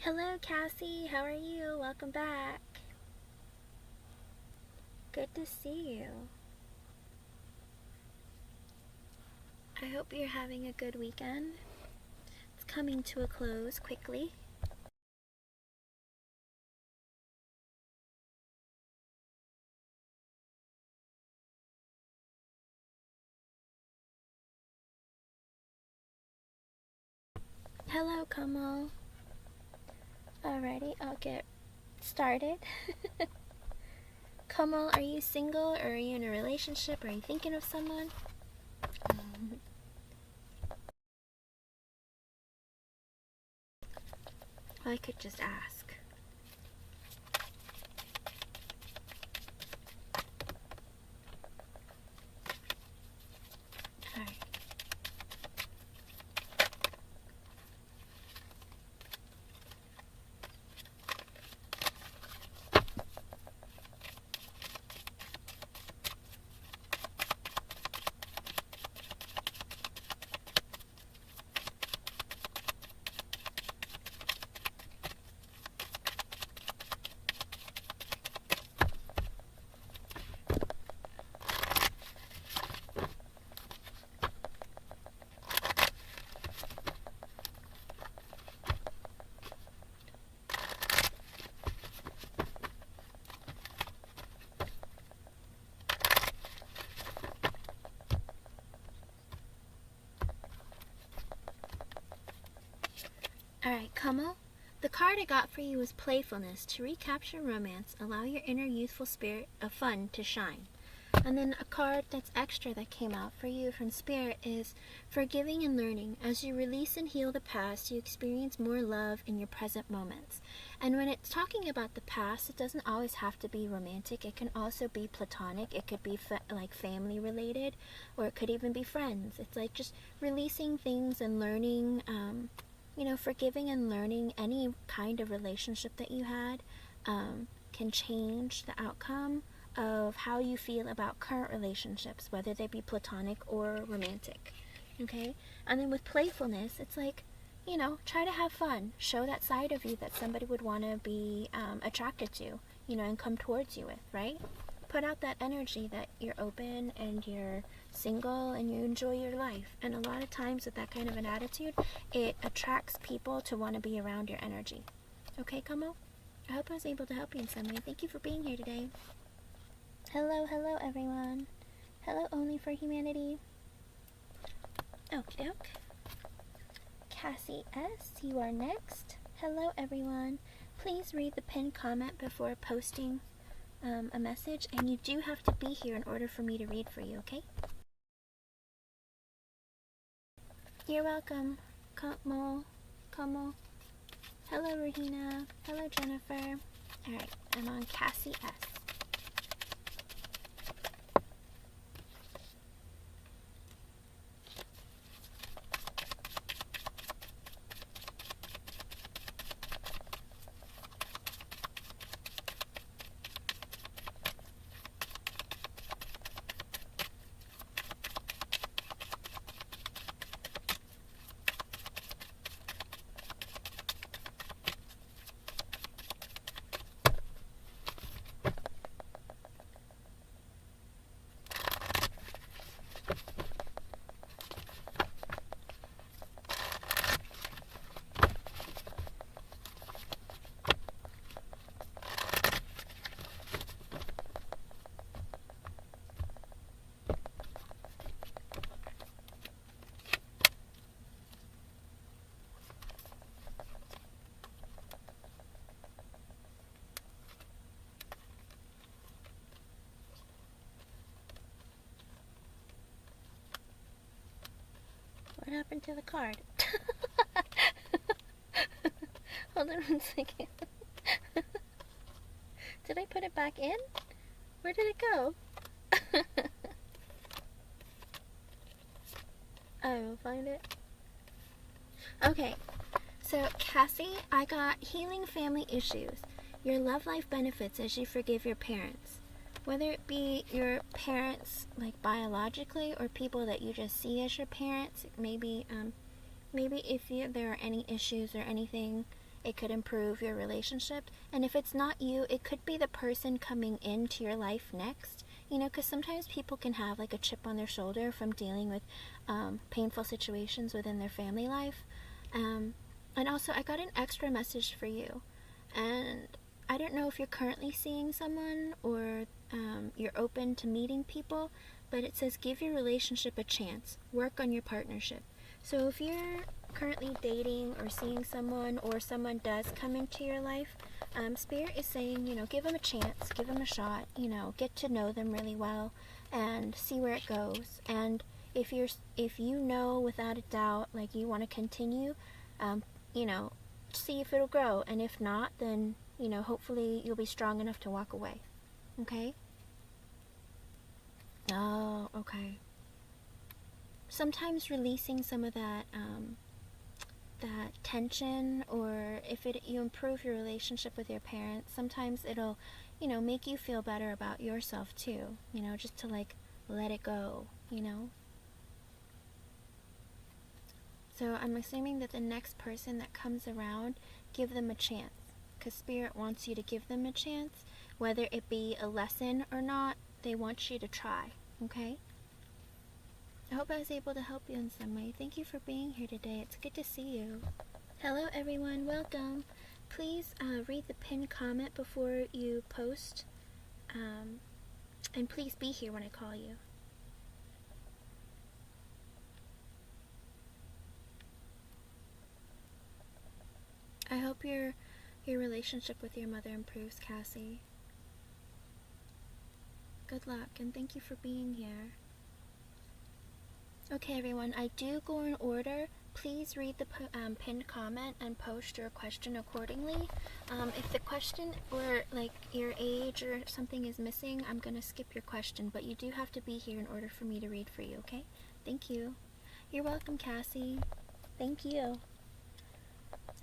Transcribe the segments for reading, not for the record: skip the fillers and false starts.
Hello, Cassie. How are you? Welcome back. Good to see you. I hope you're having a good weekend. It's coming to a close quickly. Hello, Kamal. Alrighty, I'll get started. Kamal, are you single or are you in a relationship? Are you thinking of someone? I could just ask. Alright. Alright, Kamal, the card I got for you was playfulness. To recapture romance, allow your inner youthful spirit of fun to shine. And then a card that's extra that came out for you from Spirit is forgiving and learning. As you release and heal the past, you experience more love in your present moments. And when it's talking about the past, it doesn't always have to be romantic. It can also be platonic. It could be like family related, or it could even be friends. It's like just releasing things and learning, forgiving and learning any kind of relationship that you had can change the outcome of how you feel about current relationships, whether they be platonic or romantic. Okay? And then with playfulness, it's like, try to have fun. Show that side of you that somebody would want to be attracted to, and come towards you with, right? Put out that energy that you're open and you're single and you enjoy your life. And a lot of times with that kind of an attitude, it attracts people to want to be around your energy. Okay, Kamal? I hope I was able to help you in some way. Thank you for being here today. Hello, everyone. Hello, Only for Humanity. Okie doke. Cassie S., you are next. Hello, everyone. Please read the pinned comment before posting a message, and you do have to be here in order for me to read for you, okay? You're welcome, Kamal. Hello, Rohina. Hello, Jennifer. Alright, I'm on Cassie S. What happened to the card? Hold on 1 second. Did I put it back in? Where did it go? I will find it. Okay, so Cassie, I got healing family issues. Your love life benefits as you forgive your parents. Whether it be your parents, like biologically, or people that you just see as your parents, maybe if there are any issues or anything it could improve your relationship. And if it's not you, it could be the person coming into your life next. You know, because sometimes people can have like a chip on their shoulder from dealing with painful situations within their family life. And also, I got an extra message for you. And I don't know if you're currently seeing someone or you're open to meeting people, but it says give your relationship a chance. Work on your partnership. So if you're currently dating or seeing someone, or someone does come into your life, Spirit is saying, you know, give them a chance, give them a shot, you know, get to know them really well and see where it goes. And if you know without a doubt, like, you want to continue, you know, see if it'll grow. And if not, then, you know, hopefully you'll be strong enough to walk away. Okay? Oh, okay. Sometimes releasing some of that tension, or if you improve your relationship with your parents, sometimes it'll, you know, make you feel better about yourself too, you know, just to like let it go, you know. So I'm assuming that the next person that comes around, give them a chance, because Spirit wants you to give them a chance, whether it be a lesson or not. They want you to try. Okay? I hope I was able to help you in some way. Thank you for being here today. It's good to see you. Hello everyone, welcome. Please read the pinned comment before you post. And please be here when I call you. I hope your relationship with your mother improves, Cassie. Good luck, and thank you for being here. Okay everyone, I do go in order. Please read the pinned comment and post your question accordingly. If the question or like your age or something is missing, I'm going to skip your question, but you do have to be here in order for me to read for you, okay? Thank you. You're welcome, Cassie. Thank you.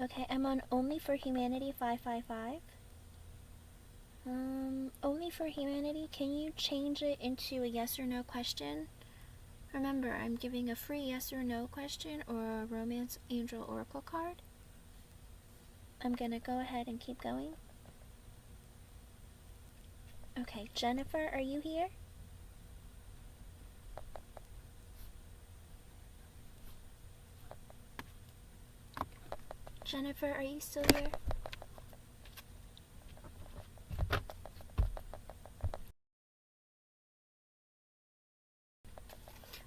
Okay, I'm on Only for Humanity 555. Only for Humanity, can you change it into a yes or no question? Remember, I'm giving a free yes or no question or a Romance Angel Oracle card. I'm gonna go ahead and keep going. Okay, Jennifer, are you here? Jennifer, are you still here?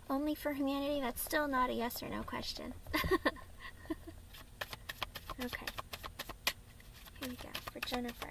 Only for Humanity, that's still not a yes or no question. Okay. Here we go, for Jennifer.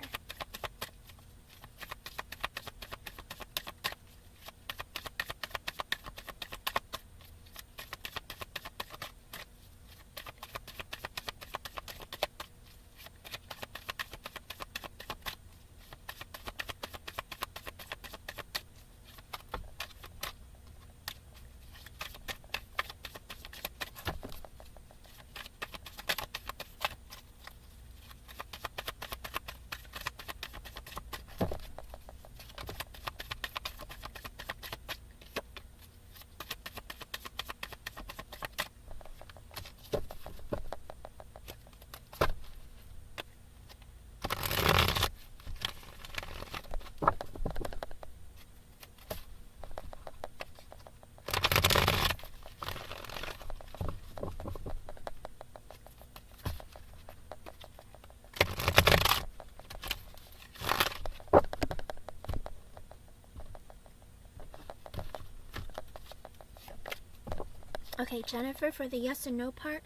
Okay, Jennifer, for the yes and no part,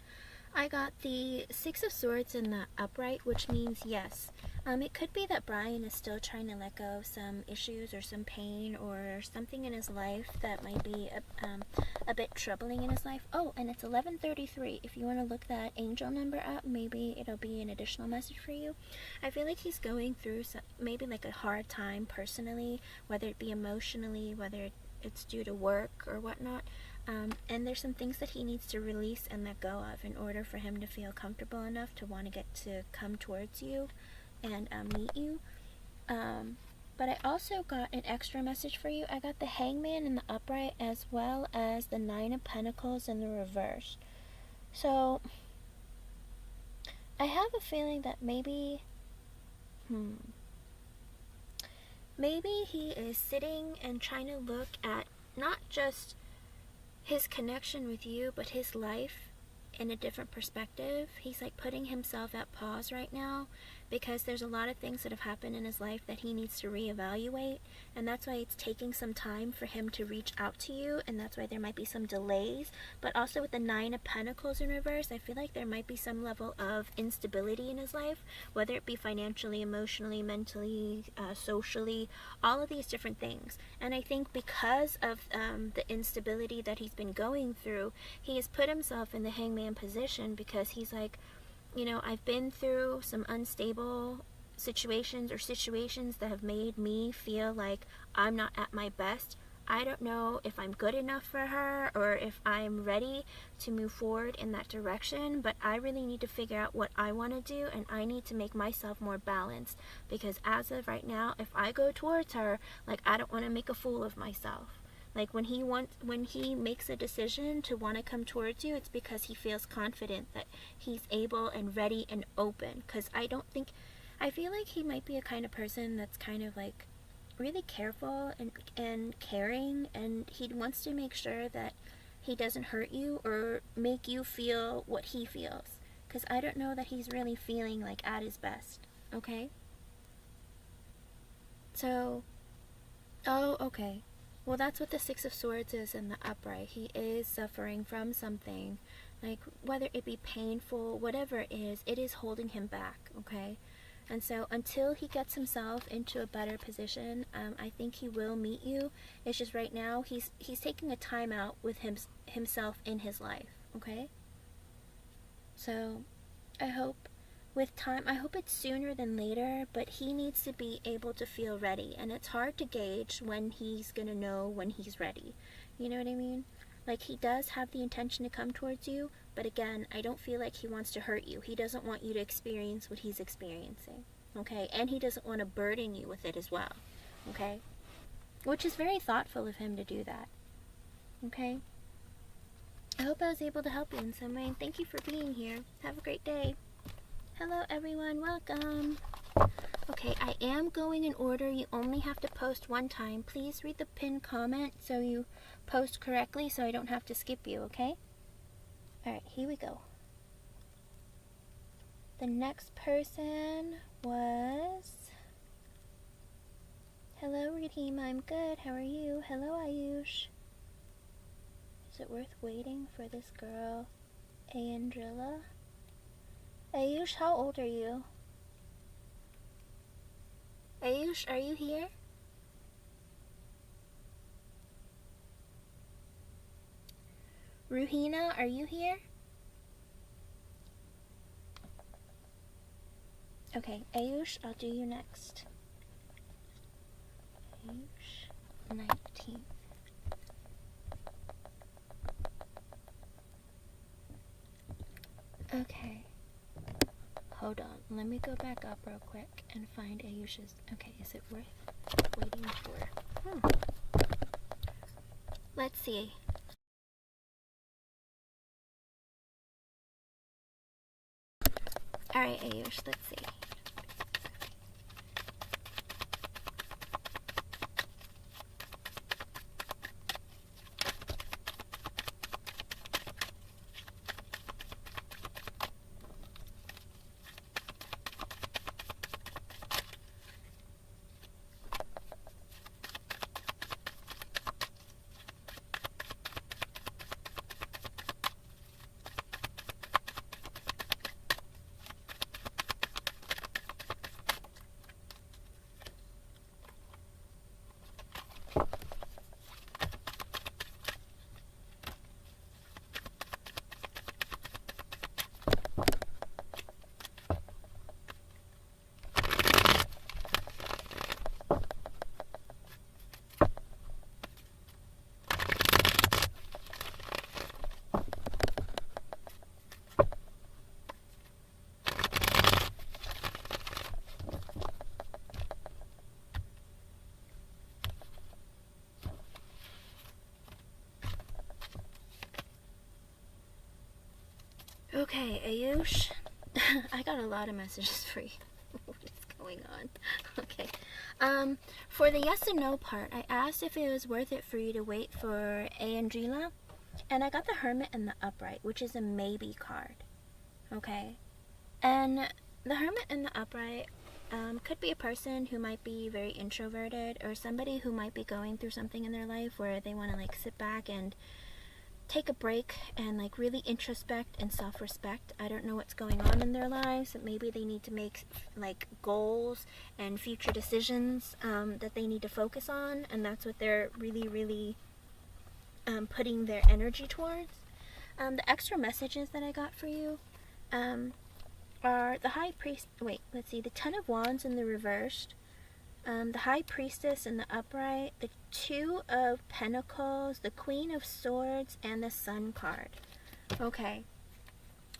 I got the Six of Swords in the upright, which means yes. It could be that Brian is still trying to let go of some issues or some pain or something in his life that might be a bit troubling in his life. Oh, and it's 11:33. If you want to look that angel number up, maybe it'll be an additional message for you. I feel like he's going through maybe like a hard time personally, whether it be emotionally, whether it's due to work or whatnot. And there's some things that he needs to release and let go of in order for him to feel comfortable enough to want to get to come towards you and meet you. But I also got an extra message for you. I got the Hangman in the upright as well as the Nine of Pentacles in the reverse. So I have a feeling that maybe maybe he is sitting and trying to look at not just his connection with you, but his life in a different perspective. He's like putting himself at pause right now because there's a lot of things that have happened in his life that he needs to reevaluate, and that's why it's taking some time for him to reach out to you, and that's why there might be some delays. But also with the Nine of Pentacles in reverse, I feel like there might be some level of instability in his life, whether it be financially, emotionally, mentally, socially, all of these different things. And I think because of the instability that he's been going through, he has put himself in the hangman position because he's like, you know, I've been through some unstable situations or situations that have made me feel like I'm not at my best. I don't know if I'm good enough for her or if I'm ready to move forward in that direction, but I really need to figure out what I want to do, and I need to make myself more balanced, because as of right now, if I go towards her, like, I don't want to make a fool of myself. Like, when he makes a decision to want to come towards you, it's because he feels confident that he's able and ready and open. Because I feel like he might be a kind of person that's kind of like really careful and caring, and he wants to make sure that he doesn't hurt you or make you feel what he feels. Because I don't know that he's really feeling like at his best, okay? So, oh, okay. Well, that's what the Six of Swords is in the upright. He is suffering from something, like whether it be painful, whatever it is holding him back, okay? And so until he gets himself into a better position, I think he will meet you. It's just right now he's taking a time out with himself in his life, okay? So I hope with time, I hope it's sooner than later, but he needs to be able to feel ready, and it's hard to gauge when he's gonna know when he's ready. You know what I mean? Like, he does have the intention to come towards you, but again, I don't feel like he wants to hurt you. He doesn't want you to experience what he's experiencing, okay? And he doesn't want to burden you with it as well, okay? Which is very thoughtful of him to do that, okay? I hope I was able to help you in some way, and thank you for being here. Have a great day. Hello everyone, welcome. Okay, I am going in order. You only have to post one time. Please read the pinned comment so you post correctly so I don't have to skip you, okay? Alright, here we go. The next person was... Hello Retima, I'm good. How are you? Hello Ayush. Is it worth waiting for this girl, Andrilla? Ayush, how old are you? Ayush, are you here? Rohina, are you here? Okay, Ayush, I'll do you next. Ayush, 19. Okay. Hold on, let me go back up real quick and find Ayush's... Okay, is it worth waiting for? Let's see. Alright, Ayush, let's see. Okay, Ayush, I got a lot of messages for you. What is going on? Okay. For the yes and no part, I asked if it was worth it for you to wait for Angela, and I got the Hermit and the Upright, which is a maybe card. Okay. And the Hermit and the Upright could be a person who might be very introverted, or somebody who might be going through something in their life where they want to like sit back and take a break and like really introspect and self-respect. I don't know what's going on in their lives. Maybe they need to make like goals and future decisions that they need to focus on, and that's what they're really putting their energy towards. The extra messages that I got for you are the High Priest. Wait, let's see. The Ten of Wands in the reversed. The High Priestess in the upright, the Two of Pentacles, the Queen of Swords, and the Sun card. Okay.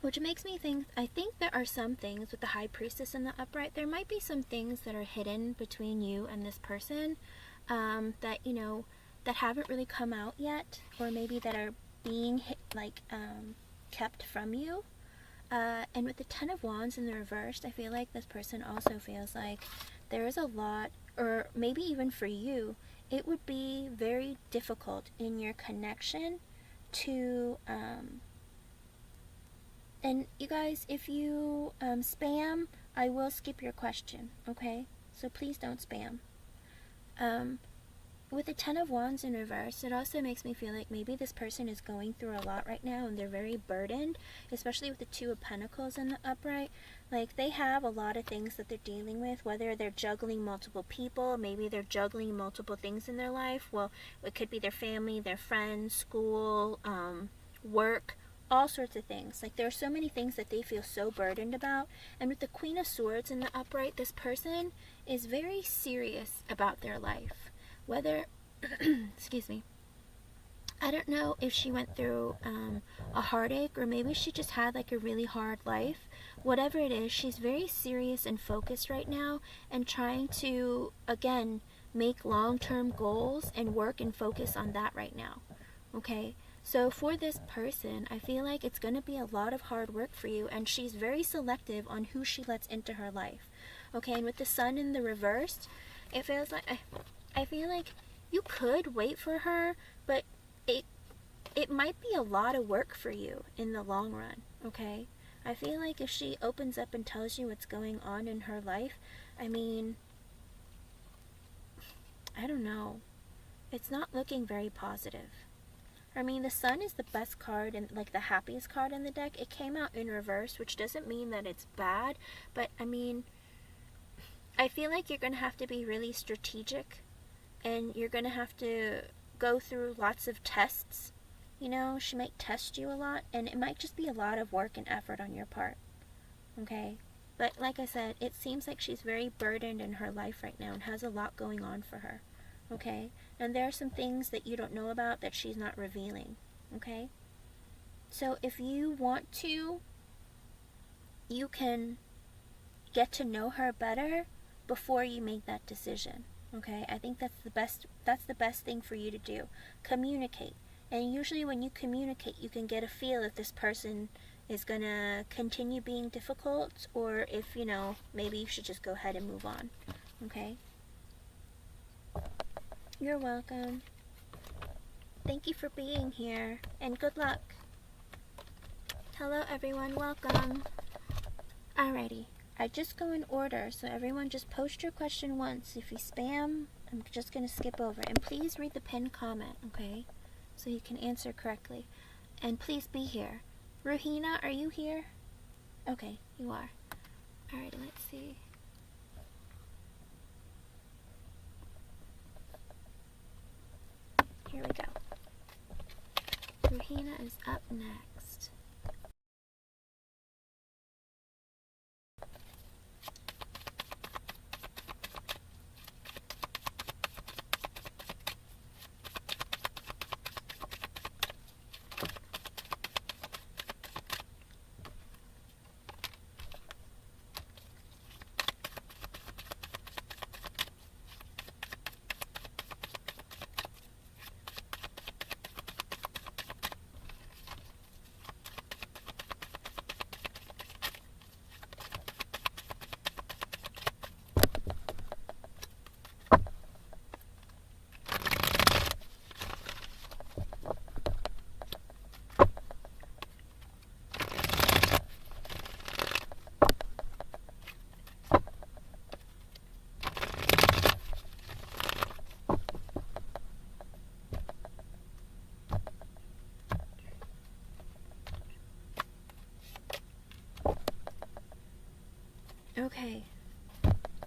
Which makes me think, I think there are some things with the High Priestess in the upright. There might be some things that are hidden between you and this person that, you know, that haven't really come out yet, or maybe that are being kept from you. And with the Ten of Wands in the reversed, I feel like this person also feels like there is a lot, or maybe even for you, it would be very difficult in your connection to, and you guys, if you spam, I will skip your question, okay? So please don't spam. With the Ten of Wands in reverse, it also makes me feel like maybe this person is going through a lot right now and they're very burdened, especially with the Two of Pentacles in the upright. Like, they have a lot of things that they're dealing with, whether they're juggling multiple people, maybe they're juggling multiple things in their life. Well, it could be their family, their friends, school, work, all sorts of things. Like, there are so many things that they feel so burdened about. And with the Queen of Swords in the upright, this person is very serious about their life. Whether, excuse me, I don't know if she went through a heartache, or maybe she just had like a really hard life. Whatever it is, she's very serious and focused right now, and trying to, again, make long-term goals and work and focus on that right now. Okay? So for this person, I feel like it's going to be a lot of hard work for you, and she's very selective on who she lets into her life. Okay, and with the Sun in the reverse, it feels like, I feel like you could wait for her, but it might be a lot of work for you in the long run, okay? I feel like if she opens up and tells you what's going on in her life, I mean, I don't know. It's not looking very positive. I mean, the Sun is the best card and like the happiest card in the deck. It came out in reverse, which doesn't mean that it's bad, but I mean, I feel like you're going to have to be really strategic, and you're going to have to go through lots of tests. You know, she might test you a lot, and it might just be a lot of work and effort on your part. Okay? But like I said, it seems like she's very burdened in her life right now and has a lot going on for her. Okay? And there are some things that you don't know about that she's not revealing. Okay? So if you want to, you can get to know her better before you make that decision. Okay? I think that's the best thing for you to do. Communicate. And usually when you communicate, you can get a feel if this person is going to continue being difficult, or if, you know, maybe you should just go ahead and move on. Okay? You're welcome. Thank you for being here, and good luck. Hello everyone, welcome. Alrighty, I just go in order, so everyone just post your question once. If you spam, I'm just going to skip over. And please read the pinned comment, okay? So you can answer correctly. And please be here. Rohina, are you here? Okay, you are. Alright, let's see. Here we go. Rohina is up next. Okay.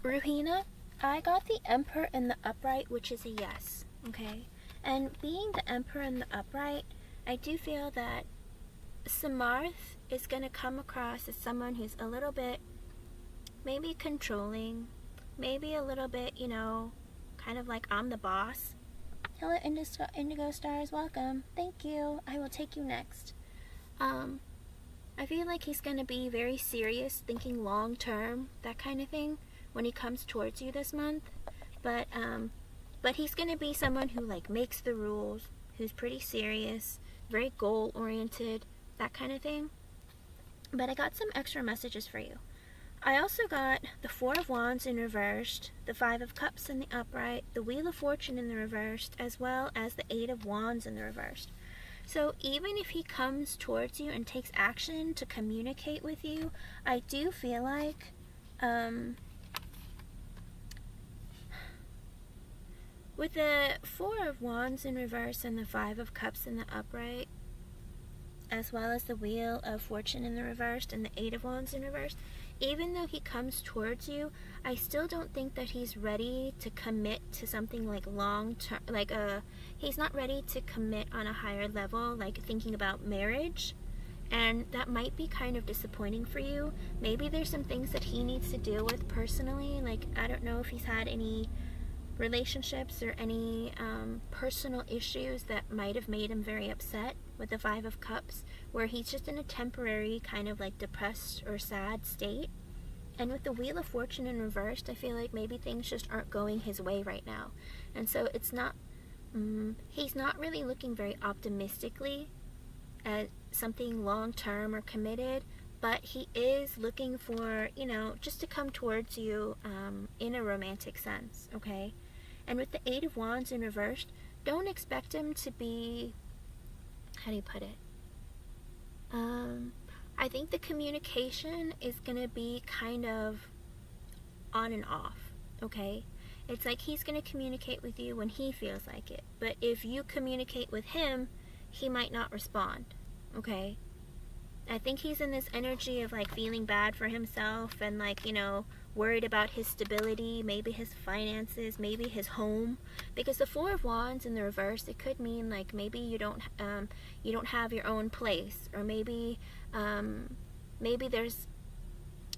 Rohina, I got the Emperor and the Upright, which is a yes. Okay? And being the Emperor and the Upright, I do feel that Samarth is going to come across as someone who's a little bit maybe controlling, maybe a little bit, you know, kind of like I'm the boss. Hello, Indigo Stars, welcome. Thank you. I will take you next. I feel like he's going to be very serious, thinking long term, that kind of thing, when he comes towards you this month. But he's going to be someone who, like, makes the rules, who's pretty serious, very goal-oriented, that kind of thing. But I got some extra messages for you. I also got the Four of Wands in reversed, the Five of Cups in the upright, the Wheel of Fortune in the reversed, as well as the Eight of Wands in the reversed. So even if he comes towards you and takes action to communicate with you, I do feel like with the Four of Wands in reverse and the Five of Cups in the upright, as well as the Wheel of Fortune in the reversed and the Eight of Wands in reversed, even though he comes towards you, I still don't think that he's ready to commit to something like long term, like he's not ready to commit on a higher level, like thinking about marriage. And that might be kind of disappointing for you. Maybe there's some things that he needs to deal with personally. Like, I don't know if he's had any relationships or any personal issues that might have made him very upset with the Five of Cups, where he's just in a temporary kind of like depressed or sad state. And with the Wheel of Fortune in reversed, I feel like maybe things just aren't going his way right now. And so it's not, he's not really looking very optimistically at something long-term or committed, but he is looking for, you know, just to come towards you in a romantic sense, okay? And with the Eight of Wands in reversed, don't expect him to be, how do you put it? I think the communication is going to be kind of on and off, okay? It's like he's going to communicate with you when he feels like it. But if you communicate with him, he might not respond, okay? I think he's in this energy of like feeling bad for himself and like, you know, worried about his stability, maybe his finances, maybe his home. Because the Four of Wands in the reverse, it could mean like maybe you don't have your own place, or maybe there's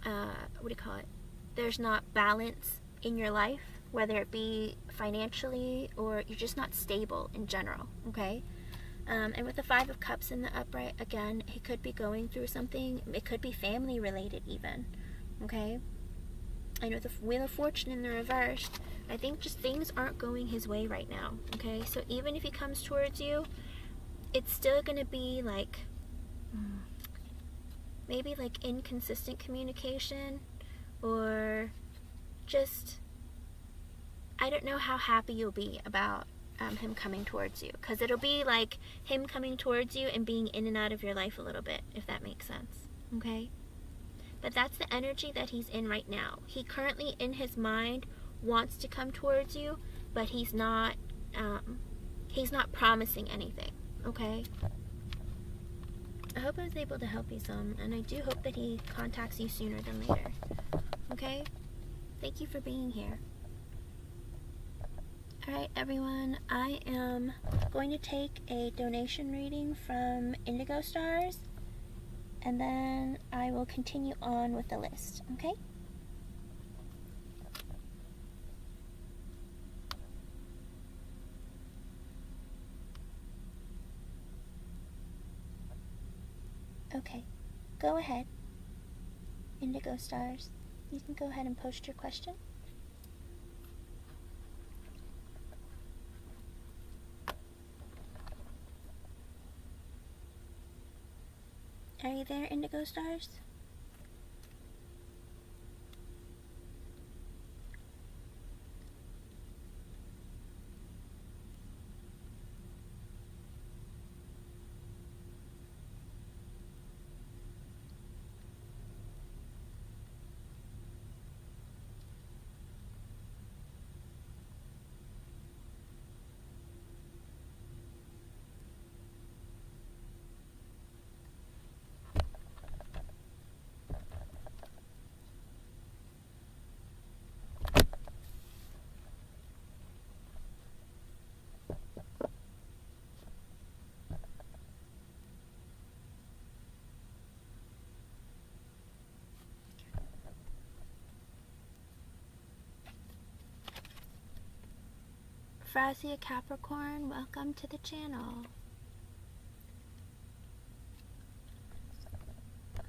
what do you call it? There's not balance in your life, whether it be financially or you're just not stable in general, okay? And with the Five of Cups in the upright, again, he could be going through something. It could be family related even, okay? And with the Wheel of Fortune in the reverse, I think just things aren't going his way right now, okay? So even if he comes towards you, it's still going to be like, maybe like inconsistent communication, or just, I don't know how happy you'll be about him coming towards you, because it'll be like him coming towards you and being in and out of your life a little bit, if that makes sense, okay? But that's the energy that he's in right now. He currently in his mind wants to come towards you, but he's not promising anything, okay? I hope I was able to help you some, and I do hope that he contacts you sooner than later, okay? Thank you for being here. Alright everyone, I am going to take a donation reading from Indigo Stars, and then I will continue on with the list, okay? Okay, go ahead, Indigo Stars. You can go ahead and post your question. Are you there, Indigo Stars? Frasia Capricorn, welcome to the channel.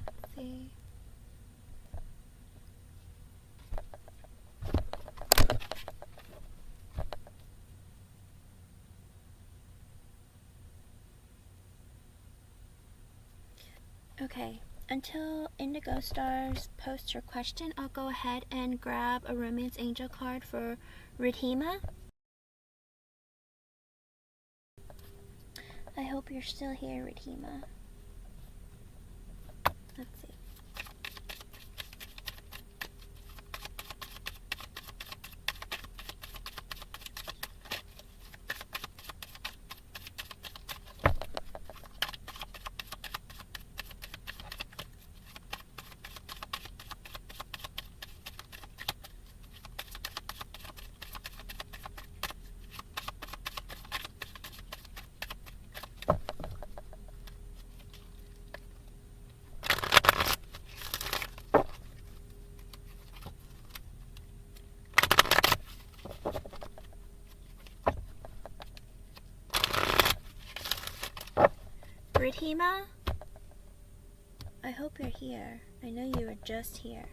Let's see. Okay, until Indigo Stars posts her question, I'll go ahead and grab a Romance Angel card for Retima. I hope you're still here, Retima. Let's see. Retima, I hope you're here. I know you were just here.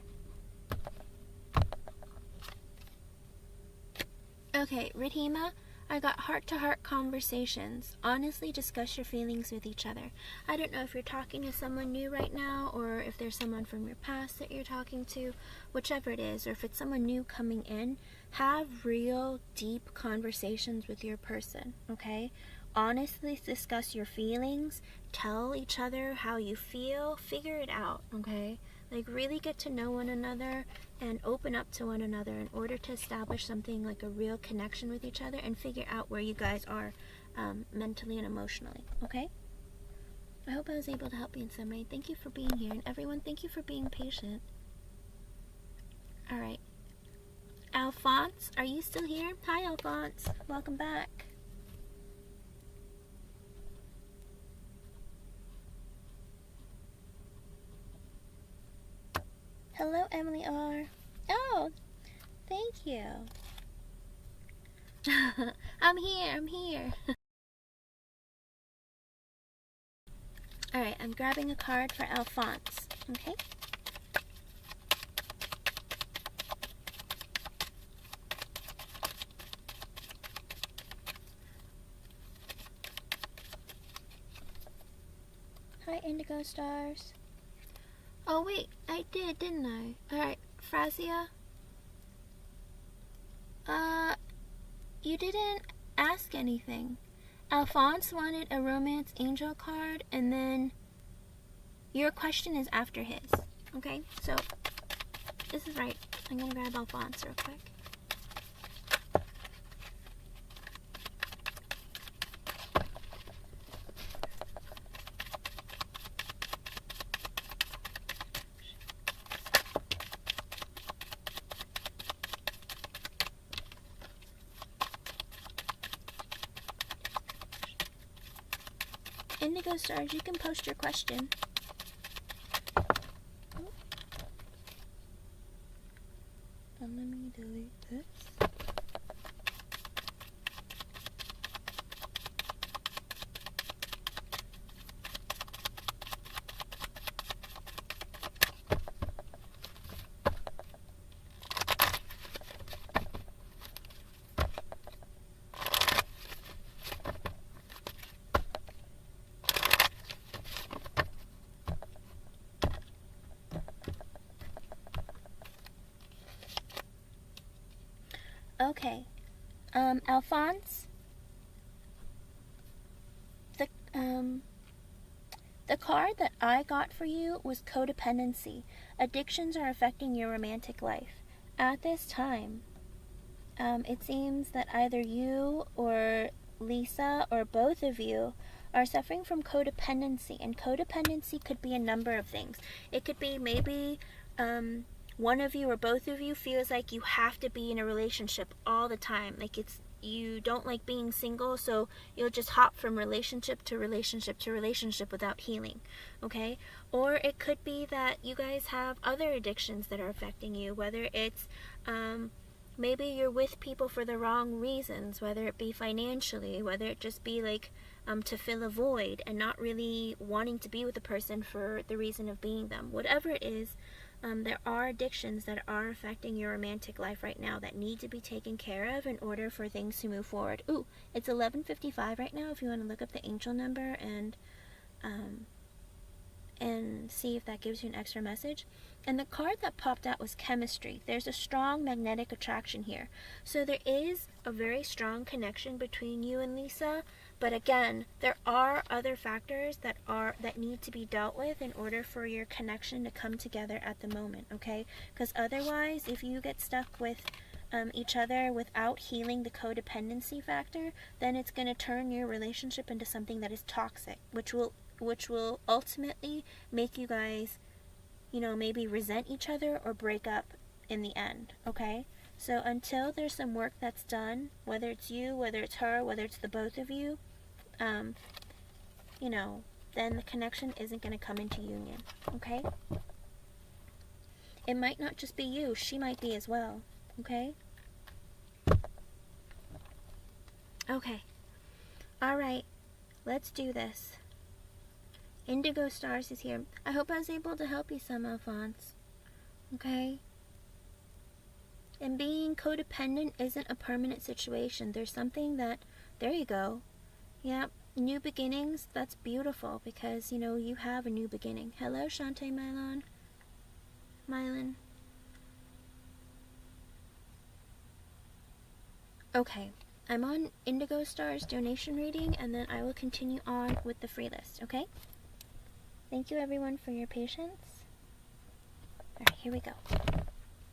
Okay, Retima, I got heart-to-heart conversations. Honestly, discuss your feelings with each other. I don't know if you're talking to someone new right now, or if there's someone from your past that you're talking to, whichever it is, or if it's someone new coming in. Have real, deep conversations with your person, okay? Honestly discuss your feelings, tell each other how you feel, figure it out, okay? Like, really get to know one another and open up to one another in order to establish something like a real connection with each other and figure out where you guys are mentally and emotionally, okay? I hope I was able to help you in some way. Thank you for being here, and everyone, thank you for being patient. Alright. Alphonse, are you still here? Hi, Alphonse. Welcome back. Hello, Emily R. Oh, thank you. I'm here. Alright, I'm grabbing a card for Alphonse, okay? Hi, Indigo Stars. Oh wait, I did, didn't I? Alright, Frasia. You didn't ask anything. Alphonse wanted a Romance Angel card, and then your question is after his. Okay, so this is right. I'm gonna grab Alphonse real quick. Indigo Stars, you can post your question. And let me delete this. Okay, Alphonse, the card that I got for you was codependency. Addictions are affecting your romantic life. At this time, it seems that either you or Lisa or both of you are suffering from codependency, and codependency could be a number of things. It could be maybe, one of you or both of you feels like you have to be in a relationship all the time. Like you don't like being single, so you'll just hop from relationship to relationship to relationship without healing, okay? Or it could be that you guys have other addictions that are affecting you, whether it's maybe you're with people for the wrong reasons, whether it be financially, whether it just be like to fill a void and not really wanting to be with the person for the reason of being them. Whatever it is, there are addictions that are affecting your romantic life right now that need to be taken care of in order for things to move forward. Ooh, it's 11:55 right now if you want to look up the angel number and see if that gives you an extra message. And the card that popped out was chemistry. There's a strong magnetic attraction here. So there is a very strong connection between you and Lisa, but again, there are other factors that need to be dealt with in order for your connection to come together at the moment, okay? Because otherwise, if you get stuck with each other without healing the codependency factor, then it's going to turn your relationship into something that is toxic, which will ultimately make you guys, maybe resent each other or break up in the end, okay? So until there's some work that's done, whether it's you, whether it's her, whether it's the both of you, then the connection isn't going to come into union, okay? It might not just be you, she might be as well, okay? Okay. Alright, let's do this. Indigo Stars is here. I hope I was able to help you some, Alphonse. Okay? And being codependent isn't a permanent situation. There's something that... There you go. Yeah, new beginnings. That's beautiful because, you have a new beginning. Hello, Shantae Mylan. Okay. I'm on Indigo Stars donation reading, and then I will continue on with the free list, okay? Thank you, everyone, for your patience. Alright, here we go.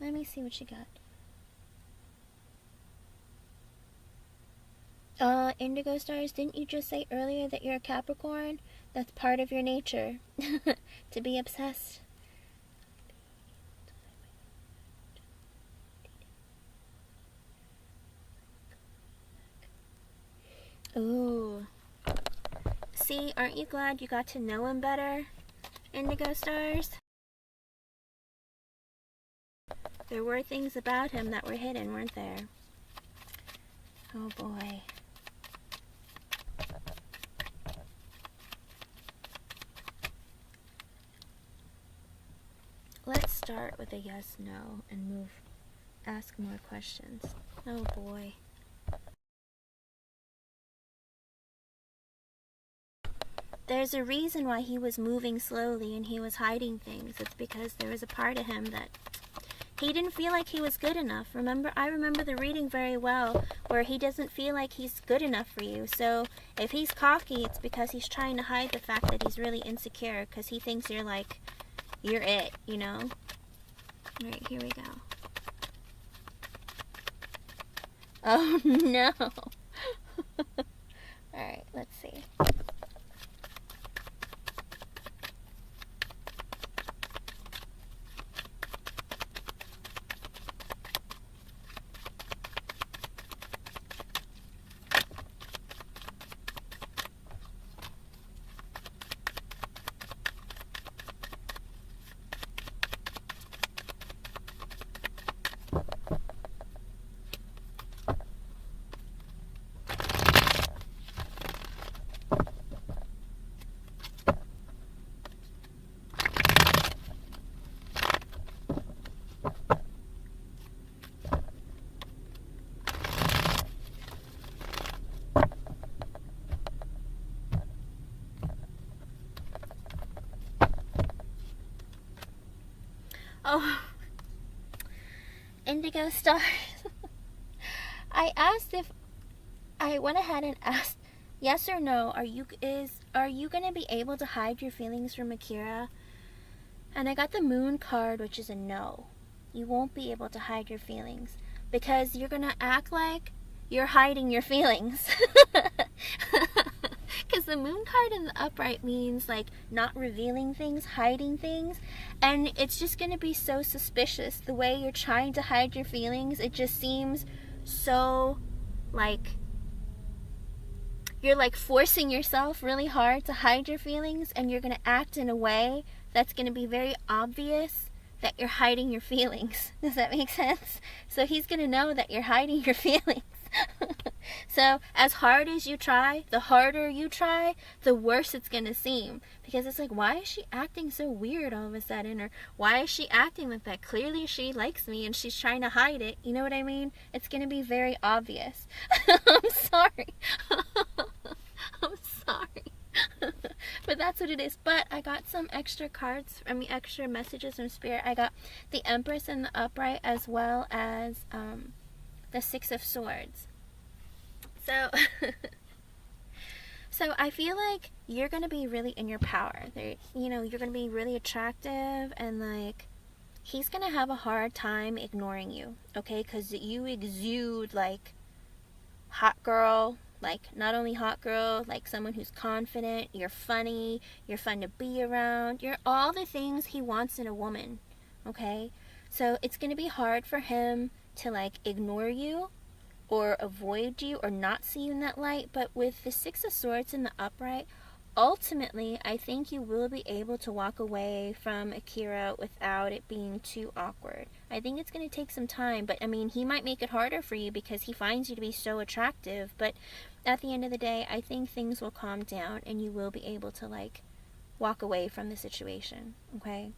Let me see what you got. Indigo Stars, didn't you just say earlier that you're a Capricorn? That's part of your nature. To be obsessed. Ooh. See, aren't you glad you got to know him better, Indigo Stars? There were things about him that were hidden, weren't there? Oh boy. Let's start with a yes/no and ask more questions. Oh boy. There's a reason why he was moving slowly and he was hiding things. It's because there was a part of him that he didn't feel like he was good enough. I remember the reading very well where he doesn't feel like he's good enough for you. So if he's cocky, it's because he's trying to hide the fact that he's really insecure because he thinks you're it, Alright, here we go. Oh no. Alright, let's see. Oh, Indigo Stars. I went ahead and asked, yes or no, are you gonna be able to hide your feelings from Akira? And I got the Moon card, which is a no. You won't be able to hide your feelings because you're gonna act like you're hiding your feelings. Because the Moon card in the upright means not revealing things, hiding things, and it's just going to be so suspicious. The way you're trying to hide your feelings, it just seems so you're forcing yourself really hard to hide your feelings, and you're going to act in a way that's going to be very obvious that you're hiding your feelings. Does that make sense? So he's going to know that you're hiding your feelings. So as hard as you try, the harder you try, the worse it's going to seem. Because it's like, why is she acting so weird all of a sudden? Or why is she acting like that? Clearly she likes me and she's trying to hide it. You know what I mean? It's going to be very obvious. I'm sorry. I'm sorry. But that's what it is. But I got some extra cards, extra messages from Spirit. I got the Empress and the Upright, as well as the Six of Swords. So, so I feel like you're going to be really in your power. You're going to be really attractive, and like, he's going to have a hard time ignoring you, okay? Because you exude like hot girl, like not only hot girl, like someone who's confident, you're funny, you're fun to be around, you're all the things he wants in a woman, okay? So it's going to be hard for him to like ignore you or avoid you or not see you in that light. But with the Six of Swords and the Upright, ultimately I think you will be able to walk away from Akira without it being too awkward. I think it's going to take some time, but he might make it harder for you because he finds you to be so attractive. But at the end of the day, I think things will calm down and you will be able to like walk away from the situation, okay?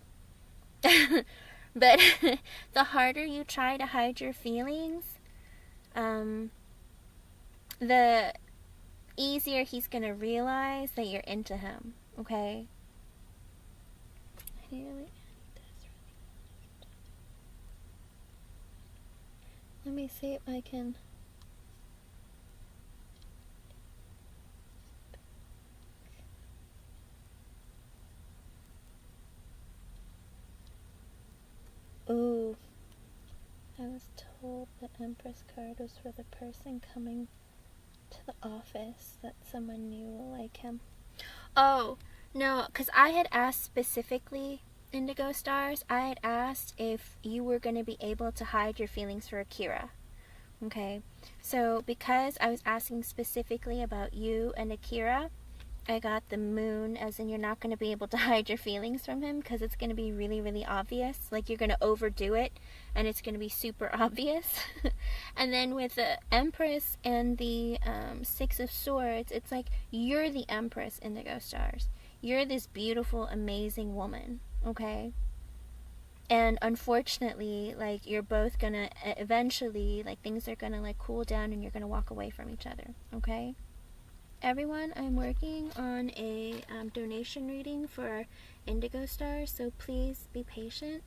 But the harder you try to hide your feelings, the easier he's going to realize that you're into him, okay? Let me see if I can... Ooh. I was told the Empress card was for the person coming to the office that someone knew will like him. Oh, no, because I had asked specifically, Indigo Stars, I had asked if you were going to be able to hide your feelings for Akira. Okay, so because I was asking specifically about you and Akira, I got the Moon, as in you're not going to be able to hide your feelings from him because it's going to be really, really obvious. Like, you're going to overdo it and it's going to be super obvious. And then with the Empress and the Six of Swords, it's like you're the Empress, Indigo Stars. You're this beautiful, amazing woman, okay? And unfortunately, like, you're both going to eventually, like, things are going to, like, cool down and you're going to walk away from each other, okay? Everyone, I'm working on a donation reading for Indigo Stars, so please be patient.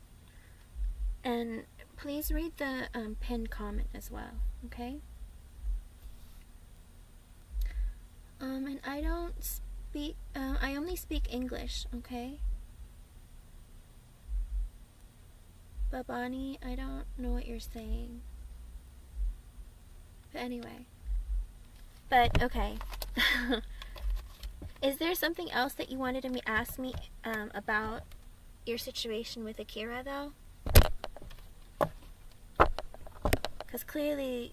And please read the pinned comment as well, okay? And I don't speak, I only speak English, okay? Babani, I don't know what you're saying. But anyway. But, okay. Is there something else that you wanted to ask me about your situation with Akira, though? Because clearly,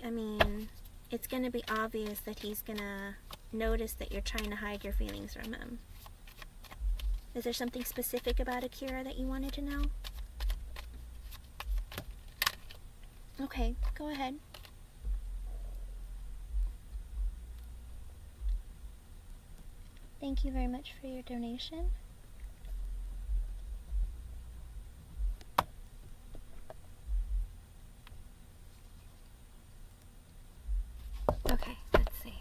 it's going to be obvious that he's going to notice that you're trying to hide your feelings from him. Is there something specific about Akira that you wanted to know? Okay, go ahead. Thank you very much for your donation. Okay, let's see.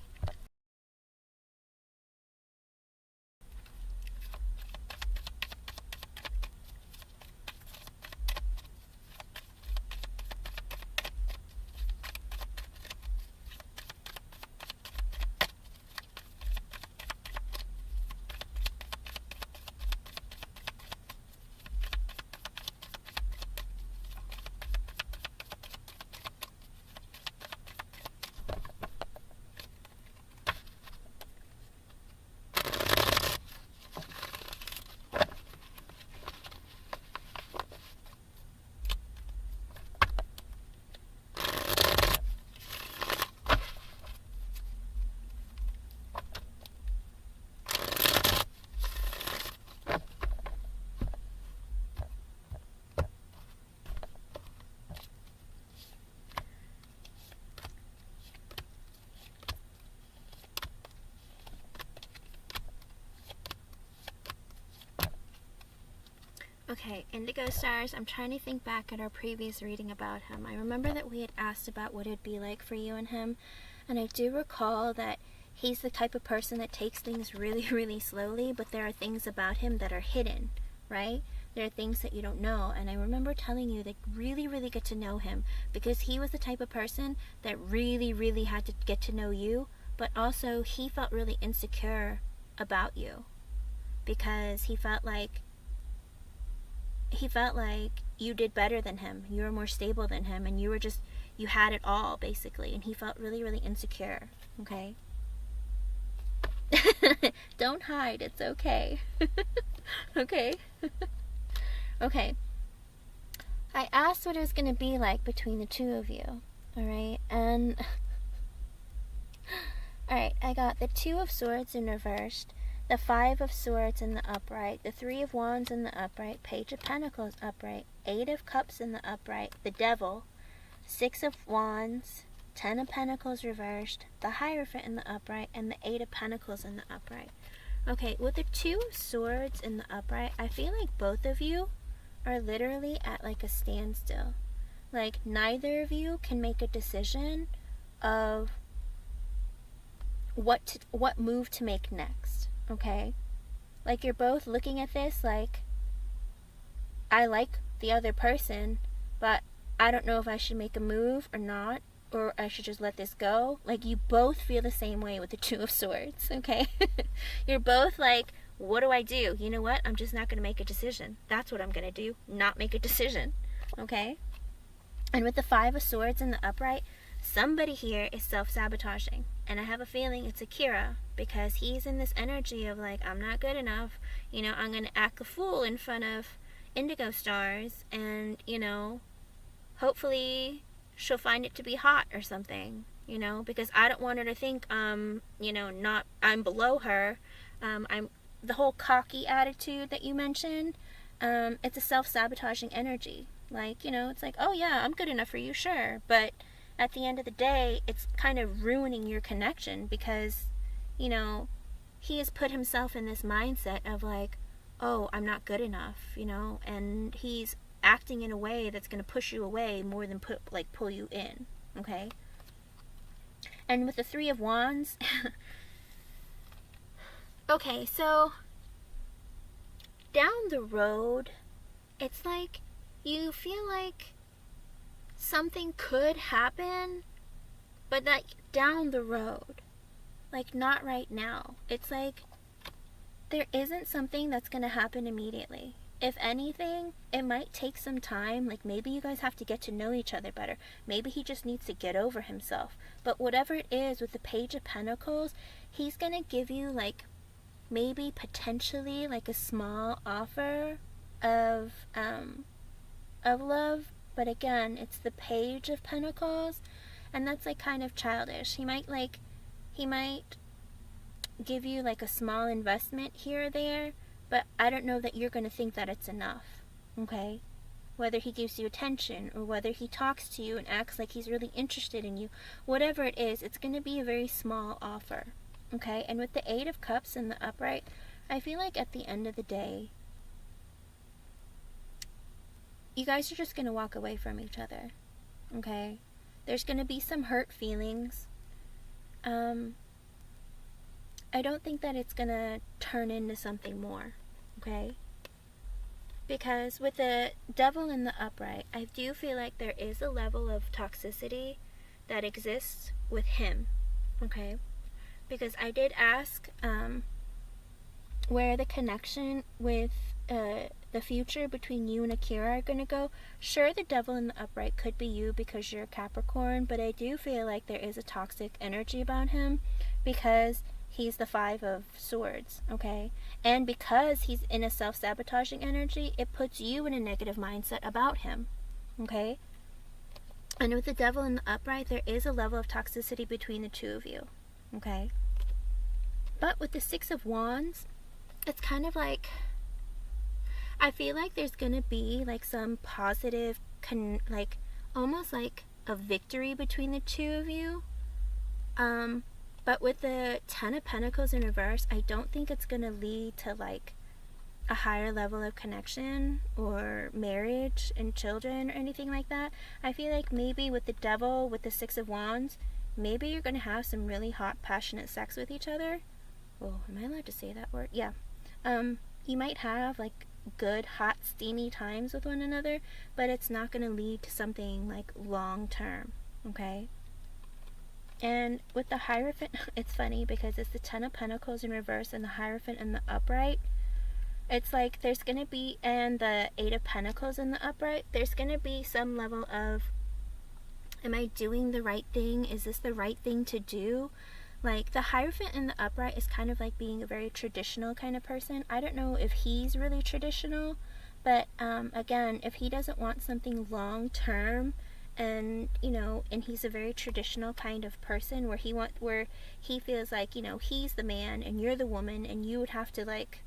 Okay, Indigo Stars, I'm trying to think back at our previous reading about him. I remember that we had asked about what it'd be like for you and him, and I do recall that he's the type of person that takes things really, really slowly, but there are things about him that are hidden, right? There are things that you don't know, and I remember telling you that really, really get to know him, because he was the type of person that really, really had to get to know you, but also he felt really insecure about you, because he felt like you did better than him, you were more stable than him, and you had it all, basically, and he felt really, really insecure, okay? Don't hide, it's okay. Okay? Okay. I asked what it was going to be like between the two of you, alright? And, alright, I got the Two of Swords in reversed, the Five of Swords in the upright, the Three of Wands in the upright, Page of Pentacles upright, Eight of Cups in the upright, the Devil, Six of Wands, Ten of Pentacles reversed, the Hierophant in the upright, and the Eight of Pentacles in the upright. Okay, with the Two of Swords in the upright, I feel like both of you are literally at like a standstill. Like, neither of you can make a decision of what move to make next, okay? Like, you're both looking at this like, I like the other person, but I don't know if I should make a move or not, or I should just let this go. Like, you both feel the same way with the Two of Swords, okay? You're both like, what do I do? You know what? I'm just not going to make a decision. That's what I'm going to do. Not make a decision, okay? And with the Five of Swords in the upright, somebody here is self-sabotaging. And I have a feeling it's Akira, because he's in this energy of like, I'm not good enough. You know, I'm going to act a fool in front of Indigo Stars, and, you know, hopefully she'll find it to be hot or something, you know, because I don't want her to think, you know, I'm below her. I'm the whole cocky attitude that you mentioned. It's a self-sabotaging energy. Like, you know, it's like, oh yeah, I'm good enough for you, sure. But at the end of the day, it's kind of ruining your connection, because, you know, he has put himself in this mindset of like, oh, I'm not good enough, you know, and he's acting in a way that's going to push you away more than pull you in, okay? And with the Three of Wands, okay, so down the road, it's like you feel like something could happen, but like down the road, like not right now. It's like there isn't something that's going to happen immediately. If anything, it might take some time. Like, maybe you guys have to get to know each other better. Maybe he just needs to get over himself. But whatever it is, with the Page of Pentacles, he's gonna give you, like, maybe potentially, like, a small offer of love. But again, it's the Page of Pentacles, and that's, like, kind of childish. He might give you, like, a small investment here or there, but I don't know that you're going to think that it's enough, okay? Whether he gives you attention, or whether he talks to you and acts like he's really interested in you, whatever it is, it's going to be a very small offer, okay? And with the Eight of Cups in the upright, I feel like at the end of the day, you guys are just going to walk away from each other, okay? There's going to be some hurt feelings. I don't think that it's going to turn into something more, okay? Because with the Devil in the upright, I do feel like there is a level of toxicity that exists with him, okay? Because I did ask where the connection with the future between you and Akira are going to go. Sure, the Devil in the upright could be you because you're a Capricorn, but I do feel like there is a toxic energy about him, because he's the Five of Swords, okay? And because he's in a self-sabotaging energy, it puts you in a negative mindset about him, okay? And with the Devil in the upright, there is a level of toxicity between the two of you, okay? But with the Six of Wands, it's kind of like, I feel like there's gonna be like some positive, like almost like a victory between the two of you. But with the Ten of Pentacles in reverse, I don't think it's gonna lead to like a higher level of connection or marriage and children or anything like that. I feel like maybe with the devil, with the Six of Wands, maybe you're going to have some really hot, passionate sex with each other. Oh, am I allowed to say that word? Yeah. You might have like good, hot, steamy times with one another, but it's not going to lead to something like long term, okay? And with the Hierophant, it's funny because it's the Ten of Pentacles in reverse and the Hierophant in the upright. It's like there's going to be, and the Eight of Pentacles in the upright, there's going to be some level of, am I doing the right thing? Is this the right thing to do? Like, the Hierophant in the upright is kind of like being a very traditional kind of person. I don't know if he's really traditional, but again, if he doesn't want something long term, and you know, and he's a very traditional kind of person where he feels like, you know, he's the man and you're the woman, and you would have to like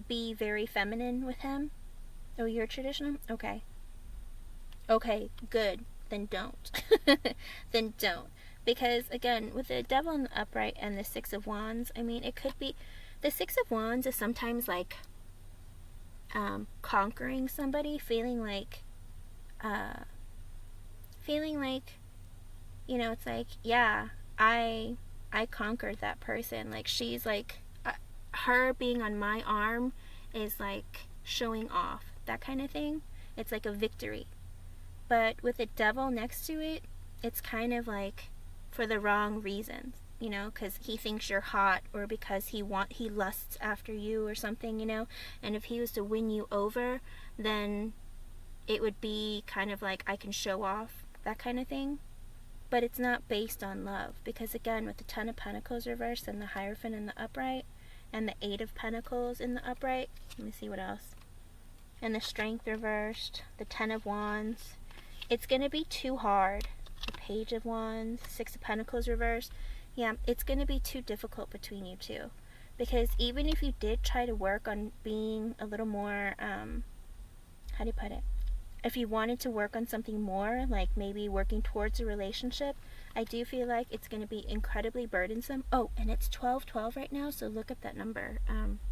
be very feminine with him. Oh, you're traditional? Okay, good, then don't. Then don't. Because again, with the Devil in the upright and the Six of Wands, I mean, it could be, the Six of Wands is sometimes like conquering somebody, feeling like, you know, it's like, yeah, I conquered that person. Like, she's like, her being on my arm is like showing off, that kind of thing. It's like a victory. But with the Devil next to it, it's kind of like for the wrong reasons, you know, because he thinks you're hot, or because he lusts after you or something, you know. And if he was to win you over, then it would be kind of like, I can show off, that kind of thing. But it's not based on love, because again, with the Ten of Pentacles reversed and the Hierophant in the upright and the Eight of Pentacles in the upright, let me see what else, and the Strength reversed, the Ten of Wands, it's going to be too hard. The Page of Wands, Six of Pentacles reversed, yeah, it's going to be too difficult between you two. Because even if you did try to work on being a little more, how do you put it? If you wanted to work on something more, like maybe working towards a relationship, I do feel like it's going to be incredibly burdensome. Oh, and it's 12/12 right now, so look up that number.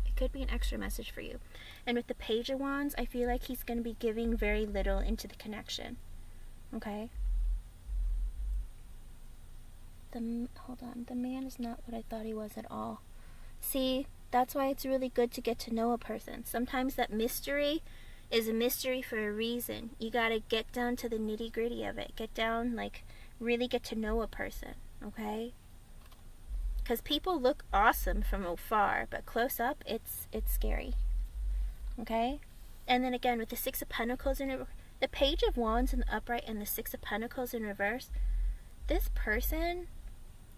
It could be an extra message for you. And with the Page of Wands, I feel like he's going to be giving very little into the connection. Okay? Hold on, the man is not what I thought he was at all. See, that's why it's really good to get to know a person. Sometimes that mystery is a mystery for a reason. You gotta get down to the nitty gritty of it. Get down, like, really get to know a person, okay? Because people look awesome from afar, but close up, it's scary, okay? And then again, with the Six of Pentacles in the Page of Wands in the upright and the Six of Pentacles in reverse, this person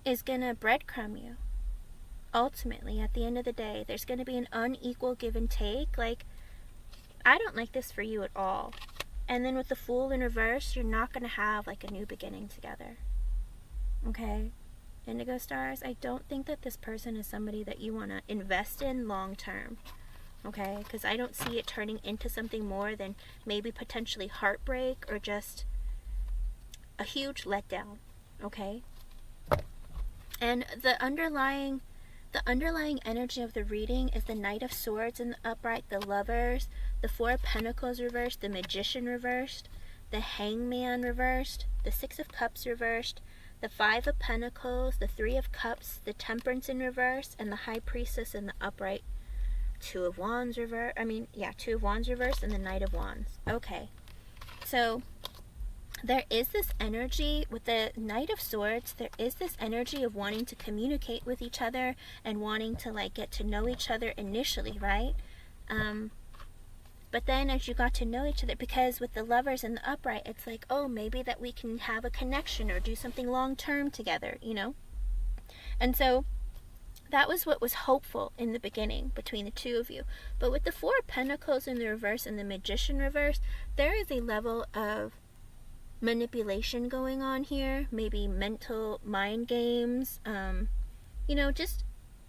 is gonna breadcrumb you. Ultimately, at the end of the day, there's gonna be an unequal give and take. Like, I don't like this for you at all. And then with the Fool in reverse, you're not gonna have like a new beginning together. Okay? Indigo Stars, I don't think that this person is somebody that you wanna invest in long term. Okay? Because I don't see it turning into something more than maybe potentially heartbreak or just a huge letdown. Okay? And the underlying energy of the reading is the Knight of Swords in the upright, the Lovers, the Four of Pentacles reversed, the Magician reversed, the Hangman reversed, the Six of Cups reversed, the Five of Pentacles, the Three of Cups, the Temperance in reverse, and the High Priestess in the upright. Two of Wands reversed, Two of Wands reversed, and the Knight of Wands. Okay, so there is this energy with the Knight of Swords. There is this energy of wanting to communicate with each other and wanting to like get to know each other initially, right? But then as you got to know each other, because with the Lovers in the upright, it's like, oh, maybe that we can have a connection or do something long term together, you know? And so that was what was hopeful in the beginning between the two of you. But with the Four of Pentacles in the reverse and the Magician reverse, there is a level of manipulation going on here, maybe mental mind games, just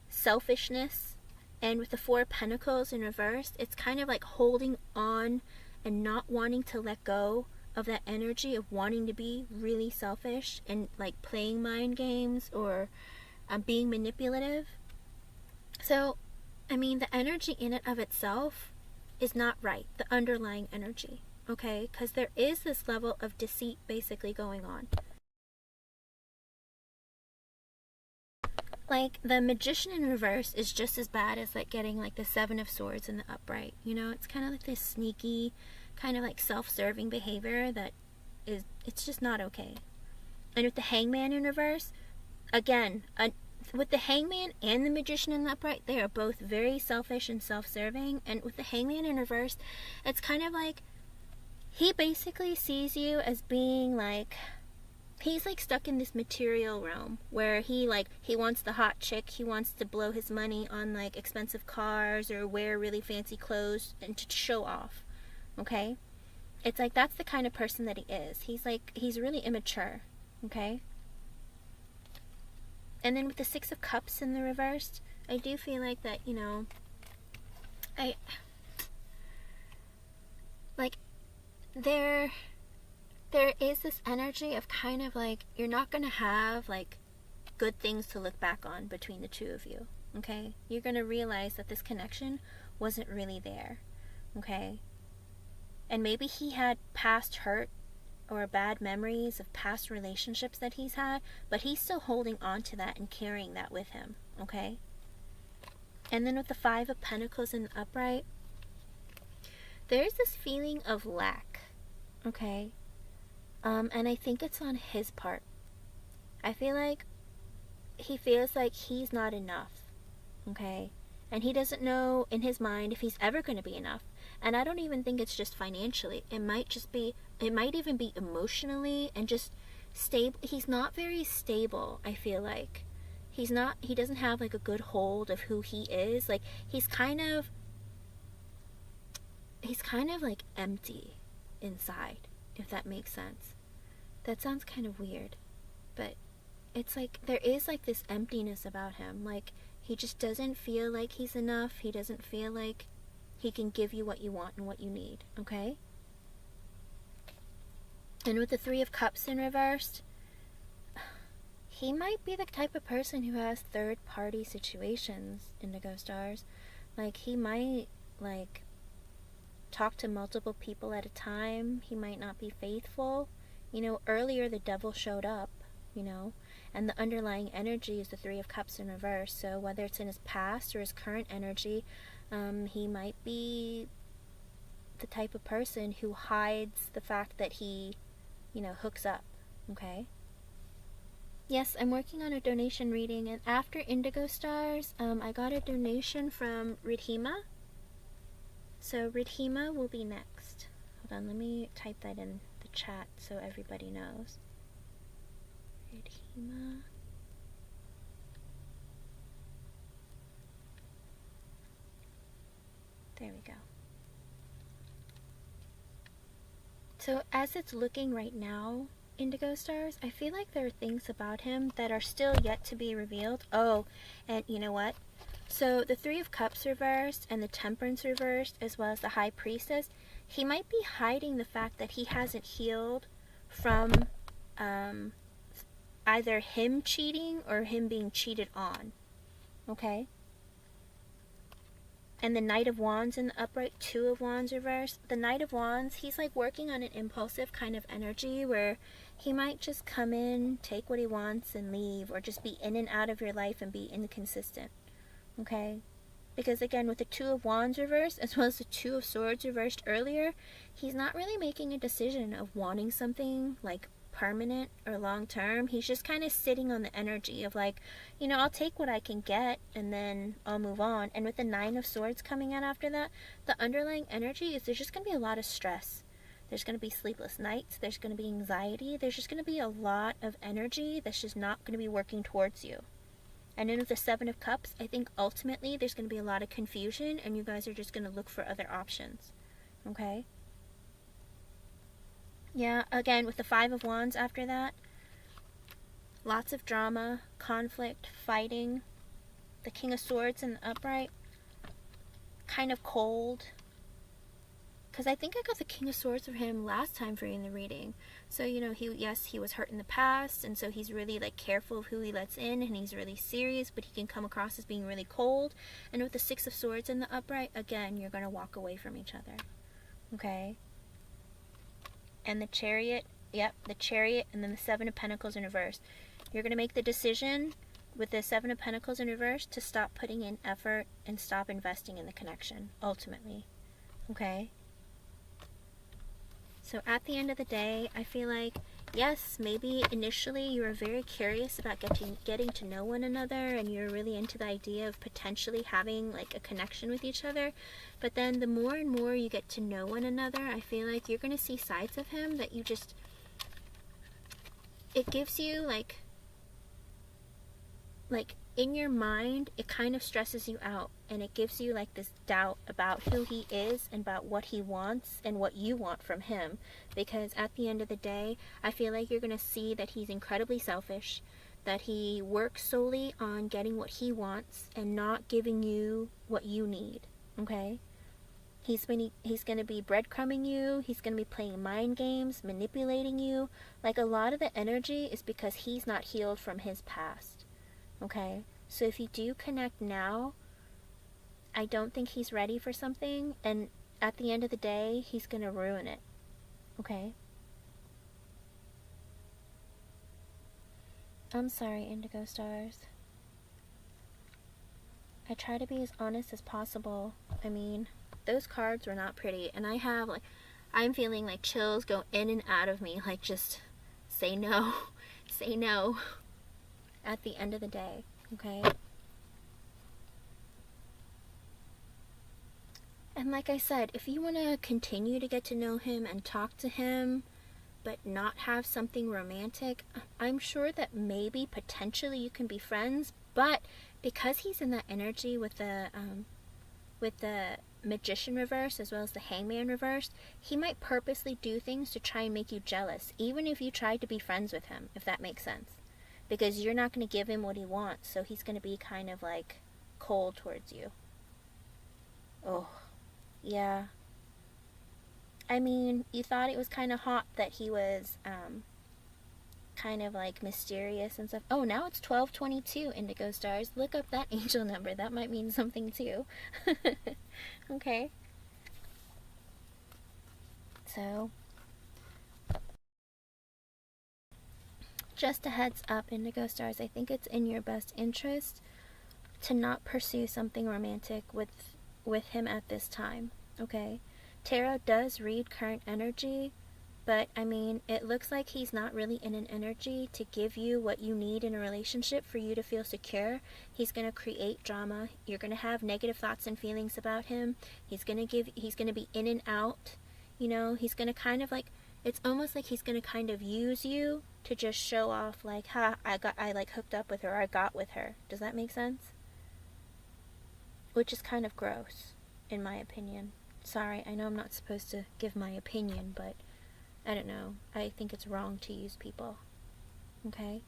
selfishness. And with the Four of Pentacles in reverse, it's kind of like holding on and not wanting to let go of that energy of wanting to be really selfish and like playing mind games or being manipulative. So I mean, the energy in it of itself is not right, the underlying energy, okay? Because there is this level of deceit basically going on. Like, the Magician in reverse is just as bad as, like, getting, like, the Seven of Swords in the upright. You know, it's kind of like this sneaky, kind of, like, self-serving behavior that is, it's just not okay. And with the Hangman in reverse, again, with the Hangman and the Magician in the upright, they are both very selfish and self-serving. And with the Hangman in reverse, it's kind of like, he basically sees you as being, like, he's like stuck in this material realm where he wants the hot chick, he wants to blow his money on like expensive cars or wear really fancy clothes and to show off. Okay? It's like that's the kind of person that he is. He's really immature. Okay? And then with the Six of Cups in the reverse, I do feel like that, you know, there is this energy of kind of like, you're not going to have like good things to look back on between the two of you, okay? You're going to realize that this connection wasn't really there, okay? And maybe he had past hurt or bad memories of past relationships that he's had, but he's still holding on to that and carrying that with him, okay? And then with the Five of Pentacles in the upright, there's this feeling of lack, okay? And I think it's on his part. I feel like he feels like he's not enough, okay? And he doesn't know in his mind if he's ever going to be enough. And I don't even think it's just financially. It might even be emotionally and just stable. He's not very stable, I feel like. He doesn't have like a good hold of who he is. Like, he's kind of like empty inside, if that makes sense. That sounds kind of weird, but it's like there is like this emptiness about him. Like, he just doesn't feel like he's enough. He doesn't feel like he can give you what you want and what you need, okay? And with the Three of Cups in reversed, he might be the type of person who has third-party situations, Indigo Stars. Like, he might like talk to multiple people at a time. He might not be faithful. You know, earlier the devil showed up, you know, and the underlying energy is the Three of Cups in reverse. So whether it's in his past or his current energy, he might be the type of person who hides the fact that he, you know, hooks up, okay? Yes, I'm working on a donation reading, and after Indigo Stars, I got a donation from Retima. So Retima will be next. Hold on, let me type that in the chat so everybody knows. Retima. There we go. So as it's looking right now, Indigo Stars, I feel like there are things about him that are still yet to be revealed. Oh, and you know what? So the Three of Cups reversed and the Temperance reversed, as well as the High Priestess, he might be hiding the fact that he hasn't healed from either him cheating or him being cheated on. Okay? And the Knight of Wands in the upright, Two of Wands reversed. The Knight of Wands, he's like working on an impulsive kind of energy where he might just come in, take what he wants and leave, or just be in and out of your life and be inconsistent. Okay? Because again, with the Two of Wands reversed, as well as the Two of Swords reversed earlier, he's not really making a decision of wanting something like permanent or long term. He's just kind of sitting on the energy of like, you know, I'll take what I can get and then I'll move on. And with the Nine of Swords coming out after that, the underlying energy is there's just going to be a lot of stress. There's going to be sleepless nights. There's going to be anxiety. There's just going to be a lot of energy that's just not going to be working towards you. And then with the Seven of Cups, I think ultimately there's going to be a lot of confusion and you guys are just going to look for other options. Okay? Yeah, again, with the Five of Wands after that, lots of drama, conflict, fighting. The King of Swords in the upright, kind of cold. because I think I got the King of Swords for him last time for in the reading. So, you know, he was hurt in the past, and so he's really, like, careful of who he lets in, and he's really serious, but he can come across as being really cold. And with the Six of Swords in the upright, again, you're going to walk away from each other. Okay? And the Chariot, yep, the Chariot, and then the Seven of Pentacles in reverse. You're going to make the decision with the Seven of Pentacles in reverse to stop putting in effort and stop investing in the connection, ultimately. Okay? So at the end of the day, I feel like, yes, maybe initially you were very curious about getting to know one another, and you're really into the idea of potentially having like a connection with each other. But then the more and more you get to know one another, I feel like you're going to see sides of him that you just, it gives you like in your mind, it kind of stresses you out, and it gives you like this doubt about who he is and about what he wants and what you want from him. Because at the end of the day, I feel like you're going to see that he's incredibly selfish, that he works solely on getting what he wants and not giving you what you need. Okay? He's going to be breadcrumbing you. He's going to be playing mind games, manipulating you. Like, a lot of the energy is because he's not healed from his past. Okay? So if you do connect now, I don't think he's ready for something, and at the end of the day, he's going to ruin it. Okay? I'm sorry, Indigo Stars. I try to be as honest as possible. I mean, those cards were not pretty, and I'm feeling like chills go in and out of me, like, just say no. Say no. At the end of the day, okay? And like I said, if you want to continue to get to know him and talk to him, but not have something romantic, I'm sure that maybe potentially you can be friends, but because he's in that energy with the Magician reverse as well as the Hangman reverse, he might purposely do things to try and make you jealous, even if you tried to be friends with him, if that makes sense. Because you're not going to give him what he wants, so he's going to be kind of like cold towards you. Oh, yeah. I mean, you thought it was kind of hot that he was kind of like mysterious and stuff. Oh, now it's 12:22, Indigo Stars. Look up that angel number. That might mean something too. Okay. So, just a heads up, Indigo Stars, I think it's in your best interest to not pursue something romantic with him at this time, okay? Tarot does read current energy, but I mean, it looks like he's not really in an energy to give you what you need in a relationship for you to feel secure. He's going to create drama. You're going to have negative thoughts and feelings about him. He's going to be in and out. You know, he's going to kind of like, it's almost like he's going to kind of use you to just show off, like, ha, I like hooked up with her, I got with her. Does that make sense? Which is kind of gross, in my opinion. Sorry, I know I'm not supposed to give my opinion, but I don't know. I think it's wrong to use people. Okay?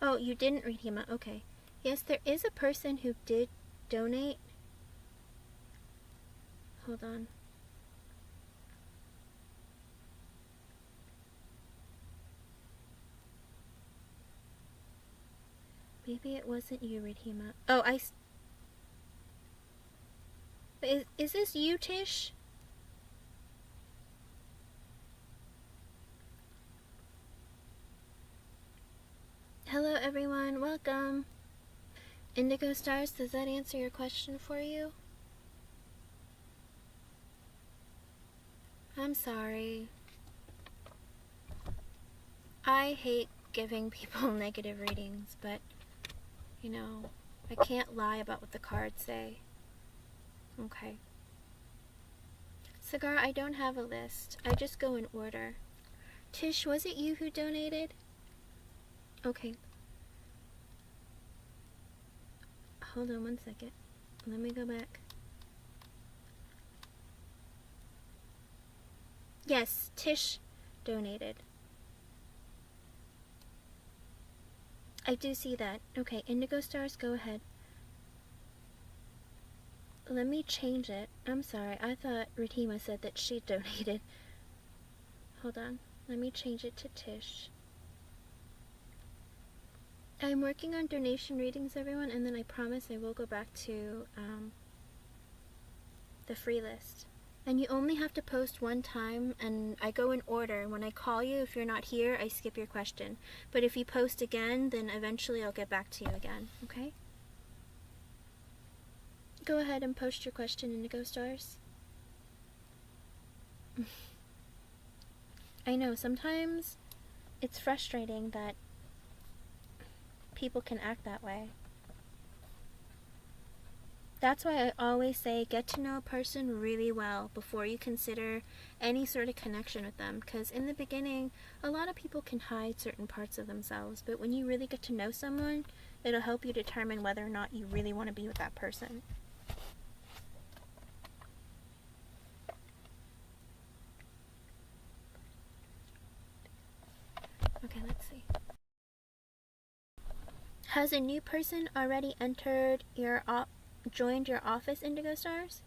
Oh, you didn't read him out. Okay. Yes, there is a person who did donate. Hold on. Maybe it wasn't you, Retima. Oh, is this you, Tish? Hello, everyone. Welcome. Indigo Stars, does that answer your question for you? I'm sorry. I hate giving people negative readings, but, you know, I can't lie about what the cards say. Okay. Cigar, I don't have a list. I just go in order. Tish, was it you who donated? Okay. Hold on one second. Let me go back. Yes, Tish donated. I do see that. Okay, Indigo Stars, go ahead. Let me change it. I'm sorry, I thought Retima said that she donated. Hold on, let me change it to Tish. I'm working on donation readings, everyone, and then I promise I will go back to the free list. And you only have to post one time, and I go in order. When I call you, if you're not here, I skip your question. But if you post again, then eventually I'll get back to you again, okay? Go ahead and post your question, Indigo Stars. I know, sometimes it's frustrating that people can act that way. That's why I always say get to know a person really well before you consider any sort of connection with them. Because in the beginning, a lot of people can hide certain parts of themselves. But when you really get to know someone, it'll help you determine whether or not you really want to be with that person. Okay, let's see. Has a new person already entered your joined your office, Indigo Stars?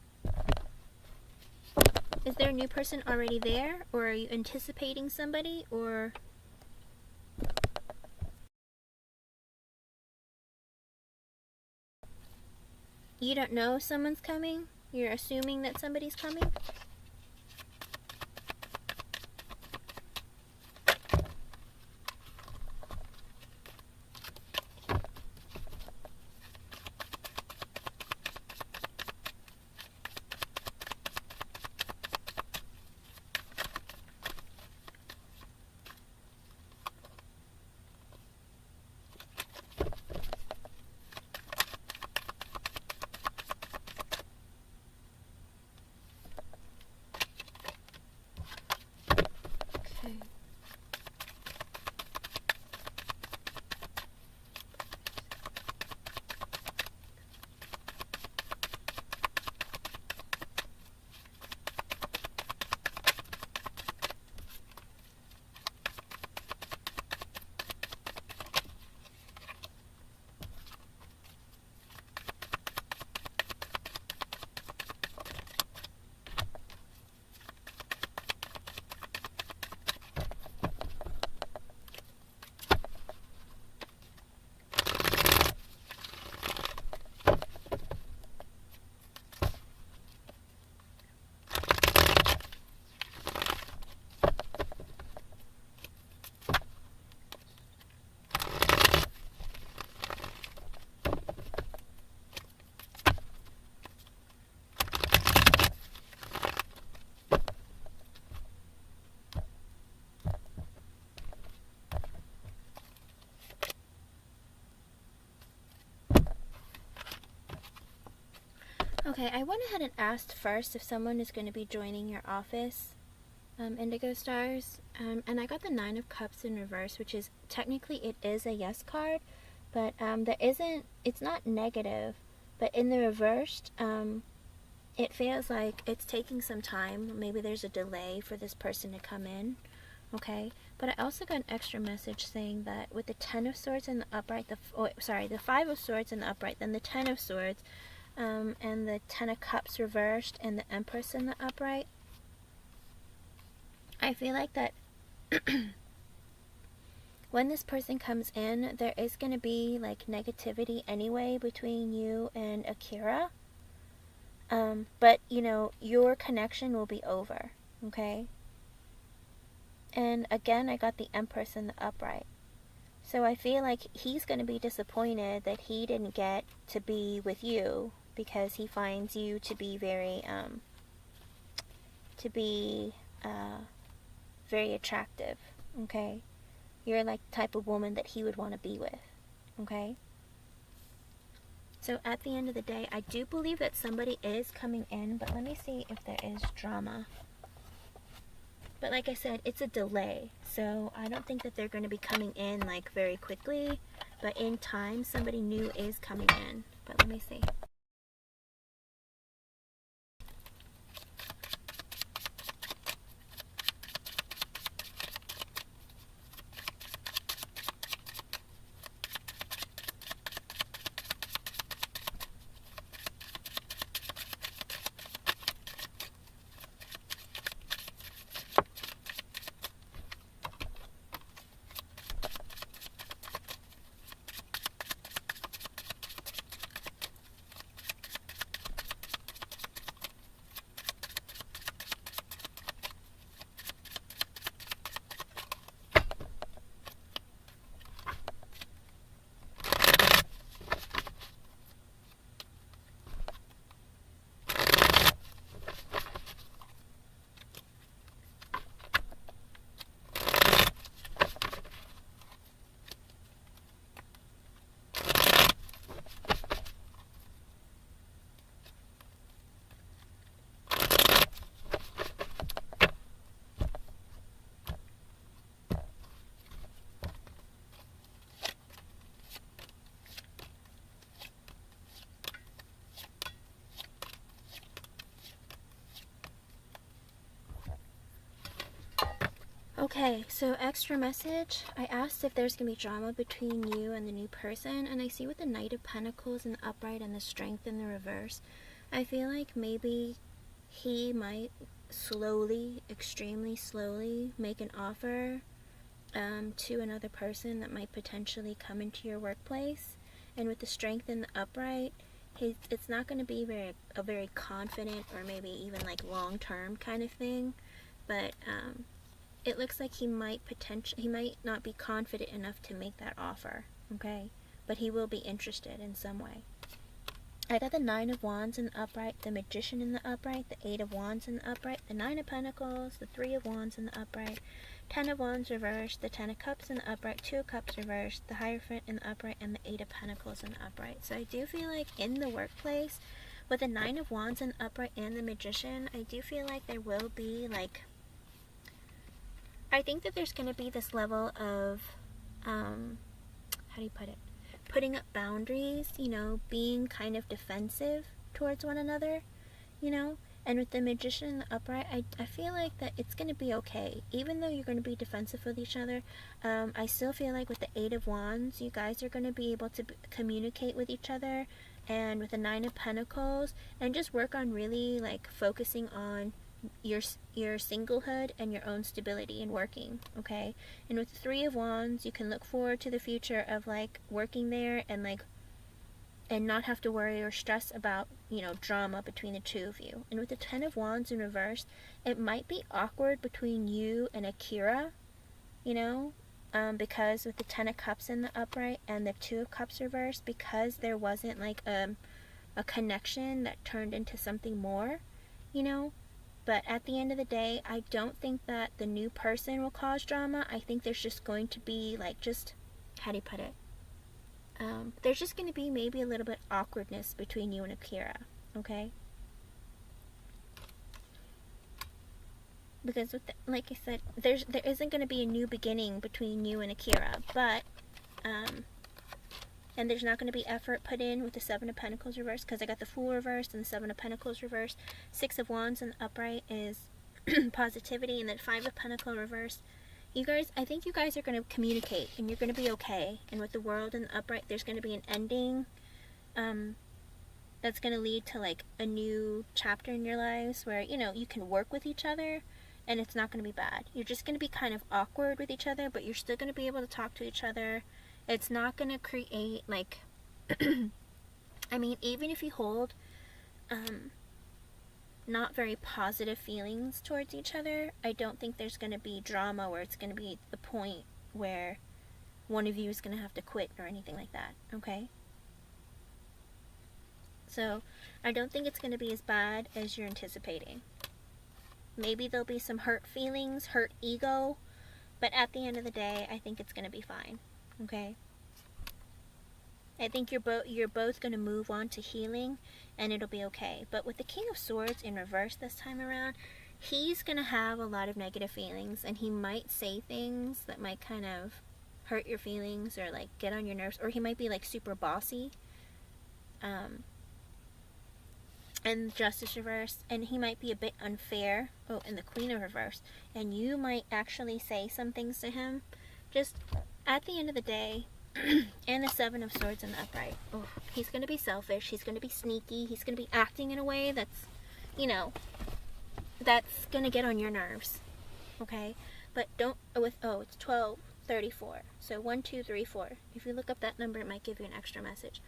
Is there a new person already there, or are you anticipating somebody, or you don't know if someone's coming? You're assuming that somebody's coming? Okay, I went ahead and asked first if someone is going to be joining your office, Indigo Stars, and I got the 9 of Cups in reverse, which is, technically it is a yes card, but it's not negative, but in the reversed, it feels like it's taking some time. Maybe there's a delay for this person to come in, okay? But I also got an extra message saying that with the 10 of Swords in the upright, the 5 of Swords in the upright, then the 10 of Swords, and the 10 of Cups reversed, and the Empress in the upright. I feel like that when this person comes in, there is going to be like negativity anyway between you and Akira. But you know, your connection will be over, okay? And again, I got the Empress in the upright. So I feel like he's going to be disappointed that he didn't get to be with you, because he finds you to be very very attractive, okay? You're like the type of woman that he would want to be with, okay? So at the end of the day, I do believe that somebody is coming in, but let me see if there is drama. But like I said, it's a delay, so I don't think that they're going to be coming in like very quickly, but in time, somebody new is coming in. But let me see. Okay, so extra message. I asked if there's going to be drama between you and the new person, and I see with the Knight of Pentacles in the upright and the Strength in the reverse, I feel like maybe he might slowly, extremely slowly, make an offer to another person that might potentially come into your workplace. And with the Strength in the upright, it's not going to be a very confident or maybe even like long-term kind of thing, but it looks like he might not be confident enough to make that offer, okay? But he will be interested in some way. I got the Nine of Wands in the upright, the Magician in the upright, the Eight of Wands in the upright, the Nine of Pentacles, the Three of Wands in the upright, Ten of Wands reversed, the Ten of Cups in the upright, Two of Cups reversed, the Hierophant in the upright, and the Eight of Pentacles in the upright. So I do feel like in the workplace, with the Nine of Wands in the upright and the Magician, I do feel like there will be like, I think that there's going to be this level of, how do you put it? Putting up boundaries, you know, being kind of defensive towards one another, you know? And with the Magician in the upright, I feel like that it's going to be okay. Even though you're going to be defensive with each other, I still feel like with the Eight of Wands, you guys are going to be able to communicate with each other. And with the Nine of Pentacles, and just work on really, like, focusing on your singlehood and your own stability and working, okay? And with the Three of Wands, you can look forward to the future of, like, working there and, like, and not have to worry or stress about, you know, drama between the two of you. And with the Ten of Wands in reverse, it might be awkward between you and Akira, you know, because with the Ten of Cups in the upright and the Two of Cups reversed, because there wasn't, like, a connection that turned into something more, you know. But at the end of the day, I don't think that the new person will cause drama. I think there's just going to be, like, just, how do you put it? There's just going to be maybe a little bit awkwardness between you and Akira, okay? Because with like I said, there isn't going to be a new beginning between you and Akira, but and there's not going to be effort put in with the Seven of Pentacles reversed, because I got the Fool reversed and the Seven of Pentacles reversed. Six of Wands in the upright is positivity, and then Five of Pentacles reversed. You guys, I think you guys are going to communicate, and you're going to be okay. And with the World in the upright, there's going to be an ending that's going to lead to, like, a new chapter in your lives where, you know, you can work with each other, and it's not going to be bad. You're just going to be kind of awkward with each other, but you're still going to be able to talk to each other. It's not going to create, like, I mean, even if you hold not very positive feelings towards each other, I don't think there's going to be drama where it's going to be the point where one of you is going to have to quit or anything like that, okay? So, I don't think it's going to be as bad as you're anticipating. Maybe there'll be some hurt feelings, hurt ego, but at the end of the day, I think it's going to be fine, okay? I think you're both going to move on to healing, and it'll be okay. But with the King of Swords in reverse this time around, he's going to have a lot of negative feelings, and he might say things that might kind of hurt your feelings or, like, get on your nerves, or he might be, like, super bossy. And Justice reverse, and he might be a bit unfair. Oh, and the Queen of reverse, and you might actually say some things to him. Just at the end of the day, and the Seven of Swords in the upright. Oh, he's going to be selfish. He's going to be sneaky. He's going to be acting in a way that's, you know, that's going to get on your nerves. Okay? But don't, it's 12:34. So 1, 2, 3, 4. If you look up that number, it might give you an extra message.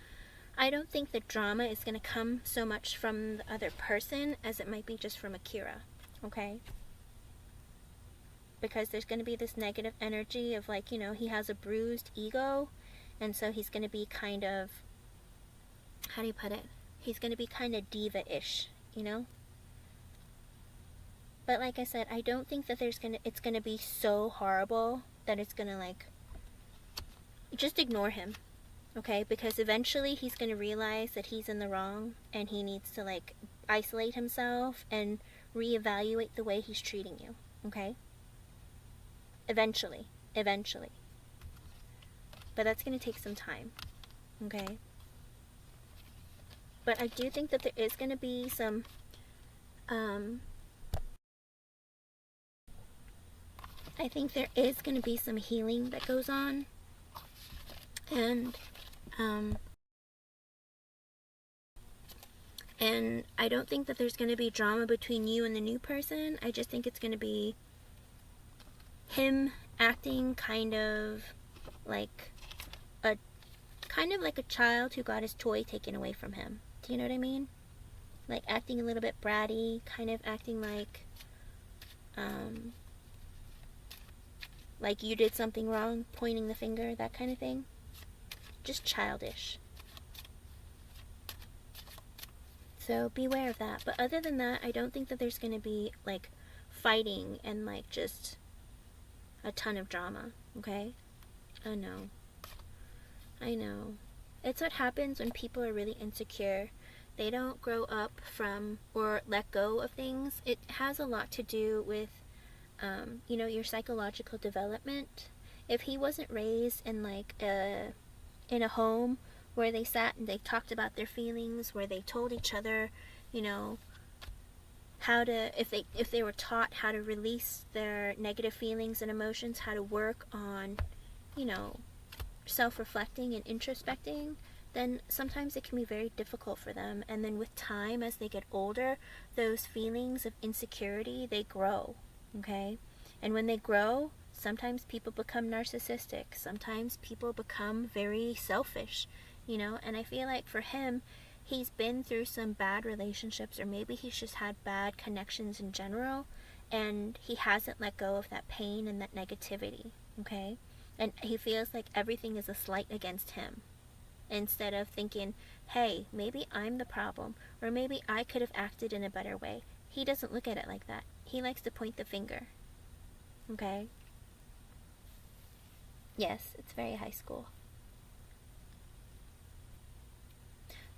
I don't think the drama is going to come so much from the other person as it might be just from Akira. Okay? Because there's going to be this negative energy of, like, you know, he has a bruised ego, and so he's going to be kind of, how do you put it? He's going to be kind of diva-ish, you know? But like I said, I don't think that it's going to be so horrible that it's going to, like, just ignore him, okay? Because eventually he's going to realize that he's in the wrong, and he needs to, like, isolate himself and reevaluate the way he's treating you, okay? Eventually. But that's going to take some time, okay? But I do think that there is going to be some, I I think there is going to be some healing that goes on. And I don't think that there's going to be drama between you and the new person. I just think it's going to be him acting kind of like a child who got his toy taken away from him. Do you know what I mean? Like acting a little bit bratty, kind of acting like you did something wrong, pointing the finger, that kind of thing. Just childish. So beware of that. But other than that, I don't think that there's going to be like fighting and like just a ton of drama, okay? I know. It's what happens when people are really insecure. They don't grow up from or let go of things. It has a lot to do with, you know, your psychological development. If he wasn't raised in like in a home where they sat and they talked about their feelings, where they told each other, you know, how to, if they were taught how to release their negative feelings and emotions, how to work on, you know, self-reflecting and introspecting, then sometimes it can be very difficult for them. And then with time, as they get older, those feelings of insecurity, they grow, okay? And when they grow, sometimes people become narcissistic. Sometimes people become very selfish, you know? And I feel like for him, he's been through some bad relationships, or maybe he's just had bad connections in general, and he hasn't let go of that pain and that negativity, okay? And he feels like everything is a slight against him, instead of thinking, hey, maybe I'm the problem, or maybe I could have acted in a better way. He doesn't look at it like that. He likes to point the finger, okay? Yes, it's very high school.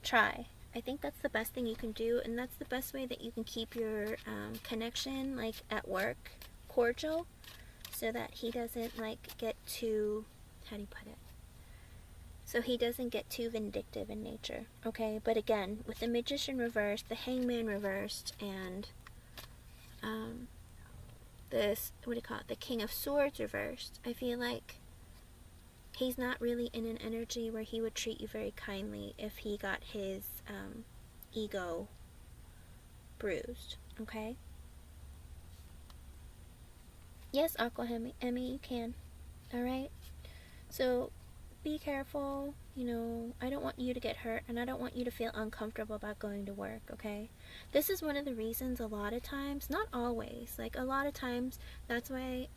Try. I think that's the best thing you can do, and that's the best way that you can keep your connection, like at work, cordial, so that he doesn't like get too, how do you put it? So he doesn't get too vindictive in nature, okay? But again, with the Magician reversed, the Hangman reversed, and this, what do you call it? The King of Swords reversed, I feel like he's not really in an energy where he would treat you very kindly if he got his ego bruised, okay? Yes, Aqua Emmy, you can. Alright? So, be careful. You know, I don't want you to get hurt, and I don't want you to feel uncomfortable about going to work, okay? This is one of the reasons a lot of times, not always, like a lot of times, that's why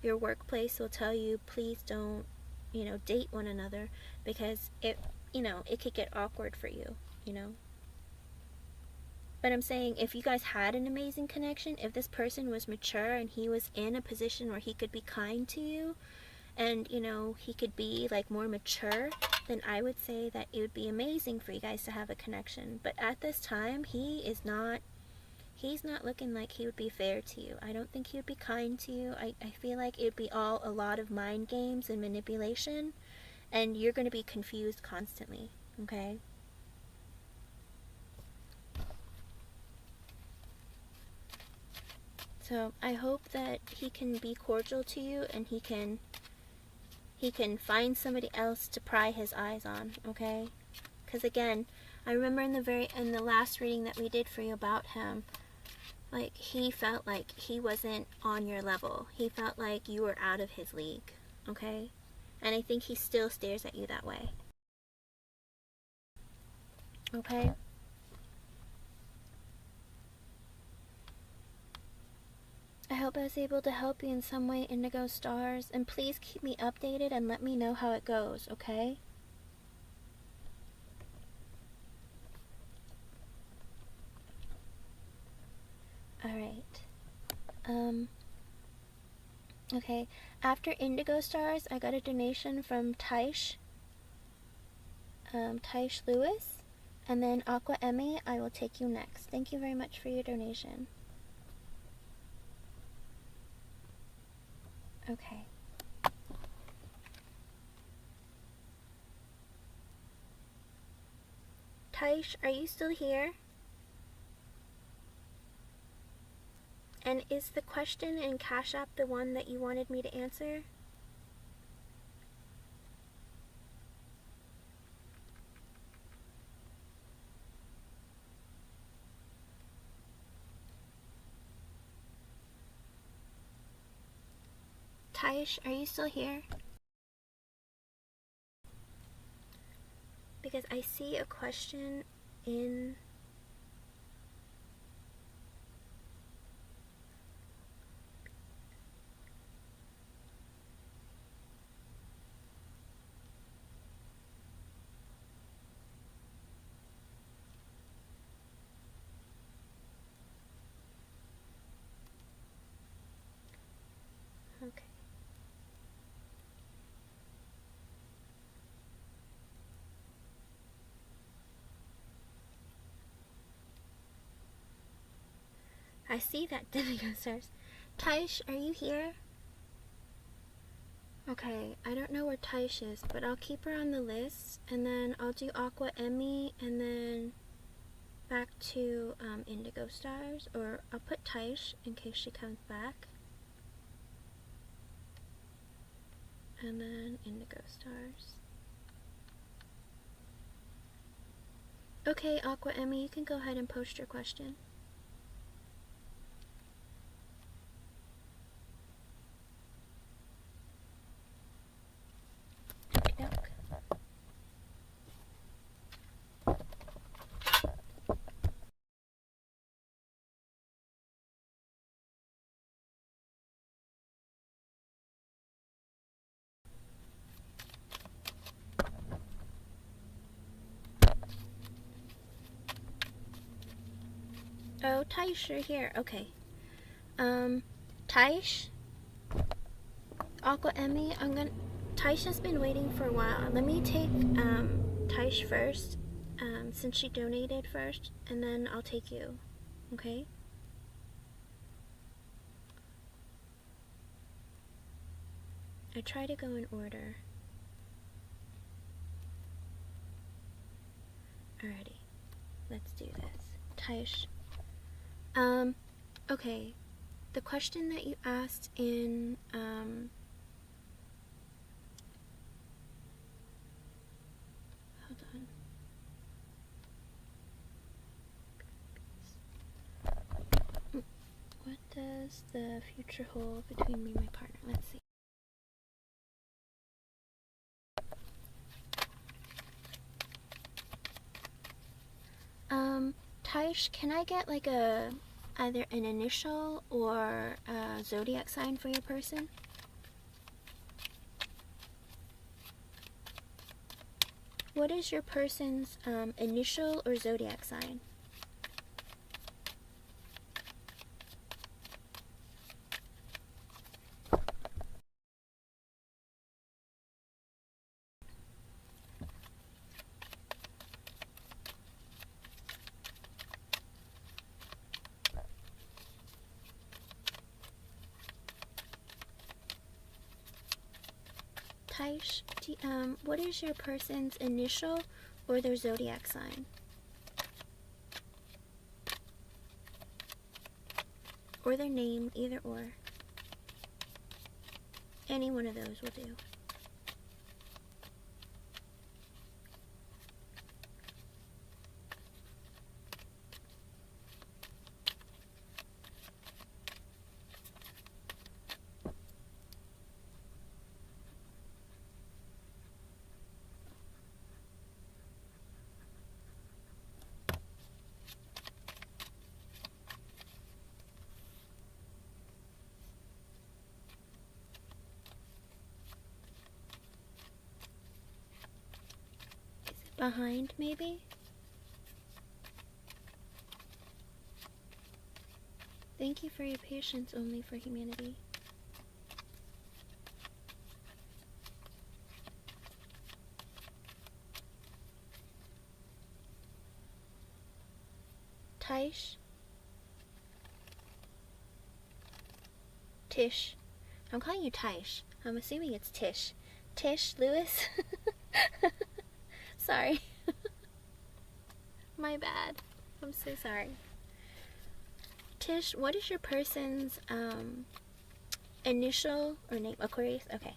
your workplace will tell you, please don't, you know, date one another, because it, you know, it could get awkward for you, you know? But I'm saying, if you guys had an amazing connection, if this person was mature and he was in a position where he could be kind to you, and, you know, he could be like more mature, then I would say that it would be amazing for you guys to have a connection. But at this time, he's not looking like he would be fair to you. I don't think he would be kind to you. I feel like it would be all a lot of mind games and manipulation, and you're going to be confused constantly, okay? So I hope that he can be cordial to you, and he can find somebody else to pry his eyes on, okay? Because again, I remember in the last reading that we did for you about him, like he felt like he wasn't on your level. He felt like you were out of his league, okay? And I think he still stares at you that way. Okay? I hope I was able to help you in some way, Indigo Stars, and please keep me updated and let me know how it goes, okay? Alright. Okay, after Indigo Stars, I got a donation from Tish. Tish Lewis. And then Aqua Emmy, I will take you next. Thank you very much for your donation. Okay. Tish, are you still here? And is the question in Cash App the one that you wanted me to answer? Tish, are you still here? Because I see a question in... Okay. I see that, Indigo Stars. Tish, are you here? Okay, I don't know where Tish is, but I'll keep her on the list, and then I'll do Aqua Emmy, and then back to Indigo Stars, or I'll put Tish in case she comes back. And then Indigo Stars. Okay, Aqua Emmy, you can go ahead and post your question. Oh, Tish, you're here. Okay. Tish? Aqua Emmy, Tish has been waiting for a while. Let me take, Tish first, since she donated first, and then I'll take you. Okay? I try to go in order. Alrighty. Let's do this. Tish. Okay. The question that you asked in, hold on. What does the future hold between me and my partner? Let's see. Tish, can I get like either an initial or a zodiac sign for your person? What is your person's initial or zodiac sign? Tish, what is your person's initial or their zodiac sign? Or their name, either or. Any one of those will do. Behind, maybe? Thank you for your patience, only for humanity. Tish? Tish. I'm calling you Tish. I'm assuming it's Tish. Tish Lewis? Sorry. My bad. I'm so sorry. Tish, what is your person's initial or name? Aquarius? Okay.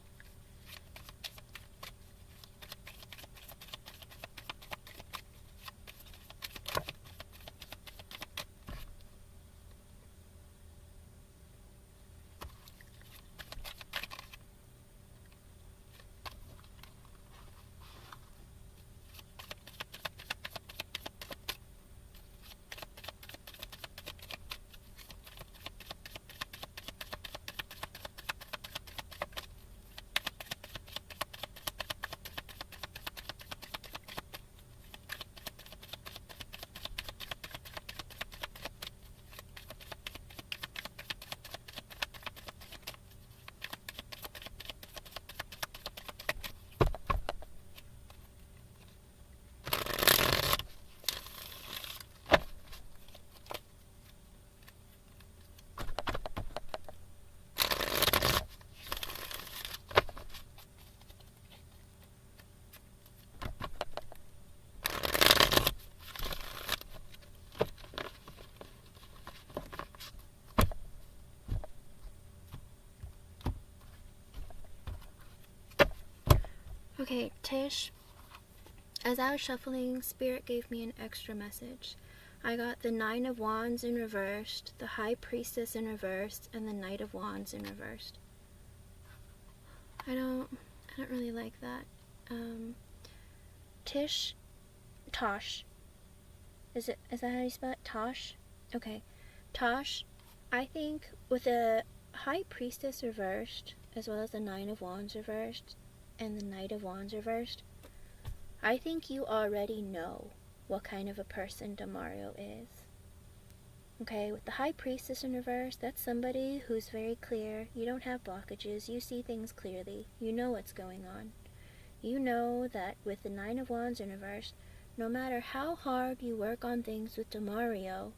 Okay, Tish, as I was shuffling, Spirit gave me an extra message. I got the Nine of Wands in reversed, the High Priestess in reversed, and the Knight of Wands in reversed. I don't really like that. Tosh. Is that how you spell it? Tosh? Okay. Tosh, I think with the High Priestess reversed, as well as the Nine of Wands reversed, and the Knight of Wands reversed, I think you already know what kind of a person Demario is. Okay, with the High Priestess in reverse, that's somebody who's very clear. You don't have blockages. You see things clearly. You know what's going on. You know that with the Nine of Wands in reverse, no matter how hard you work on things with Demario,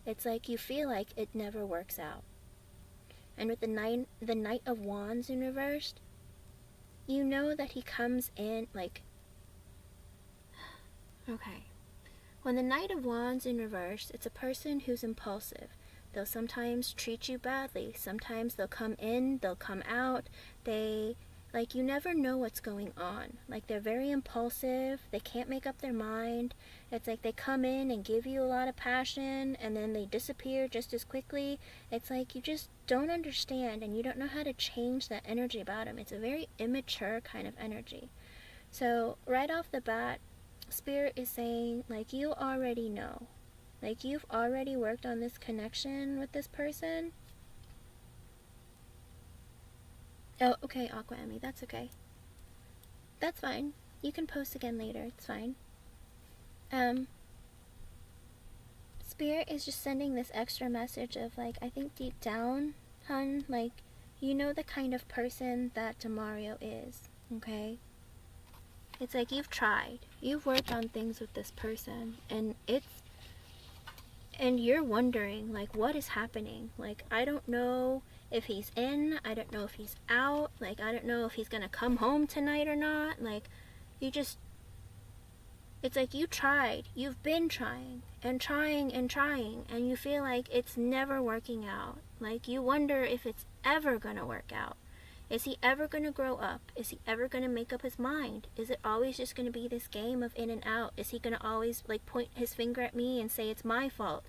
it's like you feel like it never works out. And with the Knight of Wands in reversed, you know that he comes in like... Okay. When the Knight of Wands in reverse, it's a person who's impulsive. They'll sometimes treat you badly. Sometimes they'll come in, they'll come out. Like, you never know what's going on. Like, they're very impulsive. They can't make up their mind. It's like they come in and give you a lot of passion, and then they disappear just as quickly. It's like you just don't understand, and you don't know how to change that energy about them. It's a very immature kind of energy. So, right off the bat, Spirit is saying, like, you already know. Like, you've already worked on this connection with this person. Oh, okay, Aqua Emmy, that's okay. That's fine. You can post again later, it's fine. Spirit is just sending this extra message of, like, I think deep down, hun, like, you know the kind of person that Demario is, okay? It's like you've tried. You've worked on things with this person, and you're wondering, like, what is happening? Like, I don't know if he's in, I don't know if he's out, like, I don't know if he's gonna come home tonight or not. Like, it's like you tried, you've been trying, and you feel like it's never working out. Like, you wonder if it's ever gonna work out. Is he ever gonna grow up? Is he ever gonna make up his mind? Is it always just gonna be this game of in and out? Is he gonna always, like, point his finger at me and say it's my fault?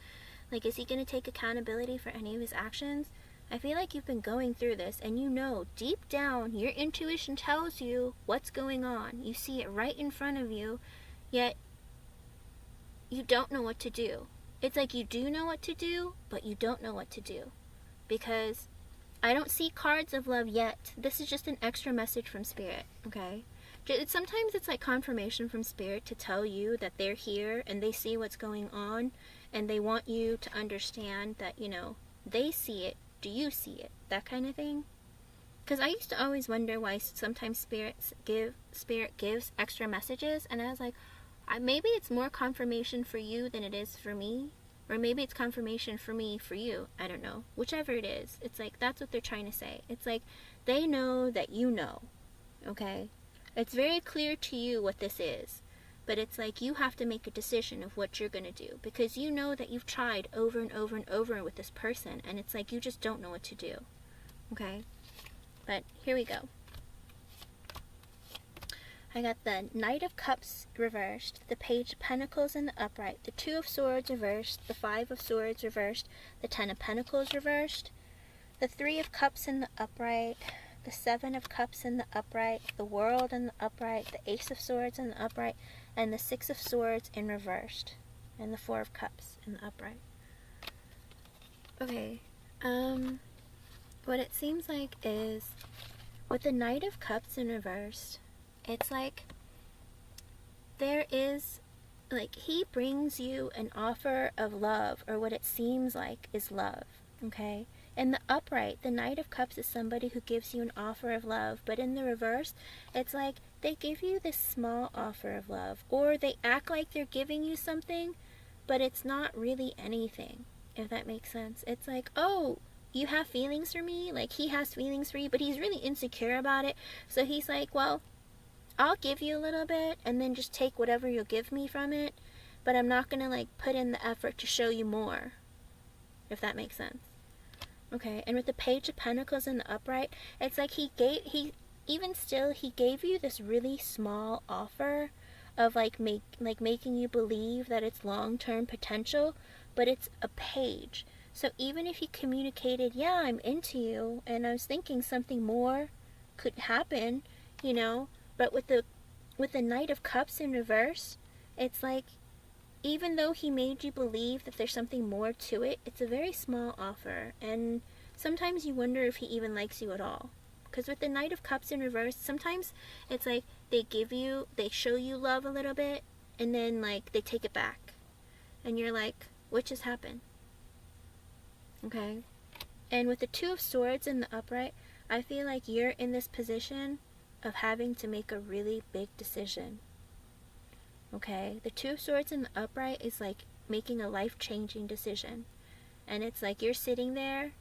Like, is he gonna take accountability for any of his actions? I feel like you've been going through this, and you know, deep down, your intuition tells you what's going on. You see it right in front of you, yet you don't know what to do. It's like you do know what to do, but you don't know what to do. Because I don't see cards of love yet. This is just an extra message from Spirit, okay? Sometimes it's like confirmation from Spirit to tell you that they're here and they see what's going on, and they want you to understand that, you know, they see it. Do you see it? That kind of thing. Because I used to always wonder why sometimes Spirit gives extra messages, and I was like, maybe it's more confirmation for you than it is for me, or maybe it's confirmation for me for you. I don't know. Whichever it is, it's like that's what they're trying to say. It's like they know that you know, okay? It's very clear to you what this is, But it's like you have to make a decision of what you're going to do, because you know that you've tried over and over and over with this person, and it's like you just don't know what to do. Okay? But here we go. I got the Knight of Cups reversed, the Page of Pentacles in the upright, the Two of Swords reversed, the Five of Swords reversed, the Ten of Pentacles reversed, the Three of Cups in the upright, the Seven of Cups in the upright, the World in the upright, the Ace of Swords in the upright, and the Six of Swords in reversed, and the Four of Cups in the upright. Okay, what it seems like is, with the Knight of Cups in reversed, it's like there is, like, he brings you an offer of love, or what it seems like is love, okay? In the upright, the Knight of Cups is somebody who gives you an offer of love, but in the reverse, it's like they give you this small offer of love, or they act like they're giving you something, but it's not really anything, if that makes sense. It's like, oh, you have feelings for me? Like, he has feelings for you, but he's really insecure about it, so he's like, well, I'll give you a little bit, and then just take whatever you'll give me from it, but I'm not gonna, like, put in the effort to show you more, if that makes sense. Okay, and with the Page of Pentacles in the upright, it's like he gave you this really small offer of, like, making you believe that it's long-term potential, but it's a page. So even if he communicated, yeah, I'm into you, and I was thinking something more could happen, you know, but with the Knight of Cups in reverse, it's like, even though he made you believe that there's something more to it, it's a very small offer, and sometimes you wonder if he even likes you at all. Because with the Knight of Cups in reverse, sometimes it's like they show you love a little bit, and then, like, they take it back, and you're like, what just happened? Okay? And with the Two of Swords in the upright, I feel like you're in this position of having to make a really big decision. Okay? The Two of Swords in the upright is like making a life-changing decision. And it's like you're sitting there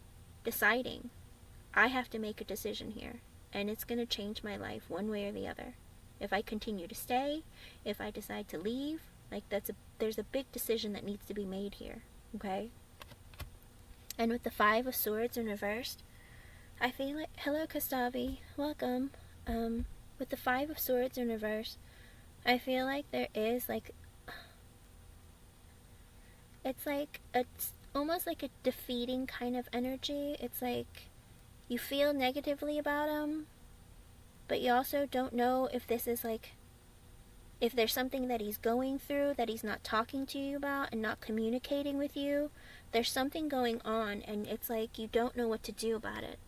deciding, I have to make a decision here, and it's going to change my life one way or the other. If I continue to stay, if I decide to leave, like, there's a big decision that needs to be made here. Okay? And with the Five of Swords in reversed, I feel like, hello Kastavi, welcome. With the Five of Swords in reverse, I feel like there is, like, it's like almost like a defeating kind of energy. It's like you feel negatively about him, but you also don't know if this is, like, if there's something that he's going through that he's not talking to you about and not communicating with you. There's something going on, and it's like you don't know what to do about it.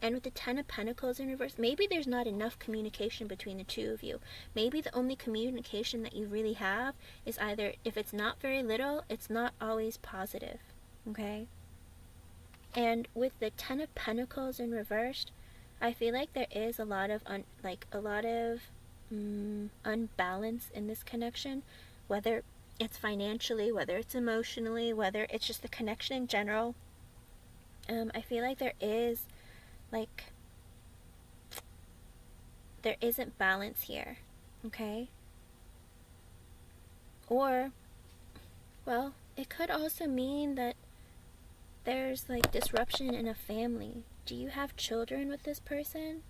And with the Ten of Pentacles in reverse, maybe there's not enough communication between the two of you. Maybe the only communication that you really have is either, if it's not very little, it's not always positive. Okay? And with the Ten of Pentacles in reversed, I feel like there is a lot of unbalance in this connection, whether it's financially, whether it's emotionally, whether it's just the connection in general. I feel like there is, like, there isn't balance here, okay? Or, well, it could also mean that there's, like, disruption in a family. Do you have children with this person?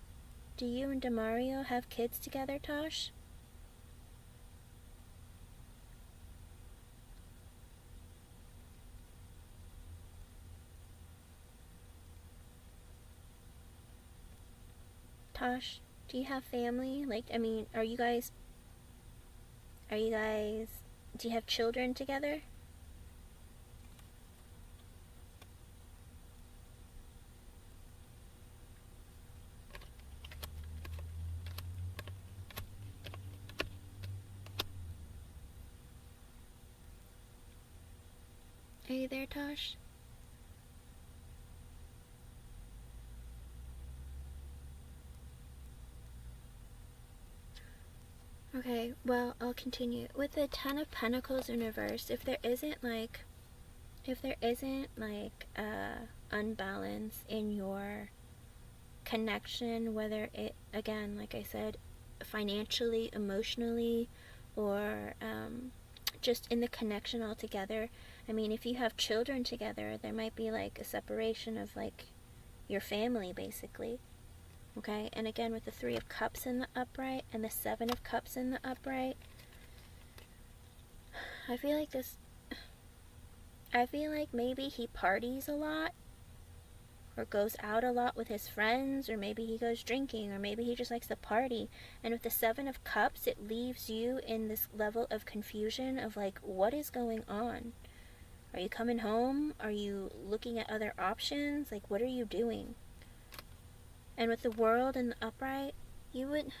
Do you and Demario have kids together, Tosh? Tosh, do you have family? Like, I mean, do you have children together? Are you there, Tosh? Okay, well, I'll continue. With the Ten of Pentacles in reverse, if there isn't unbalance in your connection, whether it, again, like I said, financially, emotionally, or just in the connection altogether. I mean, if you have children together, there might be like a separation of like your family, basically. Okay, and again with the 3 of Cups in the upright and the 7 of Cups in the upright, I feel like maybe he parties a lot, or goes out a lot with his friends, or maybe he goes drinking, or maybe he just likes to party. And with the 7 of Cups, it leaves you in this level of confusion of like, what is going on? Are you coming home? Are you looking at other options? Like, what are you doing? And with the World in the upright, you would,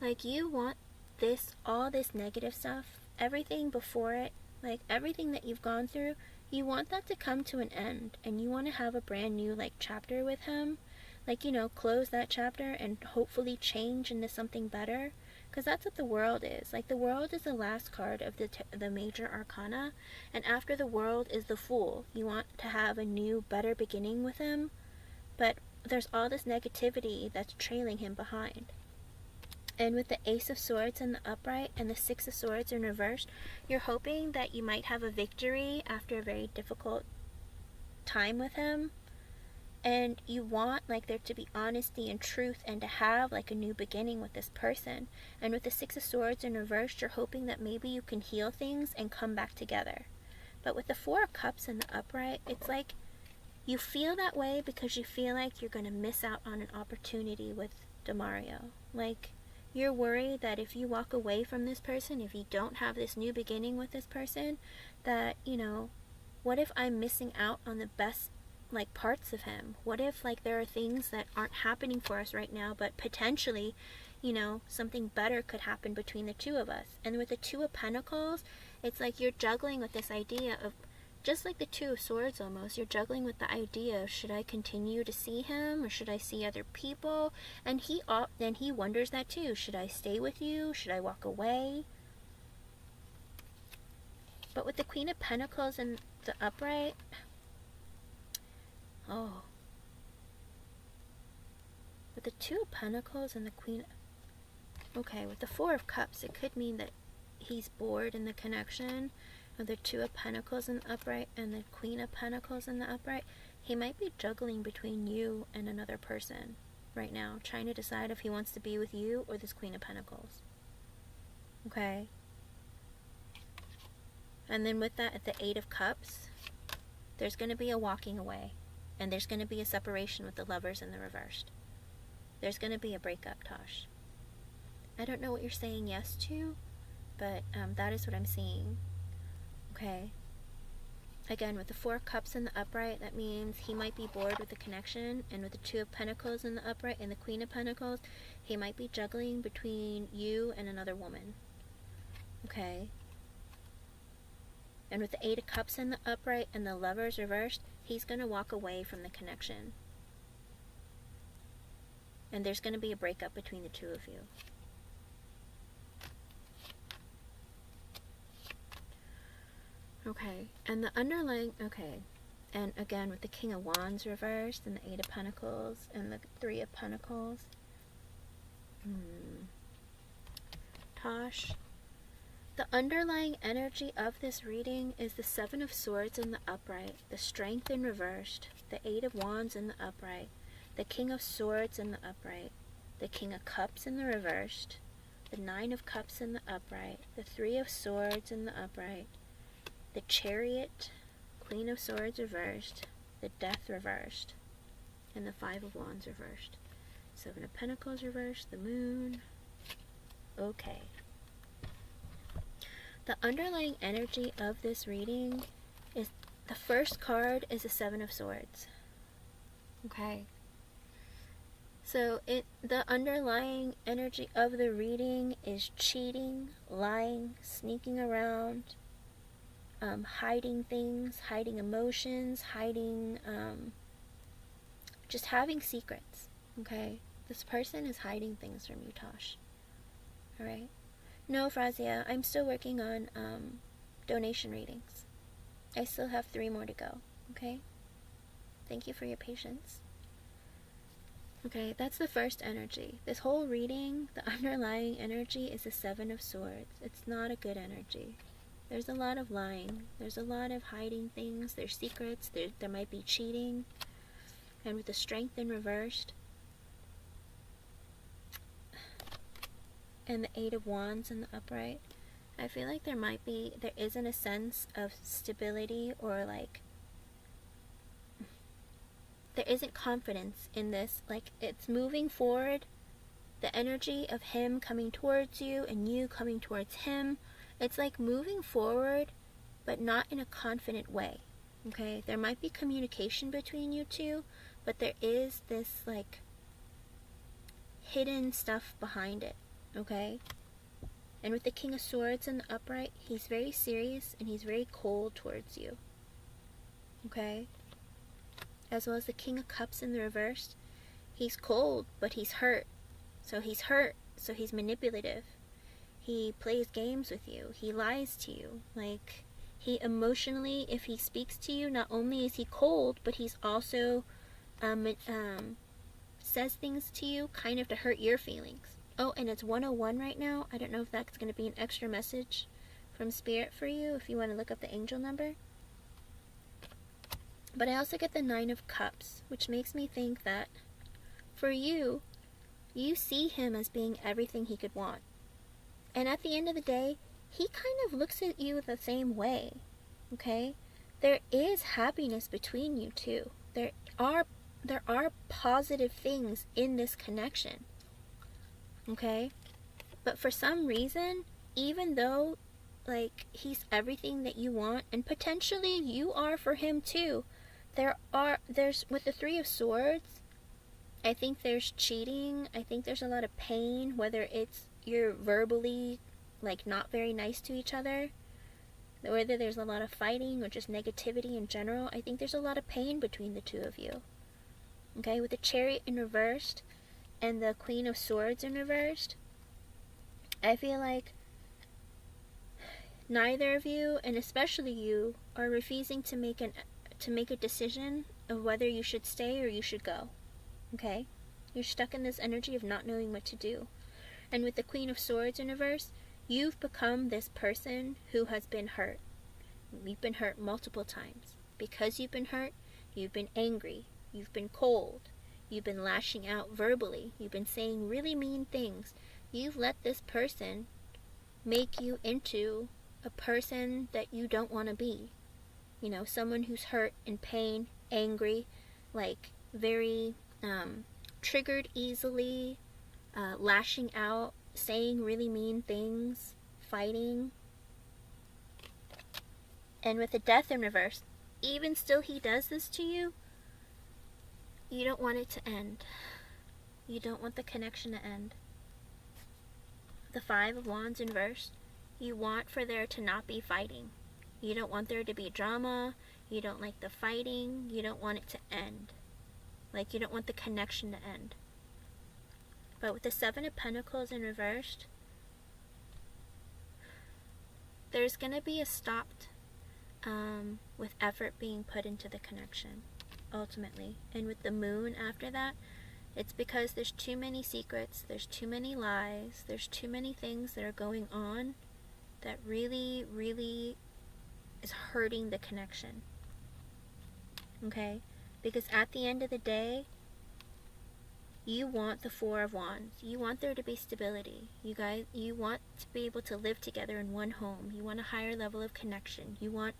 like, you want this, all this negative stuff, everything before it, like everything that you've gone through, you want that to come to an end, and you want to have a brand new like chapter with him, like, you know, close that chapter and hopefully change into something better, because that's what the World is. Like, the World is the last card of the major arcana, and after the World is the Fool. You want to have a new, better beginning with him, but there's all this negativity that's trailing him behind. And with the Ace of Swords in the upright and the 6 of Swords in reversed, you're hoping that you might have a victory after a very difficult time with him. And you want like there to be honesty and truth, and to have like a new beginning with this person. And with the 6 of Swords in reversed, you're hoping that maybe you can heal things and come back together. But with the 4 of Cups in the upright, it's like you feel that way because you feel like you're going to miss out on an opportunity with Demario. Like, you're worried that if you walk away from this person, if you don't have this new beginning with this person, that, you know, what if I'm missing out on the best, like, parts of him? What if, like, there are things that aren't happening for us right now, but potentially, you know, something better could happen between the two of us? And with the 2 of Pentacles, it's like you're juggling with this idea of, just like the 2 of Swords almost, you're juggling with the idea of, should I continue to see him, or should I see other people? And he wonders that too. Should I stay with you? Should I walk away? But with the Queen of Pentacles in the upright, oh. With the 2 of Pentacles and the Queen, okay, with the 4 of Cups, it could mean that he's bored in the connection. With the 2 of Pentacles in the upright and the Queen of Pentacles in the upright, he might be juggling between you and another person right now, trying to decide if he wants to be with you or this Queen of Pentacles. Okay? And then with that, at the 8 of Cups, there's going to be a walking away, and there's going to be a separation with the Lovers in the reversed. There's going to be a breakup, Tosh. I don't know what you're saying yes to, but that is what I'm seeing. Okay. Again, with the 4 of Cups in the upright, that means he might be bored with the connection. And with the 2 of Pentacles in the upright and the Queen of Pentacles, he might be juggling between you and another woman. Okay. And with the 8 of Cups in the upright and the Lovers reversed, he's going to walk away from the connection. And there's going to be a breakup between the two of you. Okay, and the underlying, okay, and again with the King of Wands reversed and the 8 of Pentacles and the 3 of Pentacles. Tosh, the underlying energy of this reading is the 7 of Swords in the upright, the Strength in reversed, the 8 of Wands in the upright, the King of Swords in the upright, the King of Cups in the reversed, the 9 of Cups in the upright, the 3 of Swords in the upright, the Chariot, Queen of Swords reversed, the Death reversed, and the 5 of Wands reversed. 7 of Pentacles reversed, the Moon. Okay. The underlying energy of this reading is, the first card is the 7 of Swords. Okay. So the underlying energy of the reading is cheating, lying, sneaking around, hiding things, hiding emotions, hiding, just having secrets, okay? This person is hiding things from you, Tosh, alright? No, Frazia, I'm still working on, donation readings. I still have 3 more to go, okay? Thank you for your patience. Okay, that's the first energy. This whole reading, the underlying energy is the Seven of Swords. It's not a good energy. There's a lot of lying. There's a lot of hiding things. There's secrets. There might be cheating. And with the Strength in reversed, and the Eight of Wands in the upright, I feel like there isn't a sense of stability, or like there isn't confidence in this. Like, it's moving forward, the energy of him coming towards you and you coming towards him. It's like moving forward, but not in a confident way. Okay, there might be communication between you two, but there is this like hidden stuff behind it. Okay, and with the King of Swords in the upright, he's very serious and he's very cold towards you. Okay, as well as the King of Cups in the reverse, he's cold, but he's hurt. So he's hurt, so he's manipulative. He plays games with you. He lies to you. Like, he emotionally, if he speaks to you, not only is he cold, but he's also says things to you kind of to hurt your feelings. Oh, and it's 101 right now. I don't know if that's going to be an extra message from Spirit for you if you want to look up the angel number. But I also get the Nine of Cups, which makes me think that for you, you see him as being everything he could want. And at the end of the day, he kind of looks at you the same way. Okay? There is happiness between you two. There are positive things in this connection. Okay? But for some reason, even though like he's everything that you want, and potentially you are for him too, there's with the Three of Swords, I think there's cheating. I think there's a lot of pain, whether it's you're verbally like not very nice to each other, whether there's a lot of fighting or just negativity in general. I think there's a lot of pain between the two of you. Okay, with the Chariot in reversed and the Queen of Swords in reversed, I feel like neither of you, and especially you, are refusing to make a decision of whether you should stay or you should go. Okay? You're stuck in this energy of not knowing what to do. And with the Queen of Swords in reverse, you've become this person who has been hurt. You've been hurt multiple times. Because you've been hurt, you've been angry. You've been cold. You've been lashing out verbally. You've been saying really mean things. You've let this person make you into a person that you don't want to be. You know, someone who's hurt, in pain, angry, like very triggered easily, lashing out, saying really mean things, fighting. And with the Death in reverse, even still he does this to you, you don't want it to end. You don't want the connection to end. The Five of Wands in reverse, you want for there to not be fighting. You don't want there to be drama. You don't like the fighting. You don't want it to end. Like, you don't want the connection to end. But with the Seven of Pentacles in reversed, there's going to be a stopped with effort being put into the connection, ultimately. And with the Moon after that, it's because there's too many secrets, there's too many lies, there's too many things that are going on that really, really is hurting the connection. Okay? Because at the end of the day, you want the Four of Wands. You want there to be stability. You want to be able to live together in one home. You want a higher level of connection. You want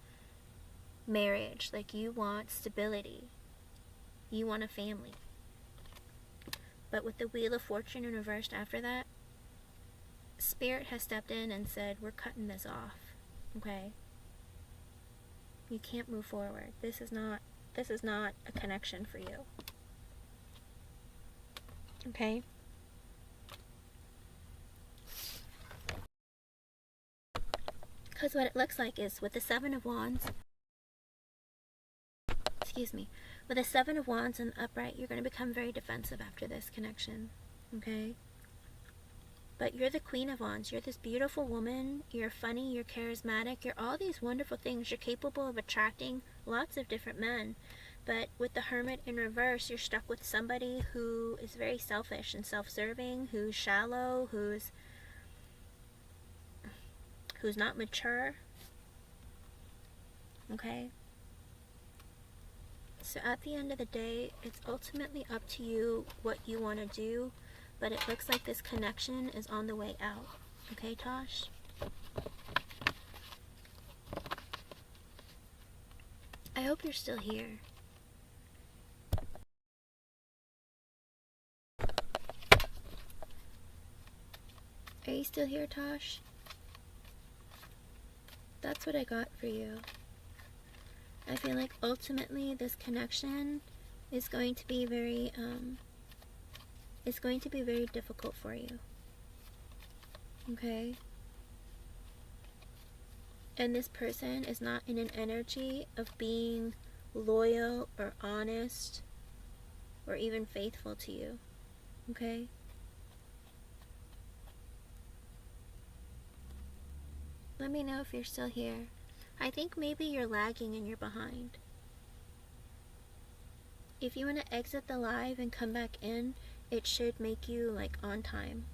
marriage. Like, you want stability. You want a family. But with the Wheel of Fortune in reversed after that, Spirit has stepped in and said, we're cutting this off. Okay? You can't move forward. This is not a connection for you. Okay? Because what it looks like is with the Seven of Wands, with the Seven of Wands in the upright, you're going to become very defensive after this connection. Okay? But you're the Queen of Wands. You're this beautiful woman. You're funny. You're charismatic. You're all these wonderful things. You're capable of attracting lots of different men. But with the Hermit in reverse, you're stuck with somebody who is very selfish and self-serving, who's shallow, who's not mature. Okay? So at the end of the day, it's ultimately up to you what you want to do, but it looks like this connection is on the way out. Okay, Tosh? I hope you're still here. Are you still here, Tosh? That's what I got for you. I feel like ultimately this connection is going to be very difficult for you. Okay? And this person is not in an energy of being loyal or honest or even faithful to you. Okay? Let me know if you're still here. I think maybe you're lagging and you're behind. If you want to exit the live and come back in, it should make you like on time.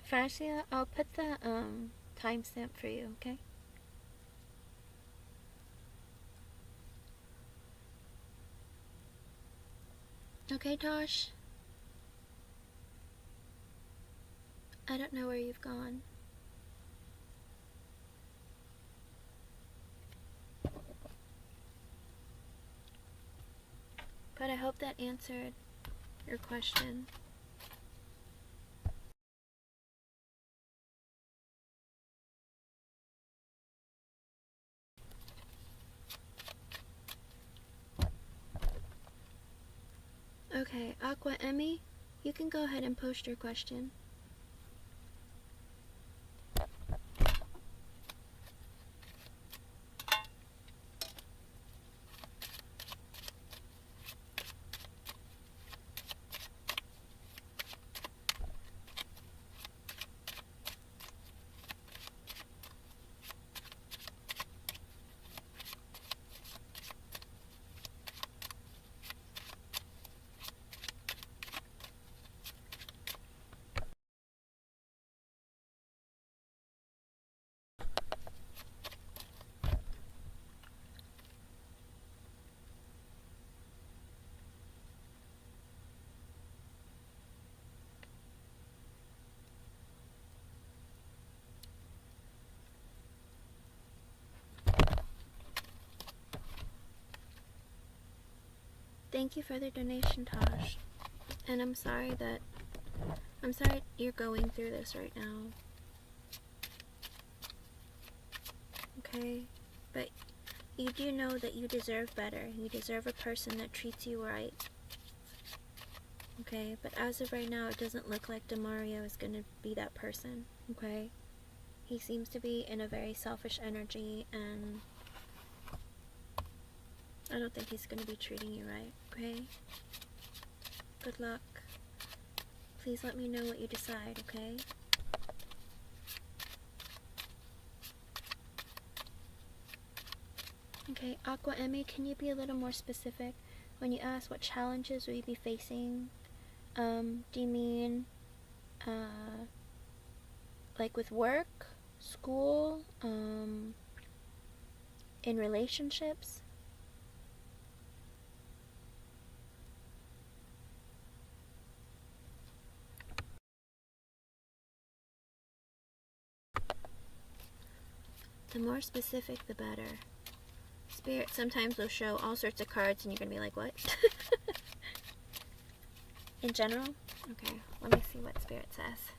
Fascia, I'll put the timestamp for you, okay? Okay, Tosh? I don't know where you've gone. But I hope that answered your question. Okay, Aqua Emmy, you can go ahead and post your question. Thank you for the donation, Tosh. And I'm sorry you're going through this right now. Okay? But you do know that you deserve better. You deserve a person that treats you right. Okay? But as of right now, it doesn't look like Demario is going to be that person. Okay? He seems to be in a very selfish energy, and I don't think he's going to be treating you right. Okay? Good luck. Please let me know what you decide, okay? Okay, Aqua Emmy, can you be a little more specific? When you ask what challenges will you be facing, do you mean, like with work, school, in relationships? The more specific, the better. Spirit sometimes will show all sorts of cards and you're going to be like, what? In general? Okay, let me see what Spirit says.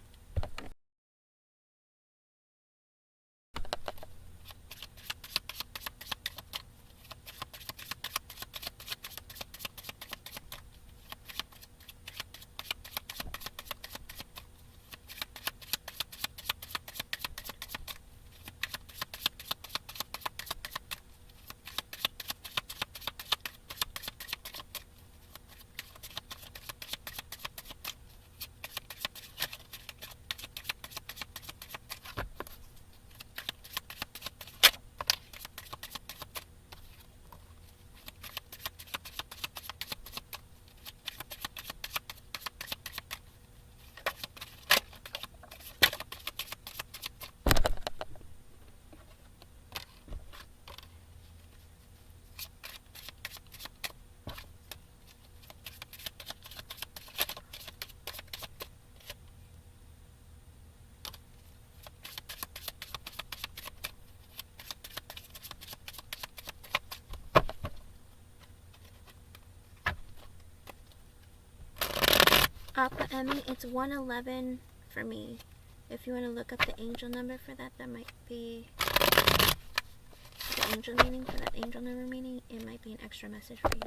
Aqua Emmy, it's 111 for me. If you want to look up the angel number for that, that might be the angel meaning for that angel number meaning. It might be an extra message for you.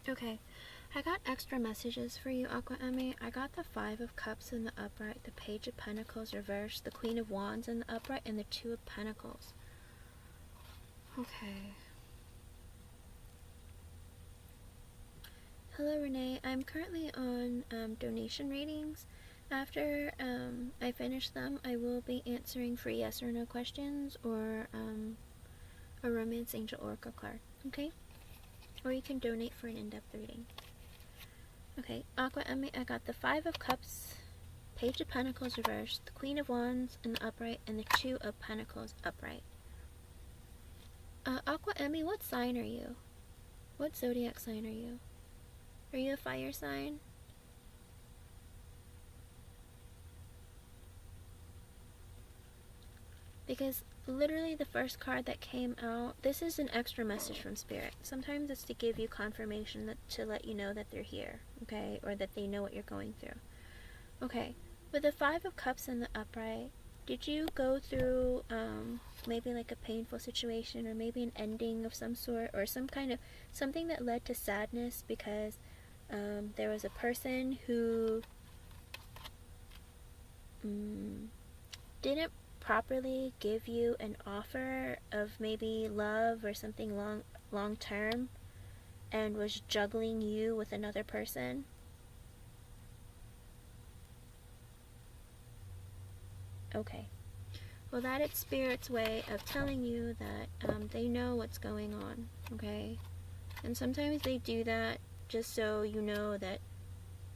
Okay, I got extra messages for you, Aqua Emmy. I got the 5 of Cups in the upright, the Page of Pentacles reversed, the Queen of Wands in the upright, and the 2 of Pentacles. Okay. Hello, Renee. I'm currently on donation readings. After I finish them, I will be answering free yes or no questions or a romance angel oracle card. Okay? Or you can donate for an in-depth reading. Okay, Aqua Emmy, I got the 5 of Cups, Page of Pentacles reversed, the Queen of Wands in the upright, and the 2 of Pentacles upright. Aqua Emmy, what sign are you? What zodiac sign are you? Are you a fire sign? Because literally the first card that came out, this is an extra message from Spirit. Sometimes it's to give you confirmation, to let you know that they're here, okay? Or that they know what you're going through. Okay, with the 5 of Cups in the upright, did you go through maybe like a painful situation, or maybe an ending of some sort, or some kind of something that led to sadness because there was a person who didn't properly give you an offer of maybe love or something long term, and was juggling you with another person? Okay. Well, that is Spirit's way of telling you that they know what's going on, okay? And sometimes they do that just so you know that,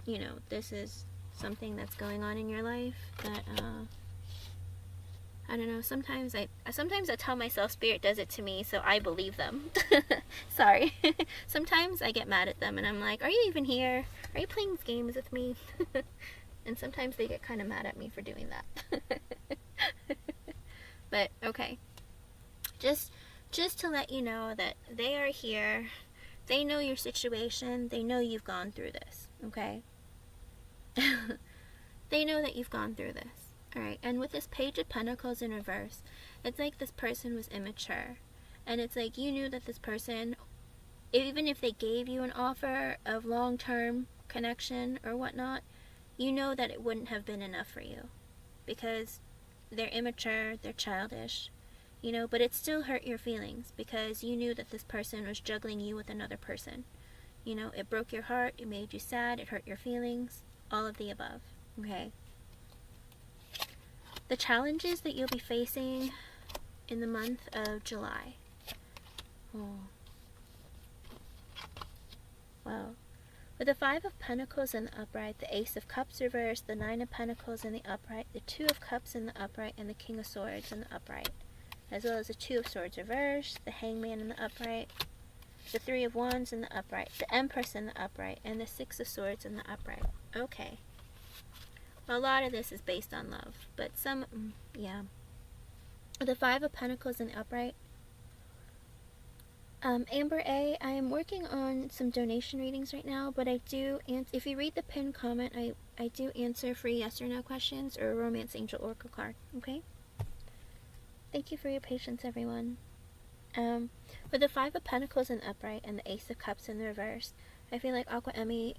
you know, this is something that's going on in your life that, I don't know, sometimes I tell myself Spirit does it to me, so I believe them. Sorry. Sometimes I get mad at them and I'm like, are you even here? Are you playing games with me? And sometimes they get kind of mad at me for doing that. But, okay. Just to let you know that they are here. They know your situation. They know you've gone through this, okay? They know that you've gone through this. Alright, and with this Page of Pentacles in reverse, it's like this person was immature. And it's like you knew that this person, even if they gave you an offer of long-term connection or whatnot, you know that it wouldn't have been enough for you. Because they're immature, they're childish, you know, but it still hurt your feelings because you knew that this person was juggling you with another person. You know, it broke your heart, it made you sad, it hurt your feelings, all of the above, okay? The challenges that you'll be facing in the month of July. Oh. Wow. With the 5 of Pentacles in the upright, the Ace of Cups reversed, the 9 of Pentacles in the upright, the 2 of Cups in the upright, and the King of Swords in the upright. As well as the 2 of Swords reversed, the Hangman in the upright, the 3 of Wands in the upright, the Empress in the upright, and the 6 of Swords in the upright. Okay. Well, a lot of this is based on love, but some, yeah. The 5 of Pentacles in the upright. Amber A, I am working on some donation readings right now, but I do, if you read the pinned comment, I do answer free yes or no questions or a romance angel oracle card, okay? Thank you for your patience, everyone. With the 5 of Pentacles in the upright and the Ace of Cups in the reverse, I feel like Aqua Emmy,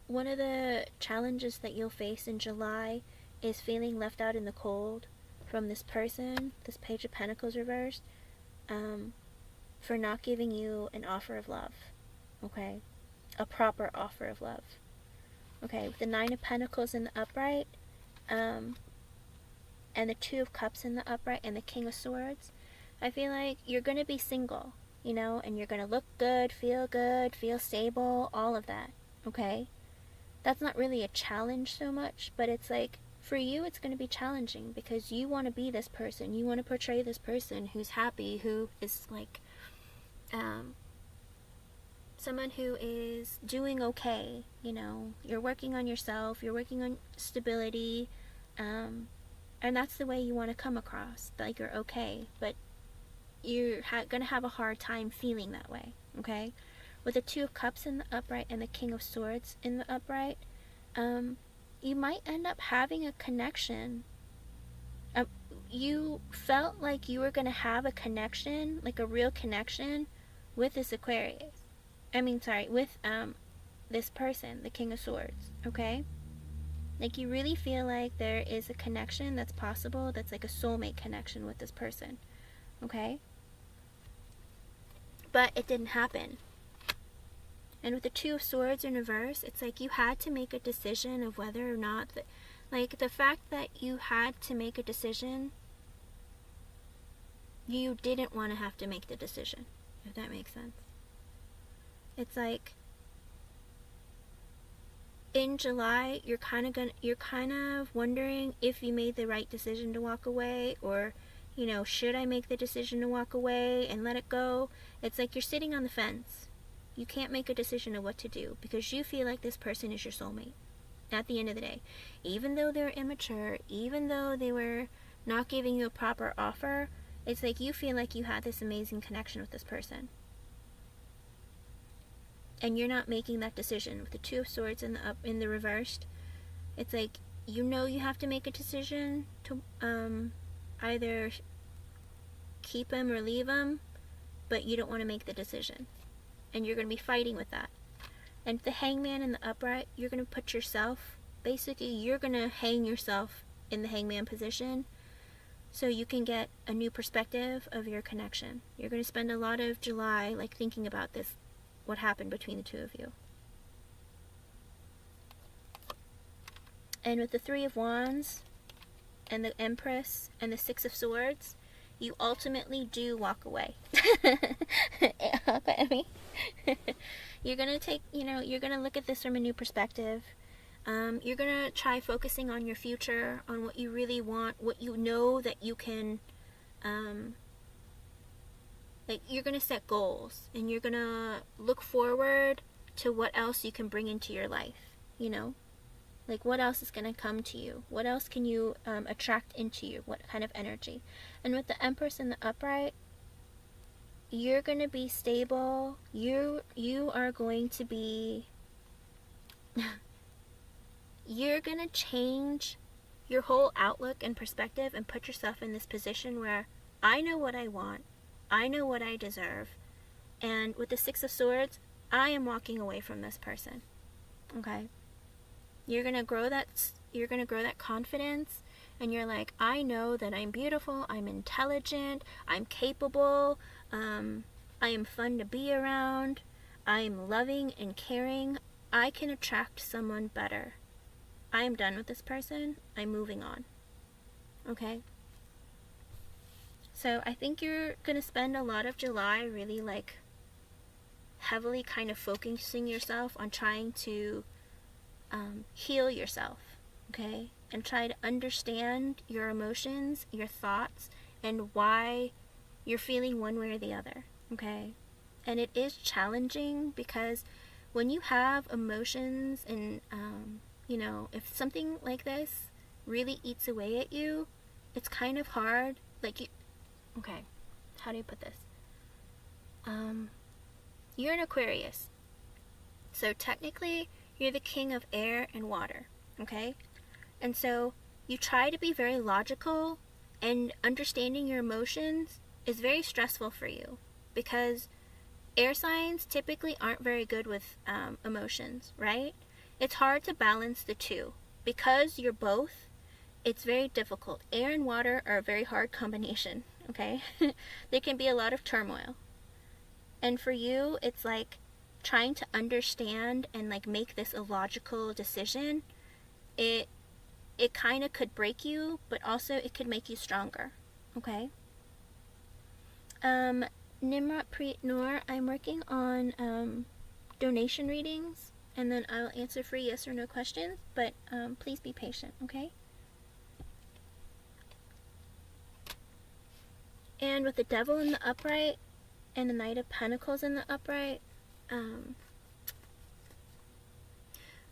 one of the challenges that you'll face in July is feeling left out in the cold from this person, this Page of Pentacles reversed, for not giving you an offer of love, okay? A proper offer of love. Okay, with the 9 of Pentacles in the upright, and the 2 of Cups in the upright, and the King of Swords, I feel like you're going to be single, you know, and you're going to look good, feel stable, all of that, okay? That's not really a challenge so much, but it's like, for you, it's going to be challenging because you want to be this person. You want to portray this person who's happy, who is like, someone who is doing okay, you know. You're working on yourself, you're working on stability, and that's the way you want to come across, like you're okay, but you're gonna have a hard time feeling that way, okay? With the Two of Cups in the upright and the King of Swords in the upright, you might end up having a connection. You felt like you were gonna have a connection, like a real connection, with this Aquarius. With this person, the King of Swords, okay? Like, you really feel like there is a connection that's possible, that's like a soulmate connection with this person, okay? But it didn't happen. And with the Two of Swords in reverse, it's like you had to make a decision of whether or not, like, the fact that you had to make a decision, you didn't want to have to make the decision, if that makes sense. It's like, in July, you're kind of wondering if you made the right decision to walk away, or, you know, should I make the decision to walk away and let it go? It's like you're sitting on the fence. You can't make a decision of what to do because you feel like this person is your soulmate at the end of the day. Even though they're immature, even though they were not giving you a proper offer, it's like you feel like you had this amazing connection with this person. And you're not making that decision. With the Two of Swords in the reversed, it's like you know you have to make a decision to either keep him or leave him, but you don't want to make the decision. And you're going to be fighting with that. And the Hangman in the upright, you're going to put yourself, basically you're going to hang yourself in the hangman position so you can get a new perspective of your connection. You're going to spend a lot of July like thinking about this, what happened between the two of you. And with the Three of Wands and the Empress and the Six of Swords, you ultimately do walk away. Aqua Emmy. You're going to take, you're going to look at this from a new perspective. You're going to try focusing on your future, on what you really want, what you know that you can, like, you're going to set goals, and you're going to look forward to what else you can bring into your life, Like, what else is going to come to you? What else can you attract into you? What kind of energy? And with the Empress in the upright, you're going to be stable. You are going to be... you're going to change your whole outlook and perspective and put yourself in this position where I know what I want. I know what I deserve. And with the Six of Swords, I am walking away from this person. Okay? You're going to grow that confidence, and you're like, I know that I'm beautiful, I'm intelligent, I'm capable, I am fun to be around, I am loving and caring, I can attract someone better. I am done with this person, I'm moving on. Okay? So I think you're going to spend a lot of July really like heavily kind of focusing yourself on trying to heal yourself, okay? And try to understand your emotions, your thoughts, and why you're feeling one way or the other, okay? And it is challenging because when you have emotions and, if something like this really eats away at you, it's kind of hard. Okay, how do you put this? You're an Aquarius. So technically, you're the king of air and water, okay? And so you try to be very logical, and understanding your emotions is very stressful for you because air signs typically aren't very good with emotions, right? It's hard to balance the two. Because you're both, it's very difficult. Air and water are a very hard combination, okay? There can be a lot of turmoil. And for you, it's like trying to understand and like make this a logical decision. It kind of could break you, but also it could make you stronger, okay? Nimrat Preet Noor, I'm working on donation readings, and then I'll answer free yes or no questions, but please be patient, okay? And with the Devil in the upright and the Knight of Pentacles in the upright,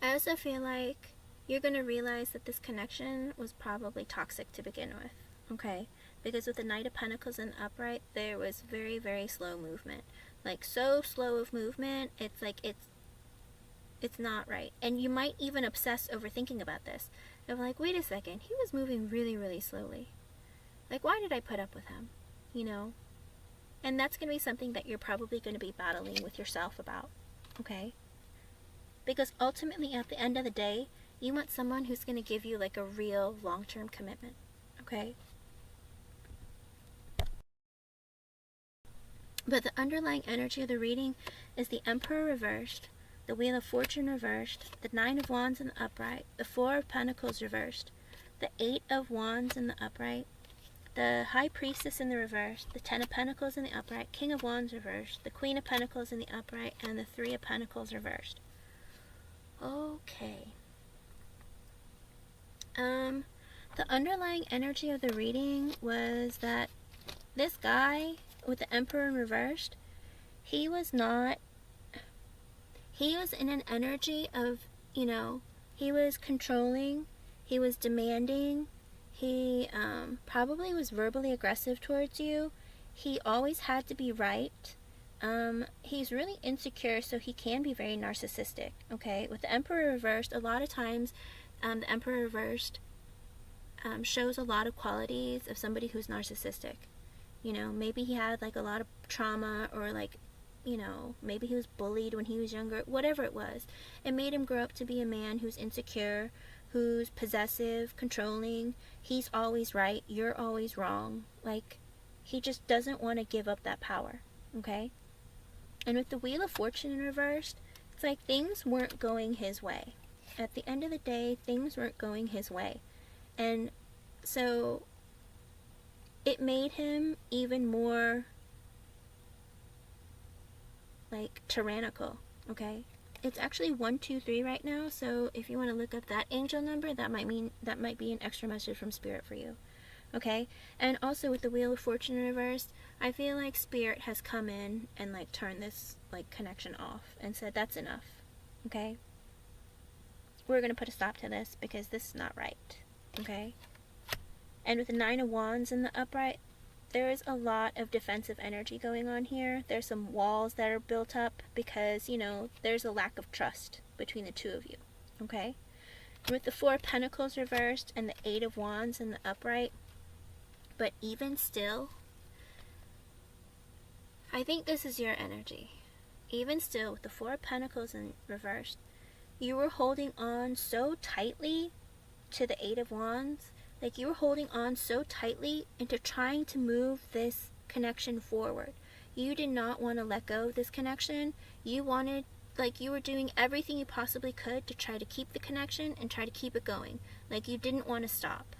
I also feel like you're going to realize that this connection was probably toxic to begin with, okay? Because with the Knight of Pentacles in the upright, there was very, very slow movement. Like, so slow of movement, it's like, it's not right. And you might even obsess over thinking about this. Of like, wait a second, he was moving really, really slowly. Like, why did I put up with him? You know? And that's going to be something that you're probably going to be battling with yourself about, okay? Because ultimately, at the end of the day, you want someone who's going to give you like a real long-term commitment, okay? But the underlying energy of the reading is the Emperor reversed, the Wheel of Fortune reversed, the Nine of Wands in the upright, the Four of Pentacles reversed, the Eight of Wands in the upright, the High Priestess in the reverse, the Ten of Pentacles in the upright, King of Wands reversed, the Queen of Pentacles in the upright, and the Three of Pentacles reversed. Okay. The underlying energy of the reading was that this guy with the Emperor reversed, he was in an energy of, you know, he was controlling, he was demanding, he probably was verbally aggressive towards you, he always had to be right, he's really insecure, so he can be very narcissistic, okay? With the Emperor reversed, a lot of times, the Emperor reversed shows a lot of qualities of somebody who's narcissistic. You know, maybe he had like a lot of trauma, or like, you know, maybe he was bullied when he was younger, whatever it was. It made him grow up to be a man who's insecure, who's possessive, controlling. He's always right, you're always wrong. Like, he just doesn't want to give up that power, okay? And with the Wheel of Fortune in reversed, it's like things weren't going his way. At the end of the day, things weren't going his way. And so it made him even more like tyrannical, okay? It's actually 123 right now, so if you want to look up that angel number, that might be an extra message from Spirit for you, okay? And also with the Wheel of Fortune in reverse, I feel like Spirit has come in and like turned this like connection off and said that's enough, okay? We're gonna put a stop to this because this is not right, okay? And with the Nine of Wands in the upright, there is a lot of defensive energy going on here. There's some walls that are built up because, you know, there's a lack of trust between the two of you, okay? And with the Four of Pentacles reversed and the Eight of Wands in the upright, but even still, I think this is your energy. Even still, with the Four of Pentacles in reversed, you were holding on so tightly to the Eight of Wands. Like, you were holding on so tightly into trying to move this connection forward. You did not want to let go of this connection. You wanted, like, you were doing everything you possibly could to try to keep the connection and try to keep it going. Like, you didn't want to stop.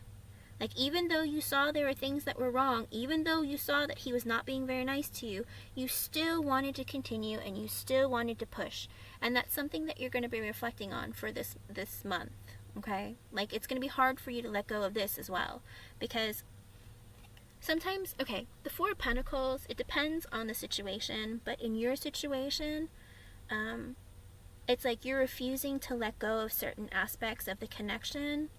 Like, even though you saw there were things that were wrong, even though you saw that he was not being very nice to you, you still wanted to continue and you still wanted to push. And that's something that you're going to be reflecting on for this month. Okay, like, it's going to be hard for you to let go of this as well, because sometimes, okay, the Four of Pentacles, it depends on the situation, but in your situation, it's like you're refusing to let go of certain aspects of the connection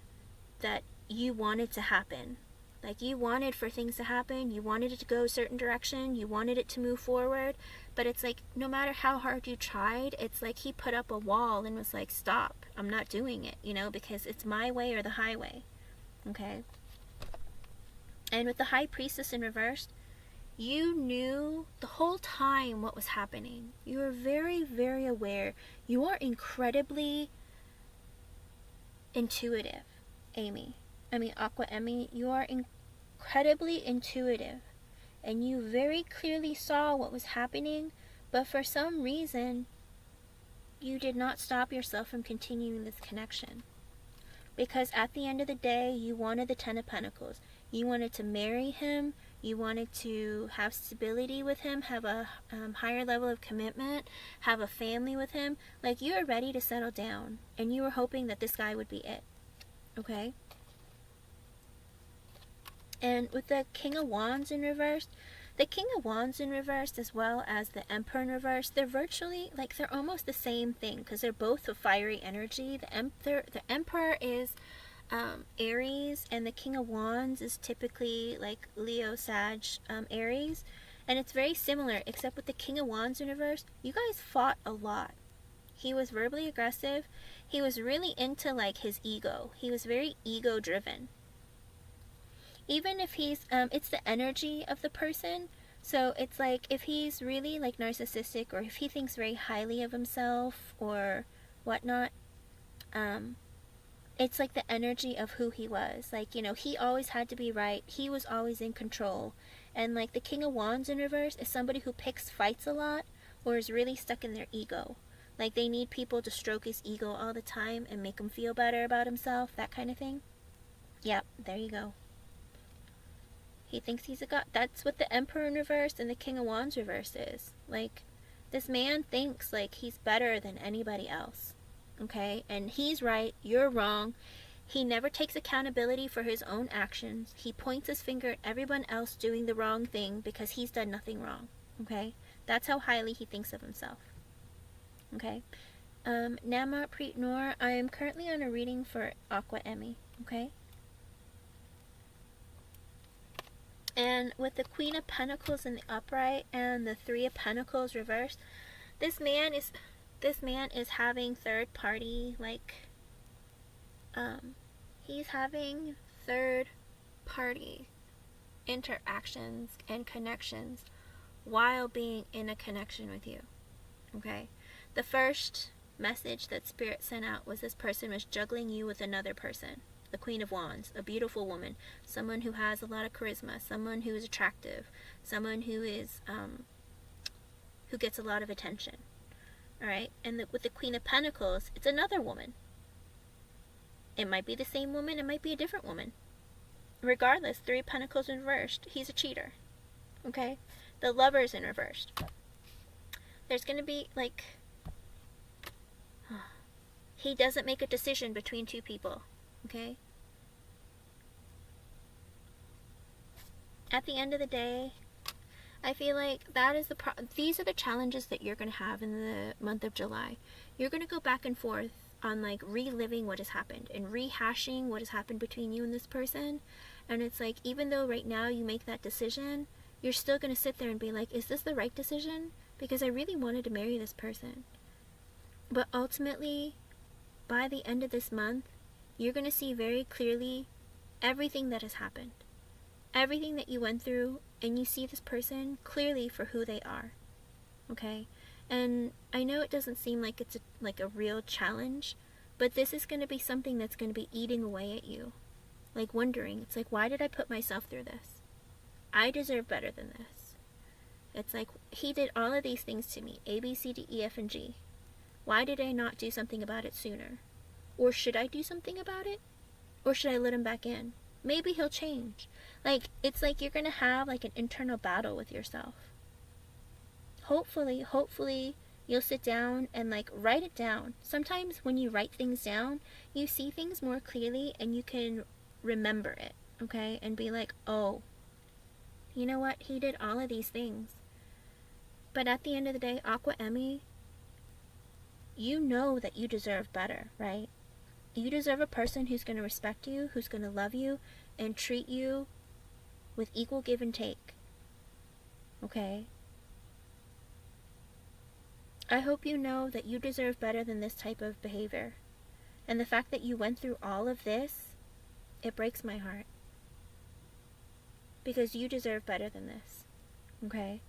that you wanted to happen. Like, you wanted for things to happen, you wanted it to go a certain direction, you wanted it to move forward, but it's like, no matter how hard you tried, it's like he put up a wall and was like, stop, I'm not doing it, you know, because it's my way or the highway, okay? And with the High Priestess in reverse, you knew the whole time what was happening. You were very, very aware. You are incredibly intuitive, Aqua Emmy, you are incredibly intuitive, and you very clearly saw what was happening, but for some reason, you did not stop yourself from continuing this connection. Because at the end of the day, you wanted the Ten of Pentacles. You wanted to marry him, you wanted to have stability with him, have a higher level of commitment, have a family with him. Like, you were ready to settle down, and you were hoping that this guy would be it, okay? And with the King of Wands in reverse, The King of Wands in reverse as well as the Emperor in reverse, they're virtually, like, they're almost the same thing because they're both a fiery energy. The Emperor is Aries, and the King of Wands is typically like Leo, Sag, Aries. And it's very similar, except with the King of Wands in reverse, you guys fought a lot. He was verbally aggressive. He was really into, like, his ego. He was very ego driven. Even if he's, it's the energy of the person. So it's like, if he's really, like, narcissistic, or if he thinks very highly of himself or whatnot, it's like the energy of who he was. Like, you know, he always had to be right. He was always in control. And, like, the King of Wands in reverse is somebody who picks fights a lot or is really stuck in their ego. Like, they need people to stroke his ego all the time and make him feel better about himself, that kind of thing. Yep, there you go. He thinks he's a god. That's what the Emperor in reverse and the King of Wands reverse is. Like, this man thinks, like, he's better than anybody else. Okay? And he's right, you're wrong. He never takes accountability for his own actions. He points his finger at everyone else doing the wrong thing because he's done nothing wrong. Okay? That's how highly he thinks of himself. Okay? Nama Preet Noor, I am currently on a reading for Aqua Emmy. Okay? And with the Queen of Pentacles in the upright and the Three of Pentacles reversed, this man is having third party, like, he's having third party interactions and connections while being in a connection with you. Okay? The first message that Spirit sent out was this person was juggling you with another person. The Queen of Wands, a beautiful woman, someone who has a lot of charisma, someone who is attractive, someone who is, who gets a lot of attention. Alright? And with the Queen of Pentacles, it's another woman. It might be the same woman, it might be a different woman. Regardless, Three of Pentacles in reversed, he's a cheater. Okay? The Lovers in reversed. There's going to be, like, he doesn't make a decision between two people. Okay? At the end of the day, I feel like that is these are the challenges that you're going to have in the month of July. You're going to go back and forth on, like, reliving what has happened and rehashing what has happened between you and this person. And it's like, even though right now you make that decision, you're still going to sit there and be like, is this the right decision? Because I really wanted to marry this person. But ultimately, by the end of this month, you're going to see very clearly everything that has happened. Everything that you went through, and you see this person clearly for who they are. Okay? And I know it doesn't seem like it's a real challenge, but this is going to be something that's going to be eating away at you. Like, wondering, it's like, why did I put myself through this? I deserve better than this. It's like, he did all of these things to me. A, B, C, D, E, F, and G. Why did I not do something about it sooner? Or should I do something about it? Or should I let him back in? Maybe he'll change. Like, it's like you're going to have, like, an internal battle with yourself. Hopefully, you'll sit down and, like, write it down. Sometimes when you write things down, you see things more clearly and you can remember it, okay? And be like, oh, you know what? He did all of these things. But at the end of the day, Aqua Emmy, you know that you deserve better, right? You deserve a person who's going to respect you, who's going to love you, and treat you with equal give and take. Okay? I hope you know that you deserve better than this type of behavior. And the fact that you went through all of this, it breaks my heart. Because you deserve better than this. Okay?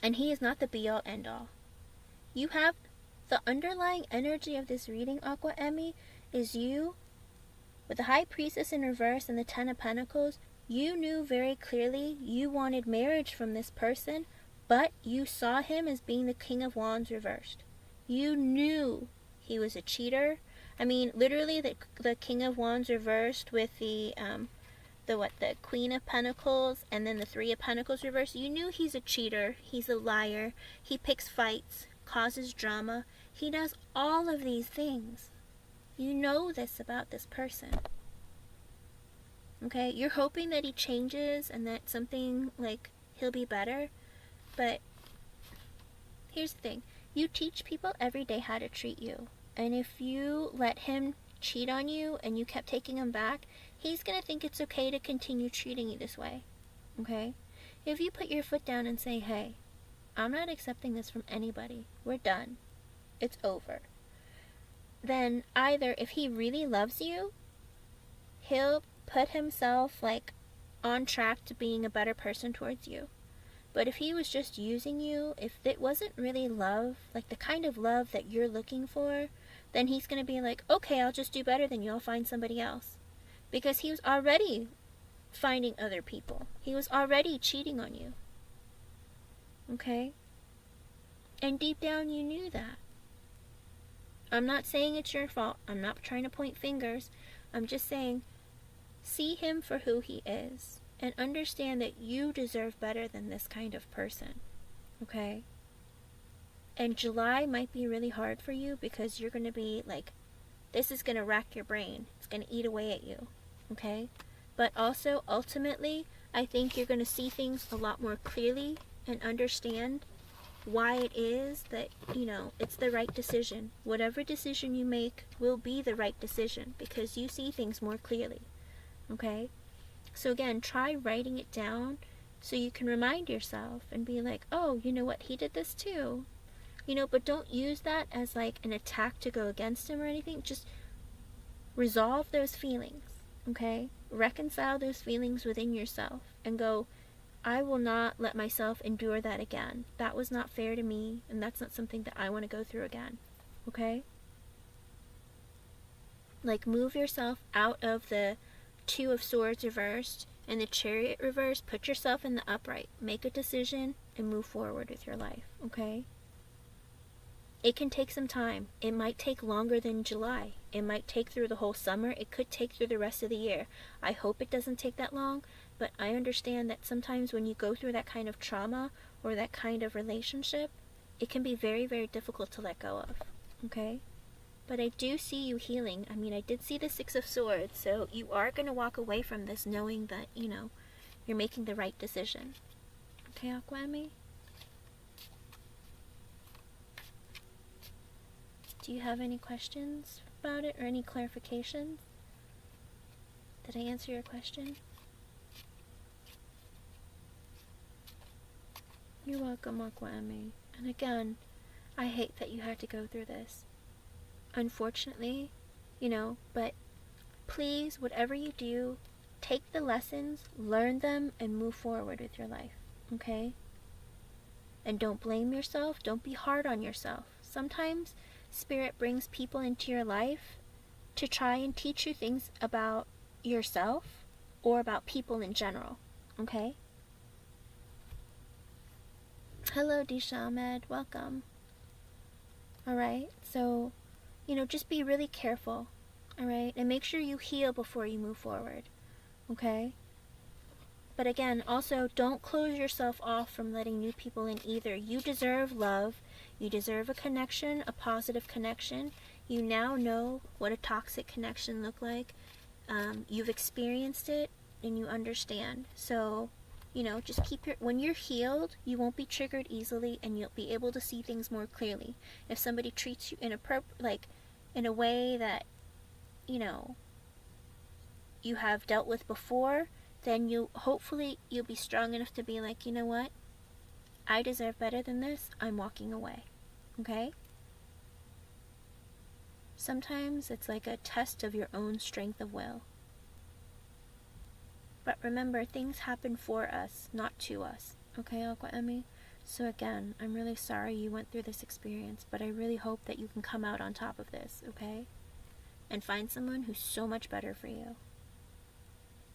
And he is not the be-all, end-all. You have the underlying energy of this reading, Aqua Emmy, is you, with the High Priestess in reverse and the Ten of Pentacles. You knew very clearly you wanted marriage from this person, but you saw him as being the King of Wands reversed. You knew he was a cheater. I mean, literally, the King of Wands reversed with the Queen of Pentacles and then the Three of Pentacles reversed. You knew he's a cheater. He's a liar. He picks fights, causes drama. He does all of these things. You know this about this person. Okay? You're hoping that he changes and that something, like, he'll be better. But here's the thing. You teach people every day how to treat you. And if you let him cheat on you and you kept taking him back, he's going to think it's okay to continue treating you this way. Okay? If you put your foot down and say, hey, I'm not accepting this from anybody. We're done. It's over. Then either if he really loves you, he'll put himself, like, on track to being a better person towards you. But if he was just using you, if it wasn't really love, like the kind of love that you're looking for, then he's going to be like, okay, I'll just do better than you. I'll find somebody else. Because he was already finding other people. He was already cheating on you. Okay? And deep down you knew that. I'm not saying it's your fault. I'm not trying to point fingers. I'm just saying, see him for who he is. And understand that you deserve better than this kind of person. Okay? And July might be really hard for you because you're going to be like, this is going to rack your brain. It's going to eat away at you. Okay? But also, ultimately, I think you're going to see things a lot more clearly and understand why it is that, you know, it's the right decision. Whatever decision you make will be the right decision because you see things more clearly. Okay? So again, try writing it down so you can remind yourself and be like, oh, you know what, he did this too. You know, but don't use that as like an attack to go against him or anything. Just resolve those feelings, okay? Reconcile those feelings within yourself and go, I will not let myself endure that again. That was not fair to me, and that's not something that I want to go through again, okay? Like, move yourself out of the Two of Swords reversed and the Chariot reversed. Put yourself in the upright. Make a decision and move forward with your life, okay? It can take some time. It might take longer than July. It might take through the whole summer. It could take through the rest of the year. I hope it doesn't take that long, but I understand that sometimes when you go through that kind of trauma or that kind of relationship, it can be very, very difficult to let go of, okay? But I do see you healing. I mean, I did see the Six of Swords, so you are going to walk away from this knowing that, you know, you're making the right decision. Okay, Aqua Emmy? Do you have any questions about it or any clarifications? Did I answer your question? You're welcome, Aqua Emmy. And again, I hate that you had to go through this. Unfortunately, you know, but please, whatever you do, take the lessons, learn them, and move forward with your life, okay? And don't blame yourself. Don't be hard on yourself. Sometimes Spirit brings people into your life to try and teach you things about yourself or about people in general, okay? Hello, Disha Ahmed. Welcome. Alright, so, you know, just be really careful, alright? And make sure you heal before you move forward, okay? But again, also, don't close yourself off from letting new people in either. You deserve love. You deserve a connection, a positive connection. You now know what a toxic connection looked like. You've experienced it, and you understand. So, you know, just keep when you're healed, you won't be triggered easily, and you'll be able to see things more clearly. If somebody treats you in a way that, you know, you have dealt with before, then hopefully you'll be strong enough to be like, you know what? I deserve better than this. I'm walking away. Okay? Sometimes it's like a test of your own strength of will. But remember, things happen for us, not to us. Okay, Aqua Emmy? So again, I'm really sorry you went through this experience, but I really hope that you can come out on top of this, okay? And find someone who's so much better for you.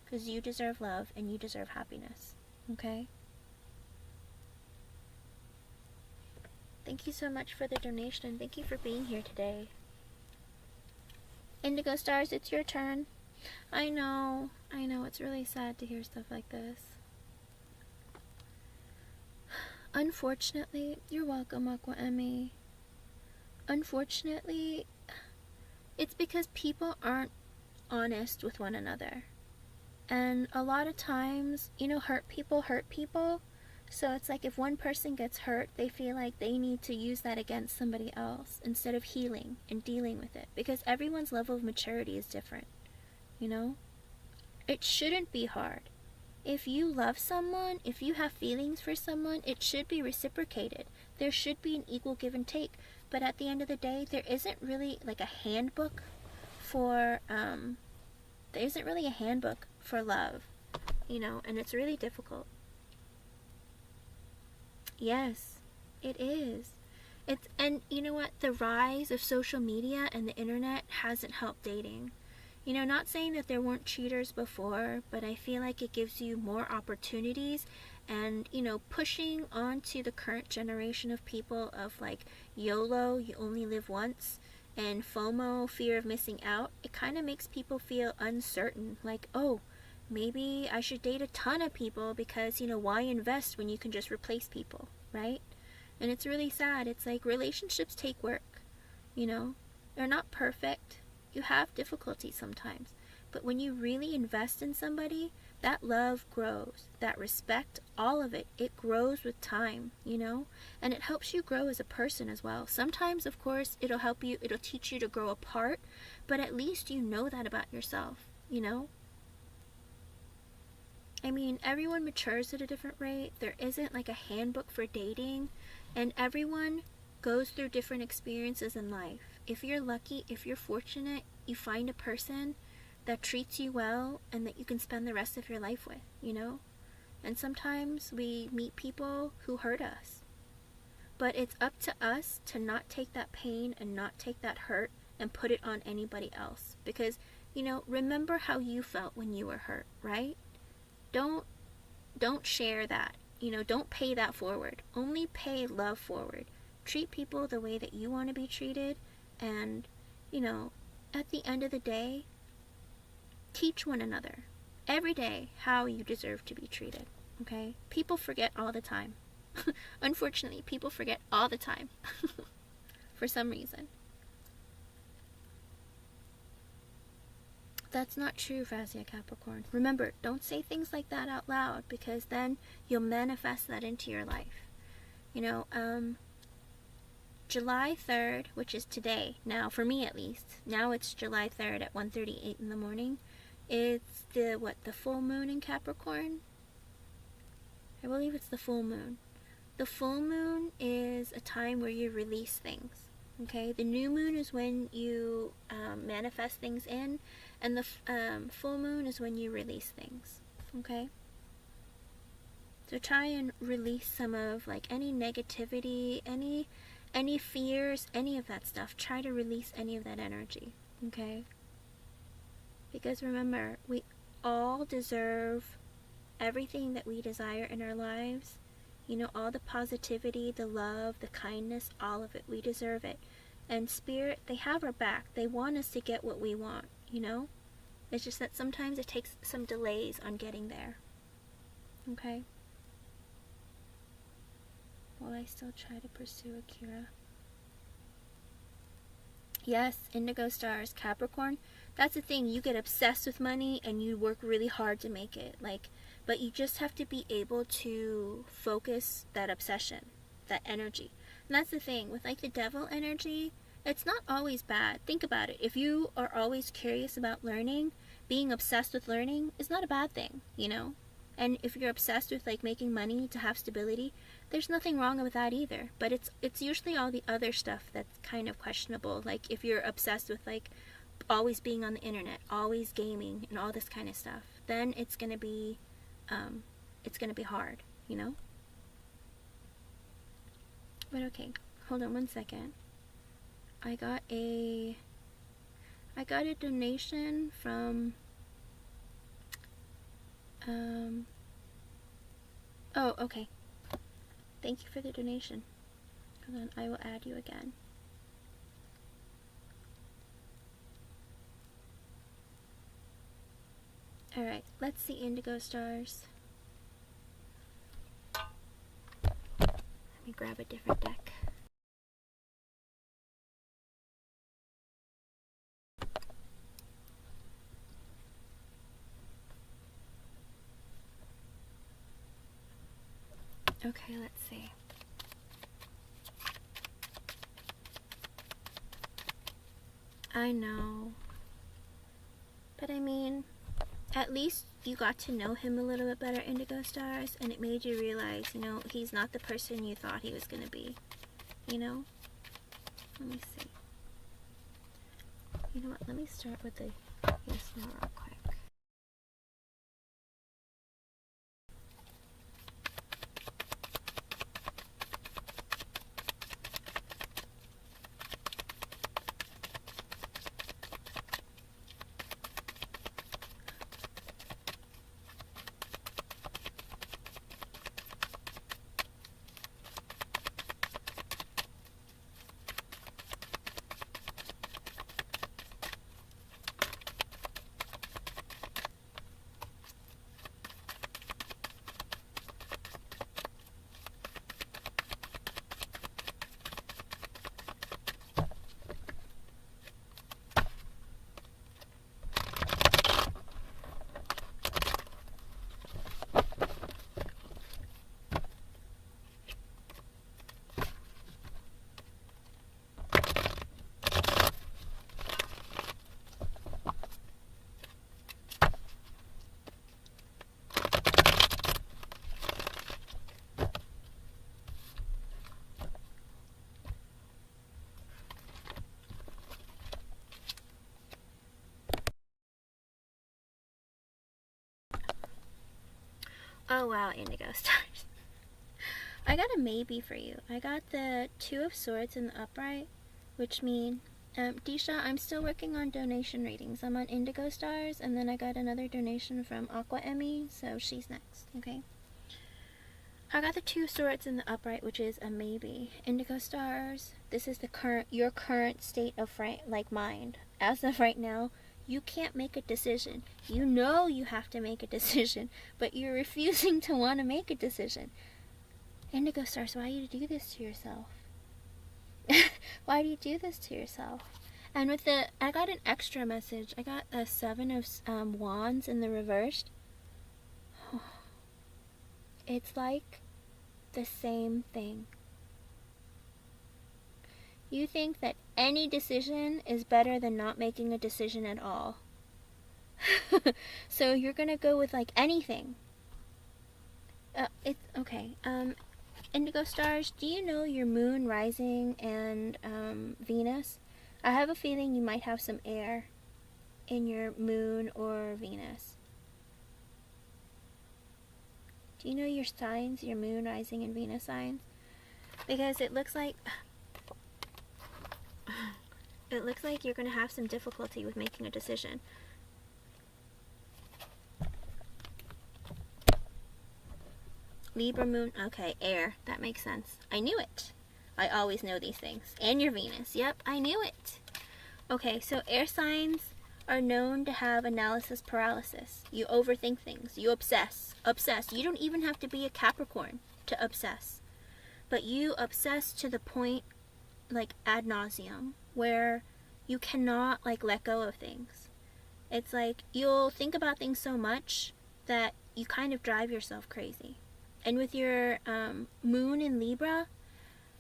Because you deserve love and you deserve happiness. Okay? Thank you so much for the donation. Thank you for being here today. Indigo Stars, it's your turn. I know. It's really sad to hear stuff like this. Unfortunately, you're welcome, Aqua Emmy. Unfortunately, it's because people aren't honest with one another. And a lot of times, you know, hurt people hurt people. So it's like if one person gets hurt, they feel like they need to use that against somebody else instead of healing and dealing with it. Because everyone's level of maturity is different, you know? It shouldn't be hard. If you love someone, if you have feelings for someone, it should be reciprocated. There should be an equal give and take. But at the end of the day, there isn't really like a handbook for, there isn't really a handbook for love, you know, and it's really difficult. Yes, it is. And you know what? The rise of social media and the internet hasn't helped dating. You know, not saying that there weren't cheaters before, but I feel like it gives you more opportunities. And, you know, pushing onto the current generation of people of like YOLO, you only live once, and FOMO, fear of missing out, it kind of makes people feel uncertain. Like, oh, maybe I should date a ton of people because, you know, why invest when you can just replace people, right? And it's really sad. It's like relationships take work, you know? They're not perfect. You have difficulties sometimes. But when you really invest in somebody, that love grows. That respect, all of it, it grows with time, you know? And it helps you grow as a person as well. Sometimes, of course, it'll help you, it'll teach you to grow apart, but at least you know that about yourself, you know? I mean, everyone matures at a different rate. There isn't like a handbook for dating, and everyone goes through different experiences in life. If you're lucky, if you're fortunate, you find a person that treats you well and that you can spend the rest of your life with, you know? And sometimes we meet people who hurt us. But it's up to us to not take that pain and not take that hurt and put it on anybody else. Because, you know, remember how you felt when you were hurt, right? Don't share that. You know, don't pay that forward. Only pay love forward. Treat people the way that you want to be treated. And, you know, at the end of the day, teach one another every day how you deserve to be treated, okay? People forget all the time. Unfortunately, people forget all the time for some reason. That's not true, Fazia Capricorn. Remember, don't say things like that out loud because then you'll manifest that into your life. You know, July 3rd, which is today, now for me at least, now it's July 3rd at 1:38 in the morning. It's the full moon in Capricorn? I believe it's the full moon. The full moon is a time where you release things, okay? The new moon is when you manifest things in, and the full moon is when you release things, okay? So try and release some of like any negativity, any fears, any of that stuff. Try to release any of that energy, okay? Because remember, we all deserve everything that we desire in our lives. You know, all the positivity, the love, the kindness, all of it. We deserve it. And Spirit, they have our back. They want us to get what we want, you know? It's just that sometimes it takes some delays on getting there. Okay? Will I still try to pursue Akira? Yes, Indigo Stars, Capricorn. That's the thing. You get obsessed with money and you work really hard to make it. But you just have to be able to focus that obsession, that energy. And that's the thing. With like the devil energy, it's not always bad. Think about it. If you are always curious about learning, being obsessed with learning is not a bad thing, you know? And if you're obsessed with like making money to have stability, there's nothing wrong with that either. But it's usually all the other stuff that's kind of questionable. Like if you're obsessed with like always being on the internet, always gaming and all this kind of stuff, then it's gonna be hard, you know? But okay, hold on one second. I got a donation from oh, okay. Thank you for the donation. Hold on, I will add you again. Alright, let's see Indigo Stars. Let me grab a different deck. Okay, let's see. I know. But I mean, at least you got to know him a little bit better, Indigo Stars, and it made you realize, you know, he's not the person you thought he was going to be. You know? Let me see. You know what? Let me start with the yes, no, real quick. Oh wow, Indigo Stars. I got a maybe for you. I got the Two of Swords in the upright, which means, Disha, I'm still working on donation readings. I'm on Indigo Stars, and then I got another donation from Aqua Emmy, so she's next, okay? I got the Two of Swords in the upright, which is a maybe. Indigo Stars, this is your current state of mind. As of right now, you can't make a decision. You know you have to make a decision, but you're refusing to want to make a decision. Indigo Stars, why do you do this to yourself? Why do you do this to yourself? And with I got an extra message. I got a Seven of Wands in the reversed. It's like the same thing. You think that any decision is better than not making a decision at all. So you're gonna go with like anything. It's okay. Indigo Stars, do you know your moon, rising, and Venus? I have a feeling you might have some air in your moon or Venus. Do you know your signs, your moon, rising, and Venus signs? Because it looks like you're going to have some difficulty with making a decision. Libra moon, okay, air, that makes sense. I knew it. I always know these things. And your Venus, yep, I knew it. Okay, so air signs are known to have analysis paralysis. You overthink things, you obsess. You don't even have to be a Capricorn to obsess. But you obsess to the point, like, ad nauseum, where you cannot, like, let go of things. It's like, you'll think about things so much that you kind of drive yourself crazy. And with your moon in Libra,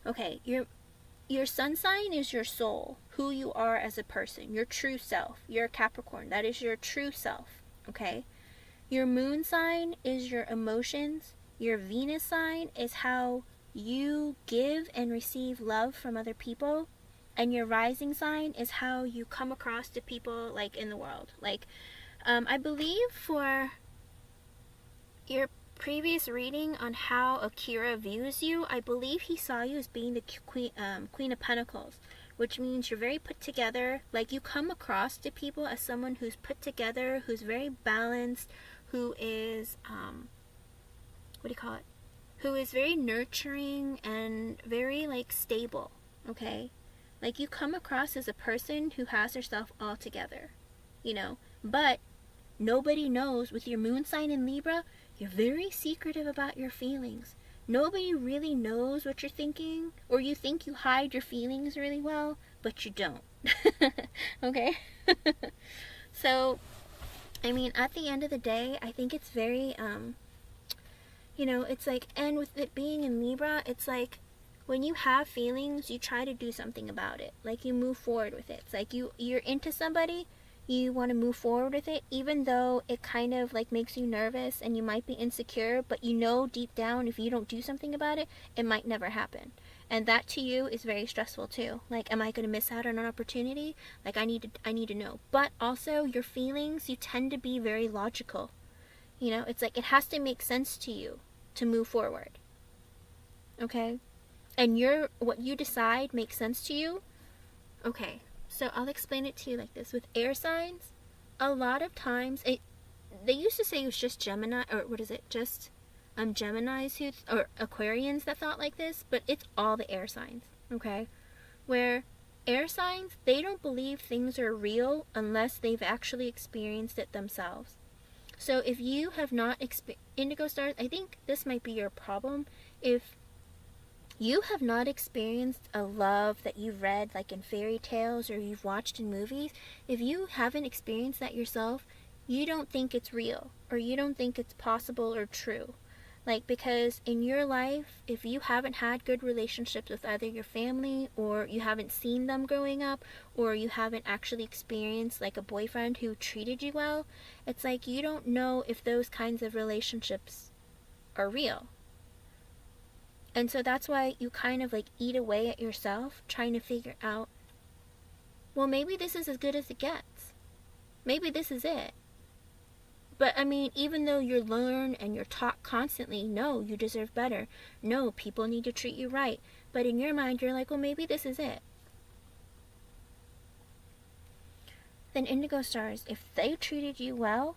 okay, your sun sign is your soul, who you are as a person, your true self. You're a Capricorn, that is your true self, okay? Your moon sign is your emotions. Your Venus sign is how you give and receive love from other people. And your rising sign is how you come across to people, like, in the world. Like, I believe for your previous reading on how Akira views you, I believe he saw you as being the Queen of Pentacles, which means you're very put together. Like, you come across to people as someone who's put together, who's very balanced, who is, who is very nurturing and very, like, stable, okay? Like, you come across as a person who has herself all together, you know? But nobody knows, with your moon sign in Libra, you're very secretive about your feelings. Nobody really knows what you're thinking, or you think you hide your feelings really well, but you don't. Okay? So, I mean, at the end of the day, I think it's very, You know, it's like, and with it being in Libra, it's like, when you have feelings, you try to do something about it. Like, you move forward with it. It's like you're into somebody, you want to move forward with it, even though it kind of like makes you nervous and you might be insecure, but you know deep down if you don't do something about it, it might never happen. And that to you is very stressful too. Like, am I going to miss out on an opportunity? Like, I need to know. But also, your feelings, you tend to be very logical. You know, it's like it has to make sense to you to move forward. Okay? And what you decide makes sense to you. Okay, so I'll explain it to you like this. With air signs, a lot of times, they used to say it was just Gemini, or what is it, just Geminis or Aquarians that thought like this, but it's all the air signs, okay? Where air signs, they don't believe things are real unless they've actually experienced it themselves. So if you have not Indigo Stars, I think this might be your problem. If you have not experienced a love that you've read like in fairy tales or you've watched in movies, if you haven't experienced that yourself, you don't think it's real or you don't think it's possible or true. Like, because in your life, if you haven't had good relationships with either your family, or you haven't seen them growing up, or you haven't actually experienced like a boyfriend who treated you well, it's like you don't know if those kinds of relationships are real. And so that's why you kind of like eat away at yourself trying to figure out, well, maybe this is as good as it gets. Maybe this is it. But I mean, even though you learn and you're taught constantly, no, you deserve better. No, people need to treat you right. But in your mind, you're like, well, maybe this is it. Then Indigo Stars, if they treated you well,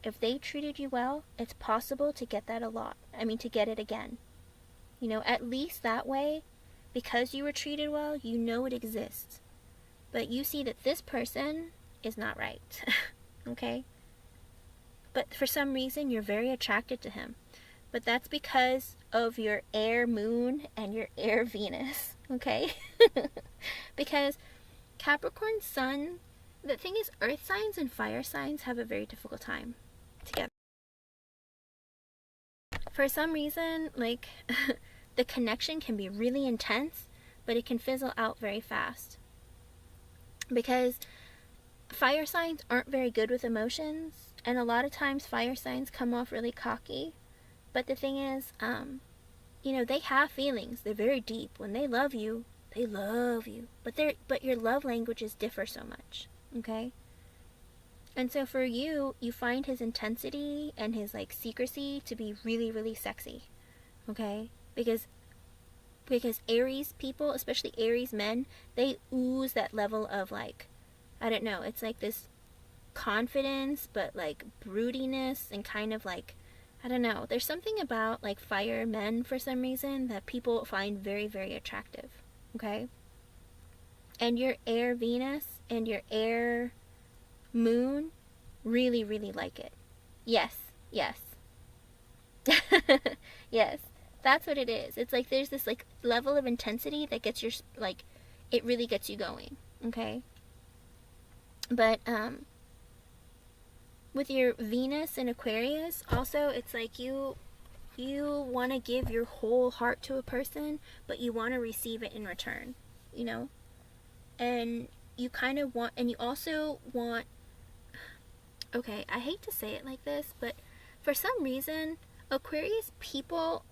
it's possible to get that to get it again. You know, at least that way, because you were treated well, you know it exists. But you see that this person is not right. Okay? But for some reason, you're very attracted to him. But that's because of your air moon and your air Venus. Okay? Because Capricorn sun, the thing is, earth signs and fire signs have a very difficult time together. For some reason, like, the connection can be really intense, but it can fizzle out very fast. Because fire signs aren't very good with emotions, and a lot of times fire signs come off really cocky. But the thing is, you know, they have feelings. They're very deep. When they love you, they love you. But your love languages differ so much, okay? And so for you, you find his intensity and his like secrecy to be really, really sexy, okay? Because Aries people, especially Aries men, they ooze that level of like, I don't know, it's like this confidence, but like broodiness and kind of like, I don't know, there's something about like fire men for some reason that people find very, very attractive, okay? And your air Venus and your air moon really, really like it. Yes. Yes, that's what it is. It's like there's this like level of intensity that gets your, like, it really gets you going, okay? But with your Venus and Aquarius, also, it's like you want to give your whole heart to a person, but you want to receive it in return, you know? And you kind of want, and you also want, okay, I hate to say it like this, but for some reason, Aquarius people,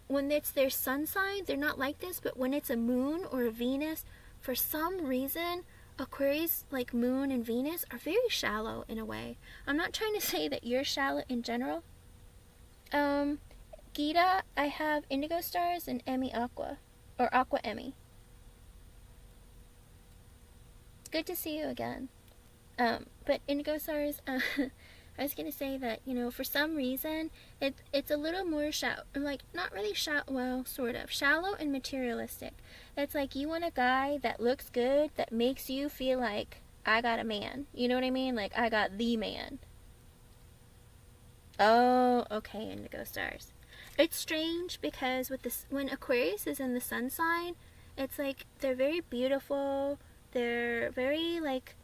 when it's their sun sign, they're not like this, but when it's a moon or a Venus, for some reason, Aquarius, like moon and Venus, are very shallow in a way. I'm not trying to say that you're shallow in general. Gita, I have Indigo Stars and Emmy Aqua, or Aqua Emmy. Good to see you again. But Indigo Stars, I was gonna say that, you know, for some reason, it's a little more shallow, like, not really shallow, well, sort of, shallow and materialistic. It's like you want a guy that looks good, that makes you feel like, I got a man. You know what I mean? Like, I got the man. Oh, okay, Indigo Stars. It's strange because with this, when Aquarius is in the sun sign, it's like they're very beautiful, they're very, like,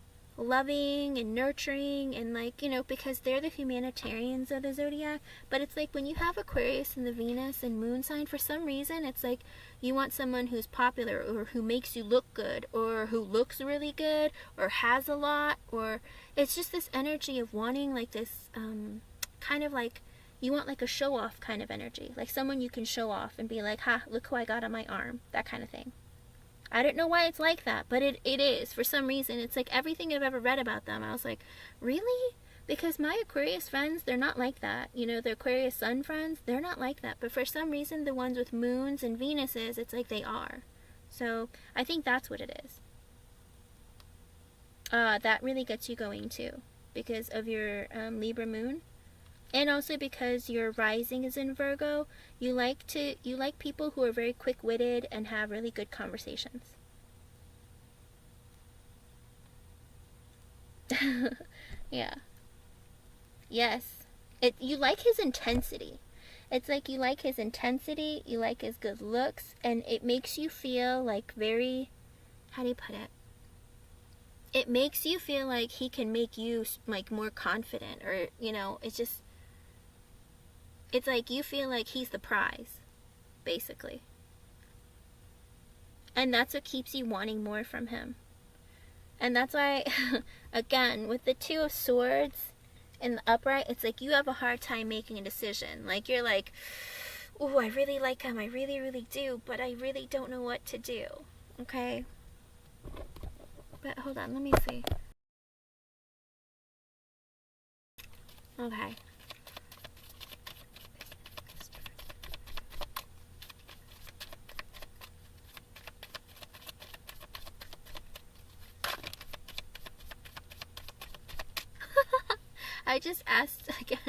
loving and nurturing and like, you know, because they're the humanitarians of the zodiac. But it's like when you have Aquarius and the Venus and moon sign, for some reason it's like you want someone who's popular or who makes you look good or who looks really good or has a lot, or it's just this energy of wanting like this kind of like, you want like a show off kind of energy, like someone you can show off and be like, ha, look who I got on my arm, that kind of thing. I don't know why it's like that, but it is. For some reason, it's like everything I've ever read about them, I was like, really? Because my Aquarius friends, they're not like that. You know, the Aquarius sun friends, they're not like that. But for some reason, the ones with moons and Venuses, it's like they are. So I think that's what it is. That really gets you going too, because of your Libra moon. And also because your rising is in Virgo, you like people who are very quick-witted and have really good conversations. Yeah. Yes. You like his intensity. It's like you like his intensity, you like his good looks, and it makes you feel like very, how do you put it? It makes you feel like he can make you like more confident, or, you know, it's just, it's like you feel like he's the prize, basically. And that's what keeps you wanting more from him. And that's why, again, with the Two of Swords in the upright, it's like you have a hard time making a decision. Like, you're like, oh, I really like him, I really, really do, but I really don't know what to do. Okay? But hold on, let me see. Okay. I just asked again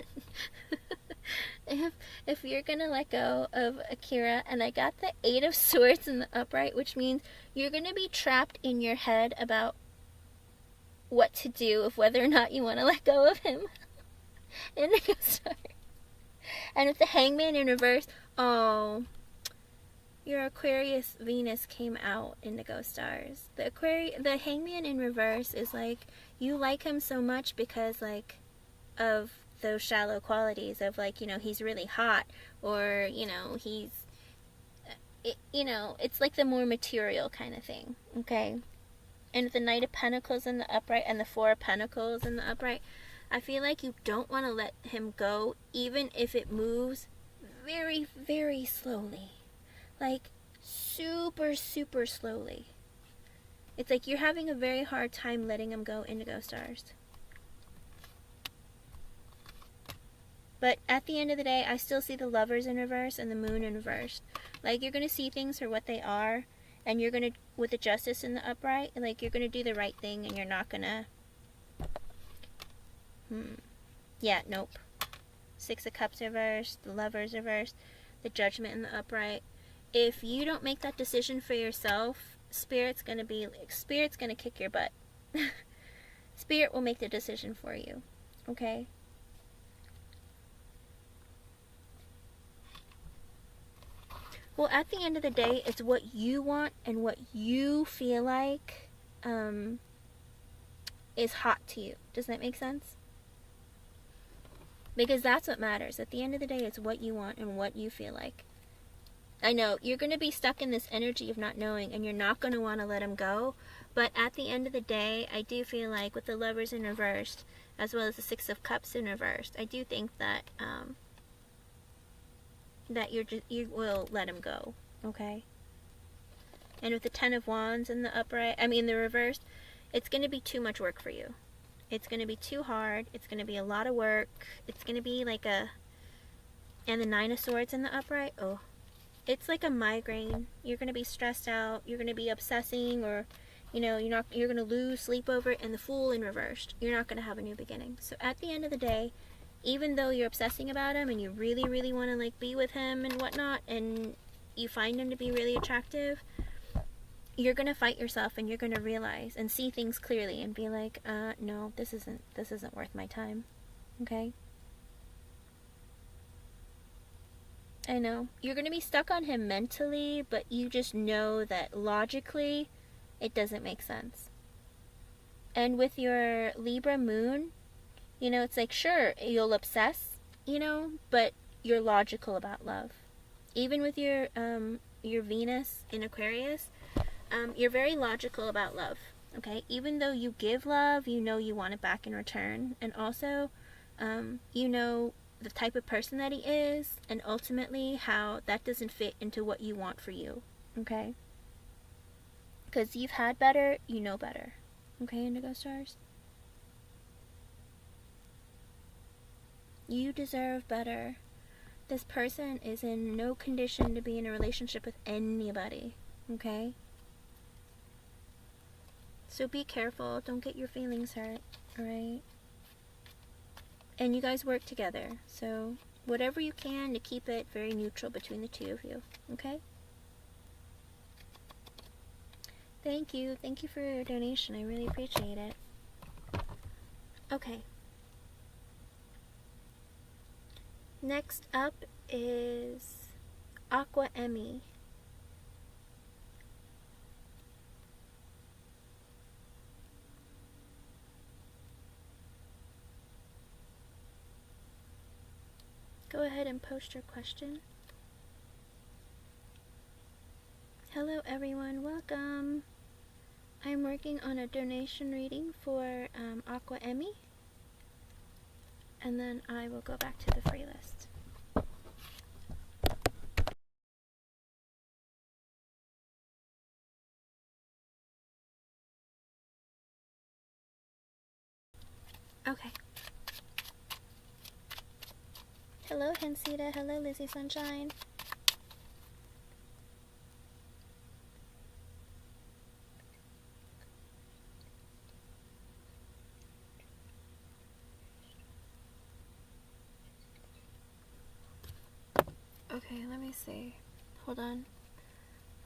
if you're gonna let go of Akira, and I got the Eight of Swords in the upright, which means you're gonna be trapped in your head about what to do, of whether or not you want to let go of him. Indigo Stars. And with the Hangman in reverse, oh, your Aquarius Venus came out, Indigo Stars. The Hangman in reverse is like, you like him so much because like of those shallow qualities of like, you know, he's really hot, or, you know, you know, it's like the more material kind of thing, okay? And with the Knight of Pentacles in the upright and the Four of Pentacles in the upright, I feel like you don't want to let him go, even if it moves very, very slowly. Like, super, super slowly. It's like you're having a very hard time letting him go, Indigo Stars. But at the end of the day, I still see the Lovers in reverse and the Moon in reverse. Like, you're going to see things for what they are, and you're going to, with the Justice in the upright, like, you're going to do the right thing, and you're not going to... Yeah, nope. Six of Cups reversed, the Lovers reversed, the Judgment in the upright. If you don't make that decision for yourself, Spirit's going to kick your butt. Spirit will make the decision for you. Okay? Well, at the end of the day, it's what you want and what you feel like is hot to you. Does that make sense? Because that's what matters. At the end of the day, it's what you want and what you feel like. I know, you're going to be stuck in this energy of not knowing, and you're not going to want to let him go. But at the end of the day, I do feel like with the Lovers in reversed, as well as the Six of Cups in reversed, I do think that that you will let him go, okay? And with the Ten of Wands in the upright, the reversed, it's going to be too much work for you. It's going to be too hard. It's going to be a lot of work. It's going to be like and the Nine of Swords in the upright, oh, it's like a migraine. You're going to be stressed out. You're going to be obsessing, or, you know, you're going to lose sleep over it. And the Fool in reversed, you're not going to have a new beginning. So at the end of the day, even though you're obsessing about him and you really, really want to like be with him and whatnot, and you find him to be really attractive, you're going to fight yourself, and you're going to realize and see things clearly and be like, no, this isn't worth my time. Okay? I know. You're going to be stuck on him mentally, but you just know that logically it doesn't make sense. And with your Libra moon, you know, it's like, sure, you'll obsess, you know, but you're logical about love. Even with your Venus in Aquarius, you're very logical about love, okay? Even though you give love, you know you want it back in return. And also, you know the type of person that he is, and ultimately how that doesn't fit into what you want for you, okay? Because you've had better, you know better. Okay, Indigo Stars? You deserve better. This person is in no condition to be in a relationship with anybody, okay? So be careful. Don't get your feelings hurt, alright? And you guys work together, so whatever you can to keep it very neutral between the two of you, okay? Thank you. Thank you for your donation. I really appreciate it. Okay. Next up is Aqua Emmy. Go ahead and post your question. Hello everyone, welcome. I'm working on a donation reading for Aqua Emmy, and then I will go back to the free list. Okay. Hello Hensita, hello Lizzie Sunshine. Okay, let me see. Hold on.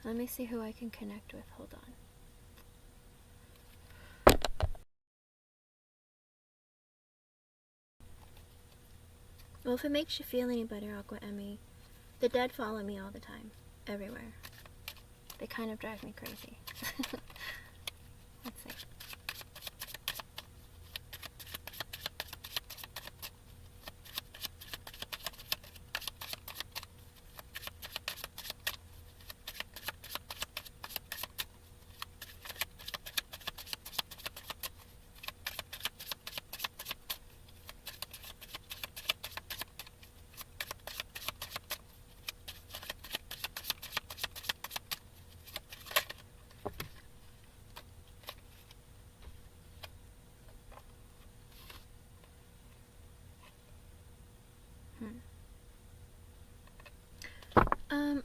Let me see who I can connect with. Hold on. Well, if it makes you feel any better, Aqua Emmy, the dead follow me all the time. Everywhere. They kind of drive me crazy. Let's see.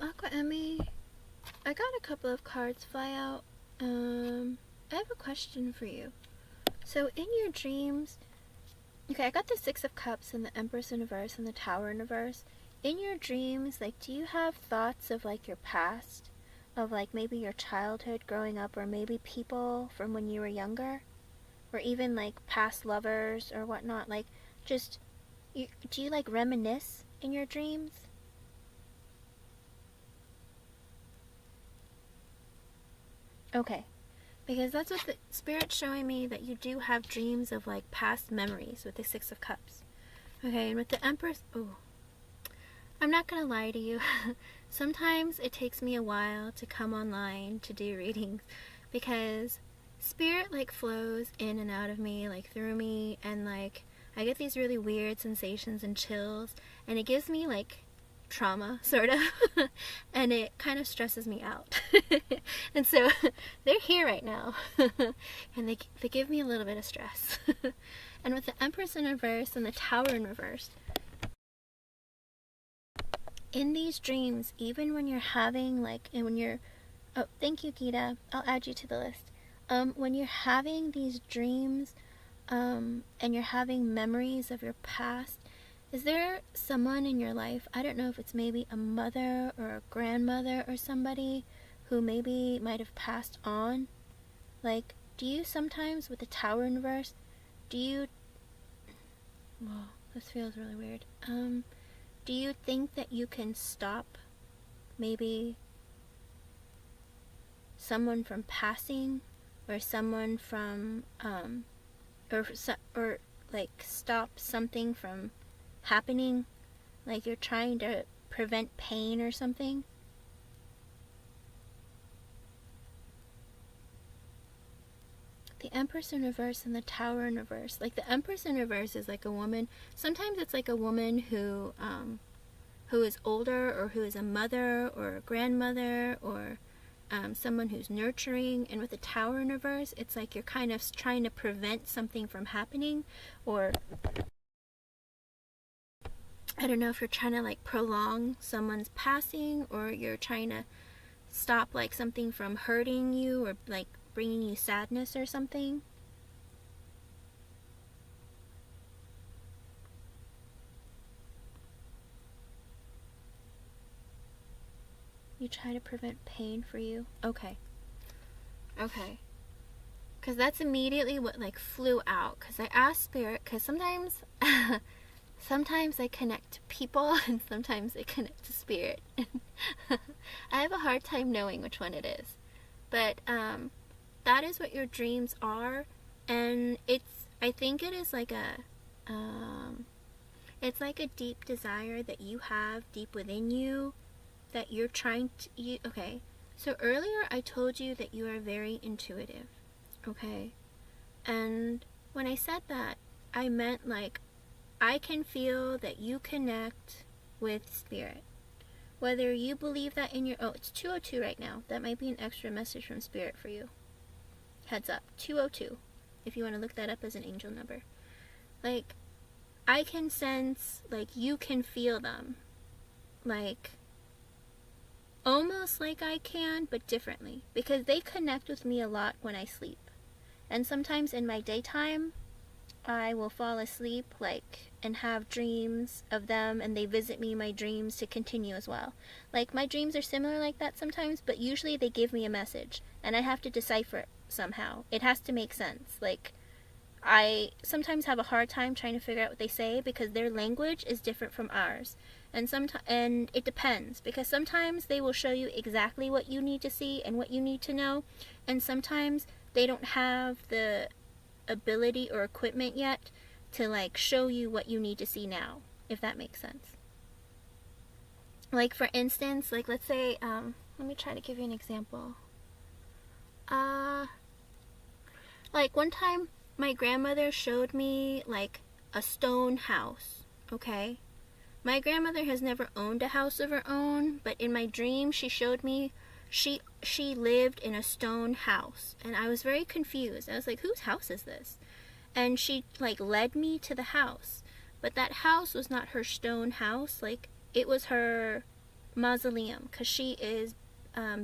Aqua Emmy, I got a couple of cards fly out. I have a question for you. So in your dreams, okay, I got the Six of Cups and the Empress in reverse and the Tower in reverse. In your dreams, like, do you have thoughts of, like, your past? Of, like, maybe your childhood growing up, or maybe people from when you were younger? Or even, like, past lovers or whatnot? Like, just, do you, like, reminisce in your dreams? Okay, because that's what the Spirit's showing me, that you do have dreams of, like, past memories with the Six of Cups. Okay, and with the Empress, oh, I'm not gonna lie to you. Sometimes it takes me a while to come online to do readings, because Spirit, like, flows in and out of me, like, through me, and, like, I get these really weird sensations and chills, and it gives me, like, trauma, sort of, and it kind of stresses me out. And so they're here right now, and they give me a little bit of stress. And with the Empress in reverse and the Tower in reverse, in these dreams, even when you're having, like, and when you're, oh, thank you, Gita, I'll add you to the list. When you're having these dreams, and you're having memories of your past, is there someone in your life, I don't know if it's maybe a mother or a grandmother or somebody who maybe might have passed on? Like, do you sometimes, with the Tower in reverse, do you, whoa, this feels really weird, do you think that you can stop maybe someone from passing or someone from, or like stop something from happening, like you're trying to prevent pain or something. The Empress in reverse and the Tower in reverse. Like the Empress in reverse is like a woman. Sometimes it's like a woman who is older, or who is a mother or a grandmother, or someone who's nurturing. And with the Tower in reverse, it's like you're kind of trying to prevent something from happening, or I don't know if you're trying to like prolong someone's passing, or you're trying to stop like something from hurting you, or like bringing you sadness or something. You try to prevent pain for you. Okay. Okay. Because that's immediately what like flew out. Because I asked Spirit, because sometimes sometimes I connect to people and sometimes I connect to Spirit. I have a hard time knowing which one it is. But that is what your dreams are, and I think it is like it's like a deep desire that you have deep within you, that you're trying to, okay, so earlier I told you that you are very intuitive, okay, and when I said that, I meant like, I can feel that you connect with Spirit. Whether you believe that in your, oh, it's 202 right now, that might be an extra message from Spirit for you. Heads up, 202, if you want to look that up as an angel number. Like, I can sense, like, you can feel them. Like, almost like I can, but differently. Because they connect with me a lot when I sleep. And sometimes in my daytime, I will fall asleep, like, and have dreams of them, and they visit me in my dreams to continue as well. Like, my dreams are similar like that sometimes, but usually they give me a message, and I have to decipher it somehow. It has to make sense. Like, I sometimes have a hard time trying to figure out what they say, because their language is different from ours. And it depends, because sometimes they will show you exactly what you need to see and what you need to know, and sometimes they don't have the ability or equipment yet to like show you what you need to see now, if that makes sense. Like, for instance, like, let's say, let me try to give you an example. Like, one time my grandmother showed me like a stone house, okay? My grandmother has never owned a house of her own, but in my dream she showed me she lived in a stone house, and I was very confused. I was like, whose house is this? And she like led me to the house, but that house was not her stone house. Like, it was her mausoleum, because she is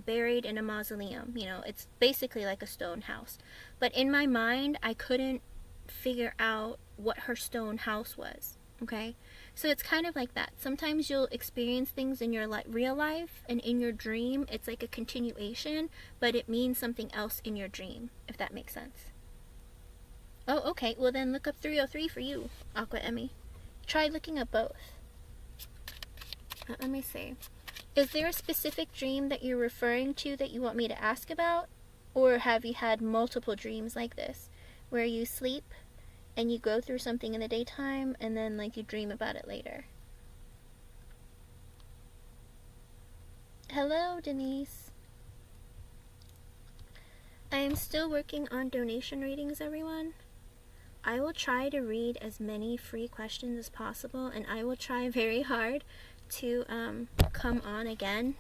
buried in a mausoleum. You know, it's basically like a stone house. But in my mind, I couldn't figure out what her stone house was. Okay, so it's kind of like that. Sometimes you'll experience things in your real life, and in your dream it's like a continuation, but it means something else in your dream, if that makes sense. Oh, okay, well then look up 303 for you, Aqua Emmy. Try looking up both. Let me see. Is there a specific dream that you're referring to that you want me to ask about? Or have you had multiple dreams like this, where you sleep and you go through something in the daytime, and then like you dream about it later? Hello, Denise. I am still working on donation readings, everyone. I will try to read as many free questions as possible, and I will try very hard to come on again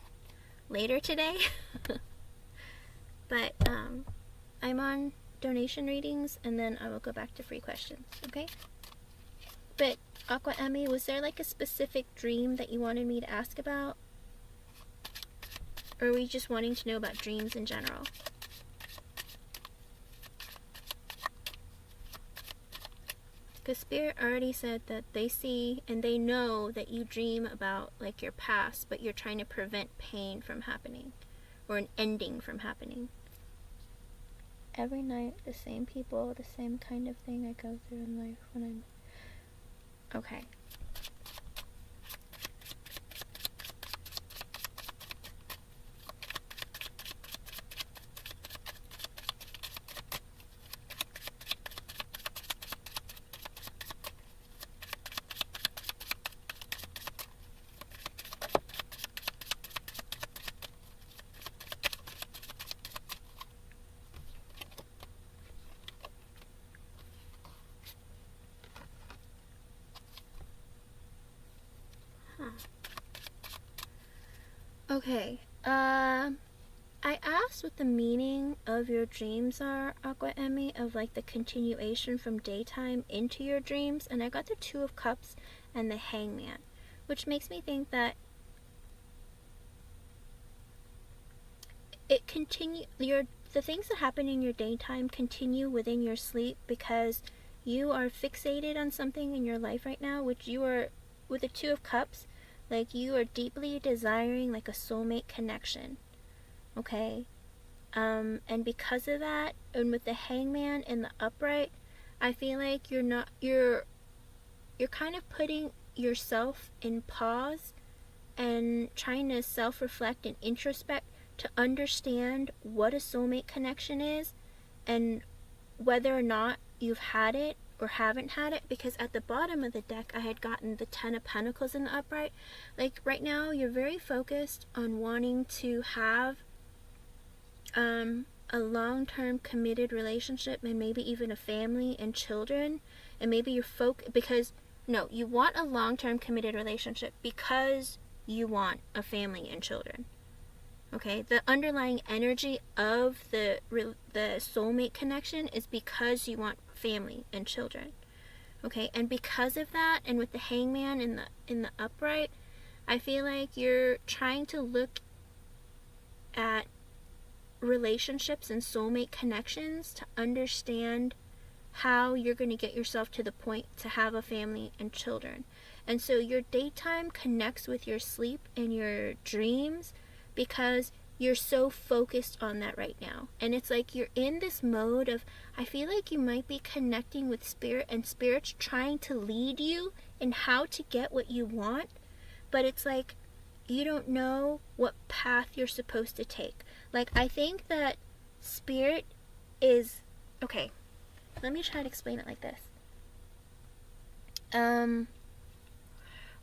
later today. But I'm on donation readings, and then I will go back to free questions, okay? But Aqua Emmy, was there like a specific dream that you wanted me to ask about? Or are we just wanting to know about dreams in general? Because Spirit already said that they see and they know that you dream about like your past, but you're trying to prevent pain from happening, or an ending from happening. Every night, the same people, the same kind of thing I go through in life when I'm... Okay. Okay, I asked what the meaning of your dreams are, Aqua Emmy, of like the continuation from daytime into your dreams, and I got the Two of Cups and the Hangman, which makes me think that the things that happen in your daytime continue within your sleep because you are fixated on something in your life right now, which you are, with the Two of Cups, like you are deeply desiring like a soulmate connection. Okay? And because of that, and with the Hangman in the upright, I feel like you're kind of putting yourself in pause and trying to self-reflect and introspect to understand what a soulmate connection is and whether or not you've had it or haven't had it, because at the bottom of the deck I had gotten the Ten of Pentacles in the upright. Like right now you're very focused on wanting to have a long-term committed relationship and maybe even a family and children, and maybe you want a long-term committed relationship because you want a family and children. Okay, the underlying energy of the soulmate connection is because you want family and children. Okay, and because of that, and with the Hangman in the upright, I feel like you're trying to look at relationships and soulmate connections to understand how you're going to get yourself to the point to have a family and children. And so your daytime connects with your sleep and your dreams because you're so focused on that right now. And it's like you're in this mode of, I feel like you might be connecting with spirit, and spirit's trying to lead you in how to get what you want, but it's like you don't know what path you're supposed to take. Like, I think that spirit is, okay, let me try to explain it like this.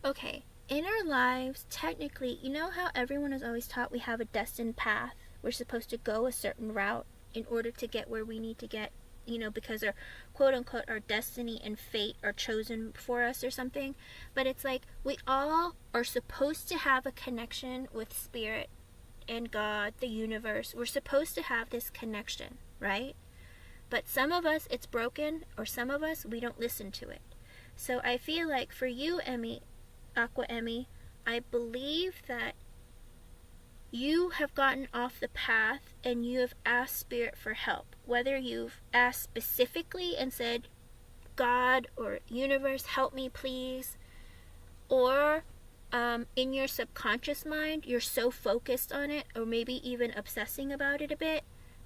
Okay, in our lives, technically, you know how everyone is always taught we have a destined path? We're supposed to go a certain route in order to get where we need to get, because our quote-unquote our destiny and fate are chosen for us or something. But it's like we all are supposed to have a connection with spirit and God, the universe. We're supposed to have this connection, right? But some of us, it's broken, or some of us, we don't listen to it. So I feel like for you, Aqua Emmy, I believe that you have gotten off the path and you have asked spirit for help. Whether you've asked specifically and said, God or universe, help me please, or in your subconscious mind, you're so focused on it, or maybe even obsessing about it a bit,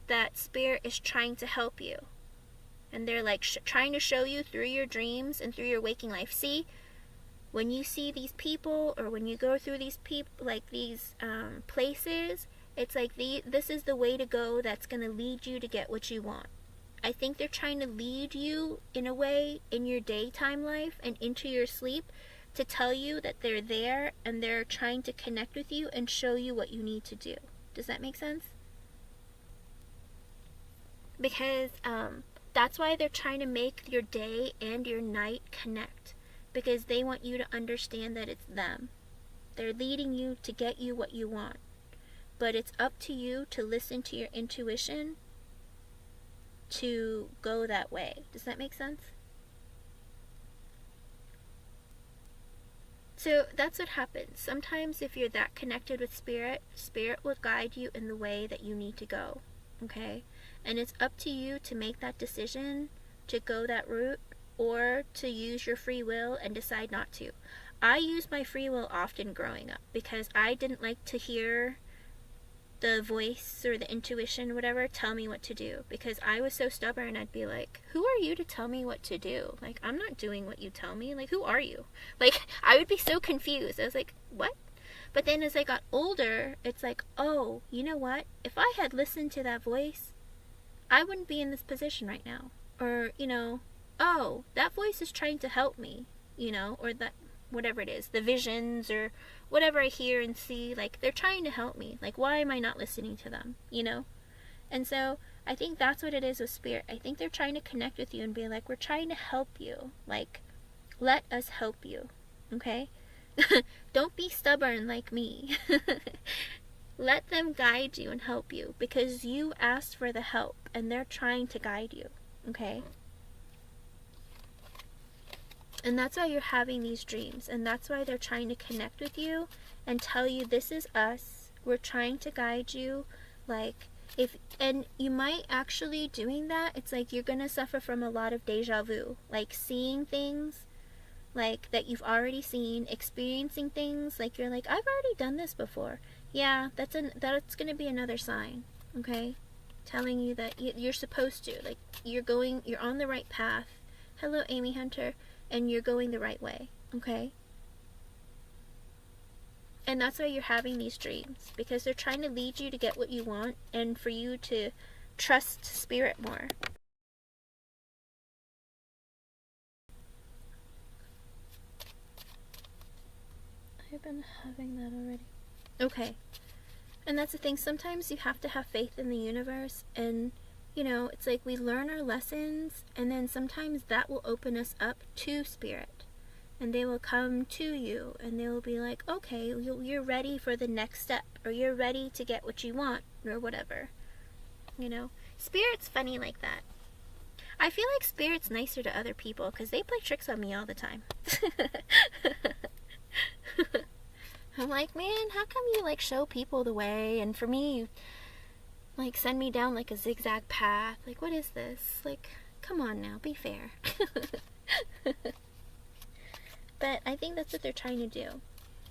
that spirit is trying to help you. And they're like trying to show you through your dreams and through your waking life. See, when you see these people, or when you go through these places, it's like this is the way to go that's going to lead you to get what you want. I think they're trying to lead you in a way in your daytime life and into your sleep to tell you that they're there and they're trying to connect with you and show you what you need to do. Does that make sense? Because that's why they're trying to make your day and your night connect. Because they want you to understand that it's them. They're leading you to get you what you want. But it's up to you to listen to your intuition to go that way. Does that make sense? So that's what happens. Sometimes if you're that connected with spirit, spirit will guide you in the way that you need to go. Okay? And it's up to you to make that decision to go that route, or to use your free will and decide not to. I used my free will often growing up because I didn't like to hear the voice or the intuition, whatever, tell me what to do, because I was so stubborn. I'd be like, who are you to tell me what to do? Like, I'm not doing what you tell me. Like, who are you? Like, I would be so confused. I was like, what? But then as I got older, it's like, oh, you know what? If I had listened to that voice, I wouldn't be in this position right now. Or, oh, that voice is trying to help me, or that, whatever it is, the visions or whatever I hear and see, like, they're trying to help me. Like, why am I not listening to them, And so I think that's what it is with spirit. I think they're trying to connect with you and be like, we're trying to help you. Like, let us help you, okay? Don't be stubborn like me. Let them guide you and help you, because you asked for the help and they're trying to guide you, okay? And that's why you're having these dreams, and that's why they're trying to connect with you and tell you, this is us. We're trying to guide you. Like, and you might actually doing that, it's like you're gonna suffer from a lot of deja vu, like seeing things like that you've already seen, experiencing things like you're like, I've already done this before. Yeah, that's gonna be another sign, okay? Telling you that you're supposed to, like, you're on the right path. Hello, Amy Hunter. And you're going the right way, okay? And that's why you're having these dreams, because they're trying to lead you to get what you want and for you to trust spirit more. I've been having that already. Okay. And that's the thing, sometimes you have to have faith in the universe, and you know, it's like we learn our lessons, and then sometimes that will open us up to spirit, and they will come to you and they will be like, okay, you're ready for the next step, or you're ready to get what you want, or whatever. You know, spirit's funny like that. I feel like spirit's nicer to other people because they play tricks on me all the time. I'm like, man, how come you like show people the way, and for me you like send me down like a zigzag path? Like, what is this? Like, come on now, be fair. But I think that's what they're trying to do.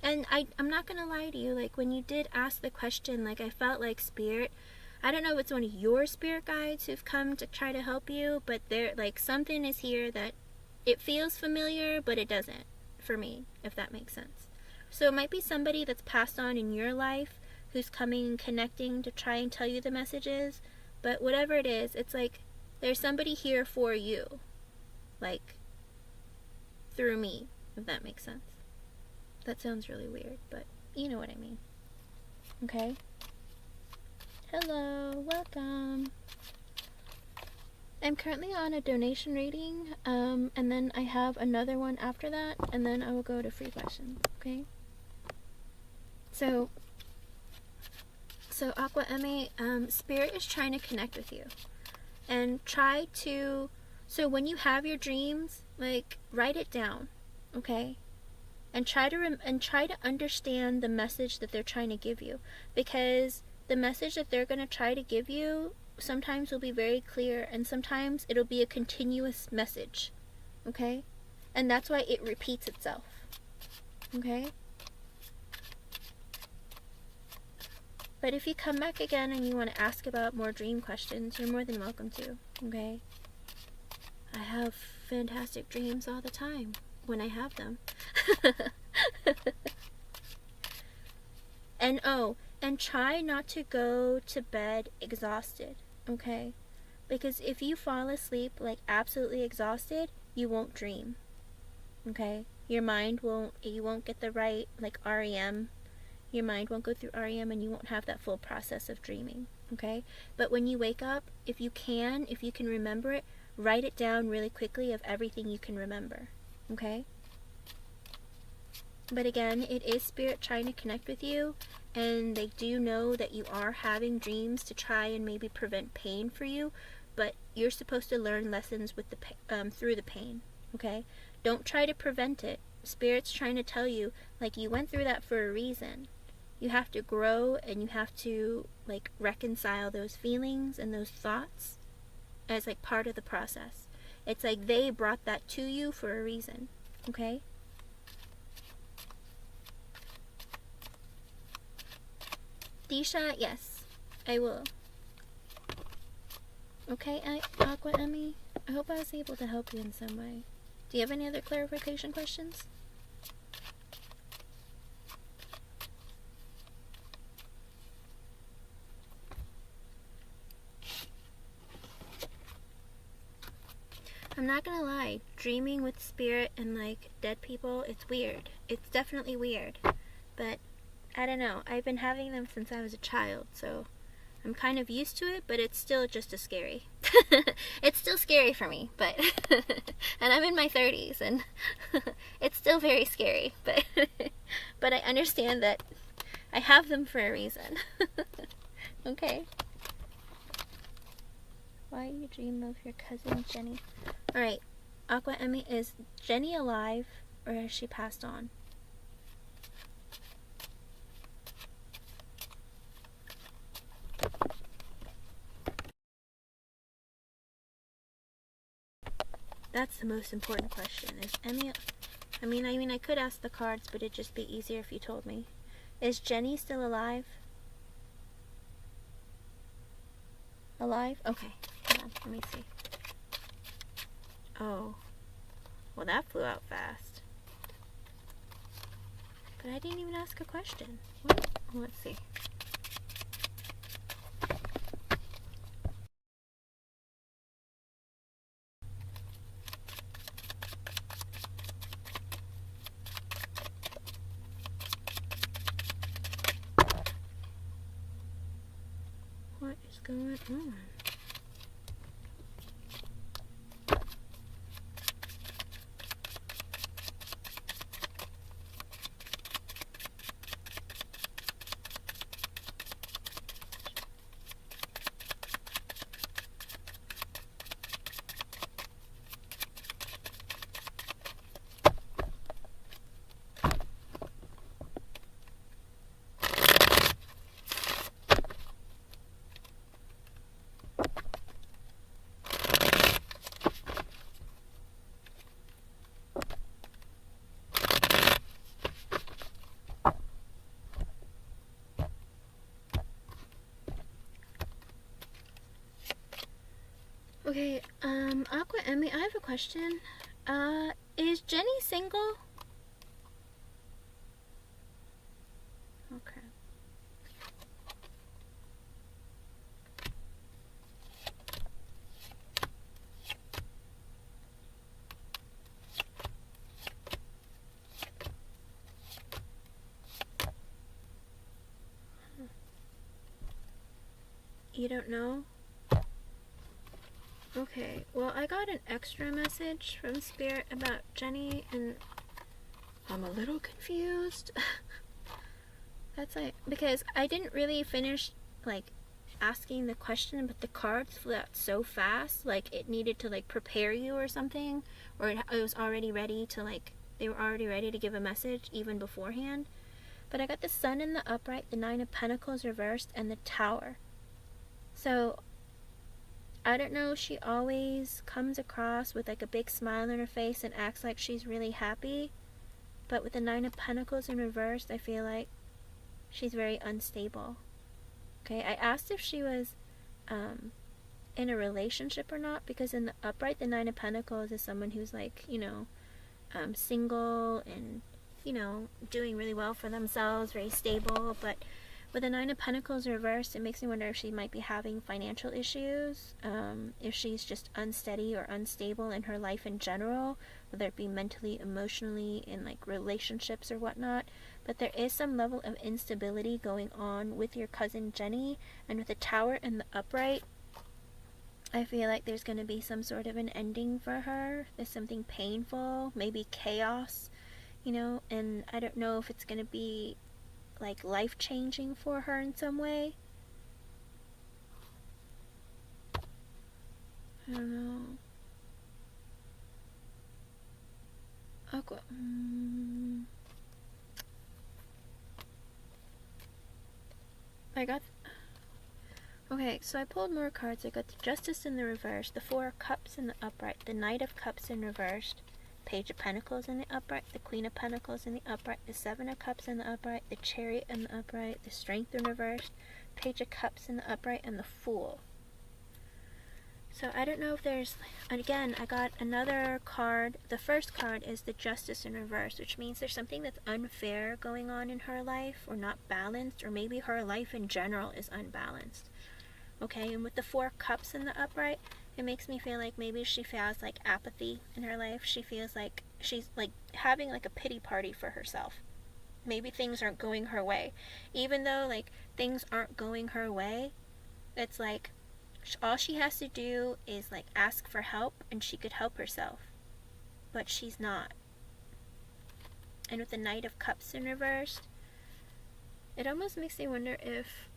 And I'm not gonna lie to you, like when you did ask the question, like I felt like spirit, I don't know if it's one of your spirit guides who've come to try to help you, but they're like, something is here that it feels familiar, but it doesn't, for me, if that makes sense. So it might be somebody that's passed on in your life who's coming and connecting to try and tell you the messages, but whatever it is, it's like there's somebody here for you, like through me, if that makes sense. That sounds really weird, but you know what I mean. Okay? Hello, welcome. I'm currently on a donation reading, and then I have another one after that, and then I will go to free questions, okay? So Aqua Emmy, spirit is trying to connect with you, and try to, so when you have your dreams, like, write it down, okay? And try to understand the message that they're trying to give you, because the message that they're going to try to give you sometimes will be very clear, and sometimes it'll be a continuous message, okay? And that's why it repeats itself, okay? But if you come back again and you want to ask about more dream questions, you're more than welcome to, okay? I have fantastic dreams all the time, when I have them. And try not to go to bed exhausted, okay? Because if you fall asleep like absolutely exhausted, you won't dream, okay? Your mind you won't get the right, like, REM. Your mind won't go through REM, and you won't have that full process of dreaming, okay? But when you wake up, if you can remember it, write it down really quickly of everything you can remember, okay? But again, it is spirit trying to connect with you, and they do know that you are having dreams to try and maybe prevent pain for you, but you're supposed to learn lessons with through the pain, okay? Don't try to prevent it. Spirit's trying to tell you, like, you went through that for a reason. You have to grow, and you have to, like, reconcile those feelings and those thoughts as, like, part of the process. It's like they brought that to you for a reason, okay? Disha, yes, I will. Okay, Aqua Emmy, I hope I was able to help you in some way. Do you have any other clarification questions? I'm not gonna lie, dreaming with spirit and like dead people, it's weird. It's definitely weird. But I don't know, I've been having them since I was a child, so I'm kind of used to it, but it's still just as scary. It's still scary for me, but and I'm in my 30s, and it's still very scary, but but I understand that I have them for a reason. Okay. Why you dream of your cousin Jenny? Alright, Aqua Emmy, is Jenny alive, or has she passed on? That's the most important question. Is Emmy... I mean, I could ask the cards, but it'd just be easier if you told me. Is Jenny still alive? Alive? Okay. Hold on. Let me see. Oh. Well, that flew out fast. But I didn't even ask a question. What? Let's see. What is going on? Okay, Aqua Emmy, I have a question. Is Jenny single? Okay. You don't know? Okay, well, I got an extra message from Spirit about Jenny, and I'm a little confused. That's like, because I didn't really finish, like, asking the question, but the cards flew out so fast, like, it needed to, like, prepare you or something, or it was already ready to, like, they were already ready to give a message, even beforehand. But I got the Sun in the upright, the Nine of Pentacles reversed, and the Tower. So I don't know, she always comes across with like a big smile on her face and acts like she's really happy. But with the Nine of Pentacles in reverse, I feel like she's very unstable. Okay, I asked if she was in a relationship or not, because in the upright, the Nine of Pentacles is someone who's like, you know, single and, you know, doing really well for themselves, very stable. But with the Nine of Pentacles reversed, it makes me wonder if she might be having financial issues, if she's just unsteady or unstable in her life in general, whether it be mentally, emotionally, in like relationships or whatnot. But there is some level of instability going on with your cousin Jenny, and with the Tower and the upright, I feel like there's going to be some sort of an ending for her. There's something painful, maybe chaos, you know, and I don't know if it's going to be like life-changing for her in some way. I don't know. Aqua. I got... Okay, so I pulled more cards. I got the Justice in the reverse, the Four of Cups in the upright, the Knight of Cups in reversed, Page of Pentacles in the upright, the Queen of Pentacles in the upright, the Seven of Cups in the upright, the Chariot in the upright, the Strength in reverse, Page of Cups in the upright, and the Fool. So I don't know if there's, again, I got another card. The first card is the Justice in reverse, which means there's something that's unfair going on in her life, or not balanced, or maybe her life in general is unbalanced. Okay, and with the Four Cups in the upright, it makes me feel like maybe she feels like apathy in her life. She feels like she's like having like a pity party for herself. Maybe things aren't going her way. Even though like things aren't going her way, It's like all she has to do is like ask for help and she could help herself, but she's not. And with the Knight of Cups in reverse, it almost makes me wonder if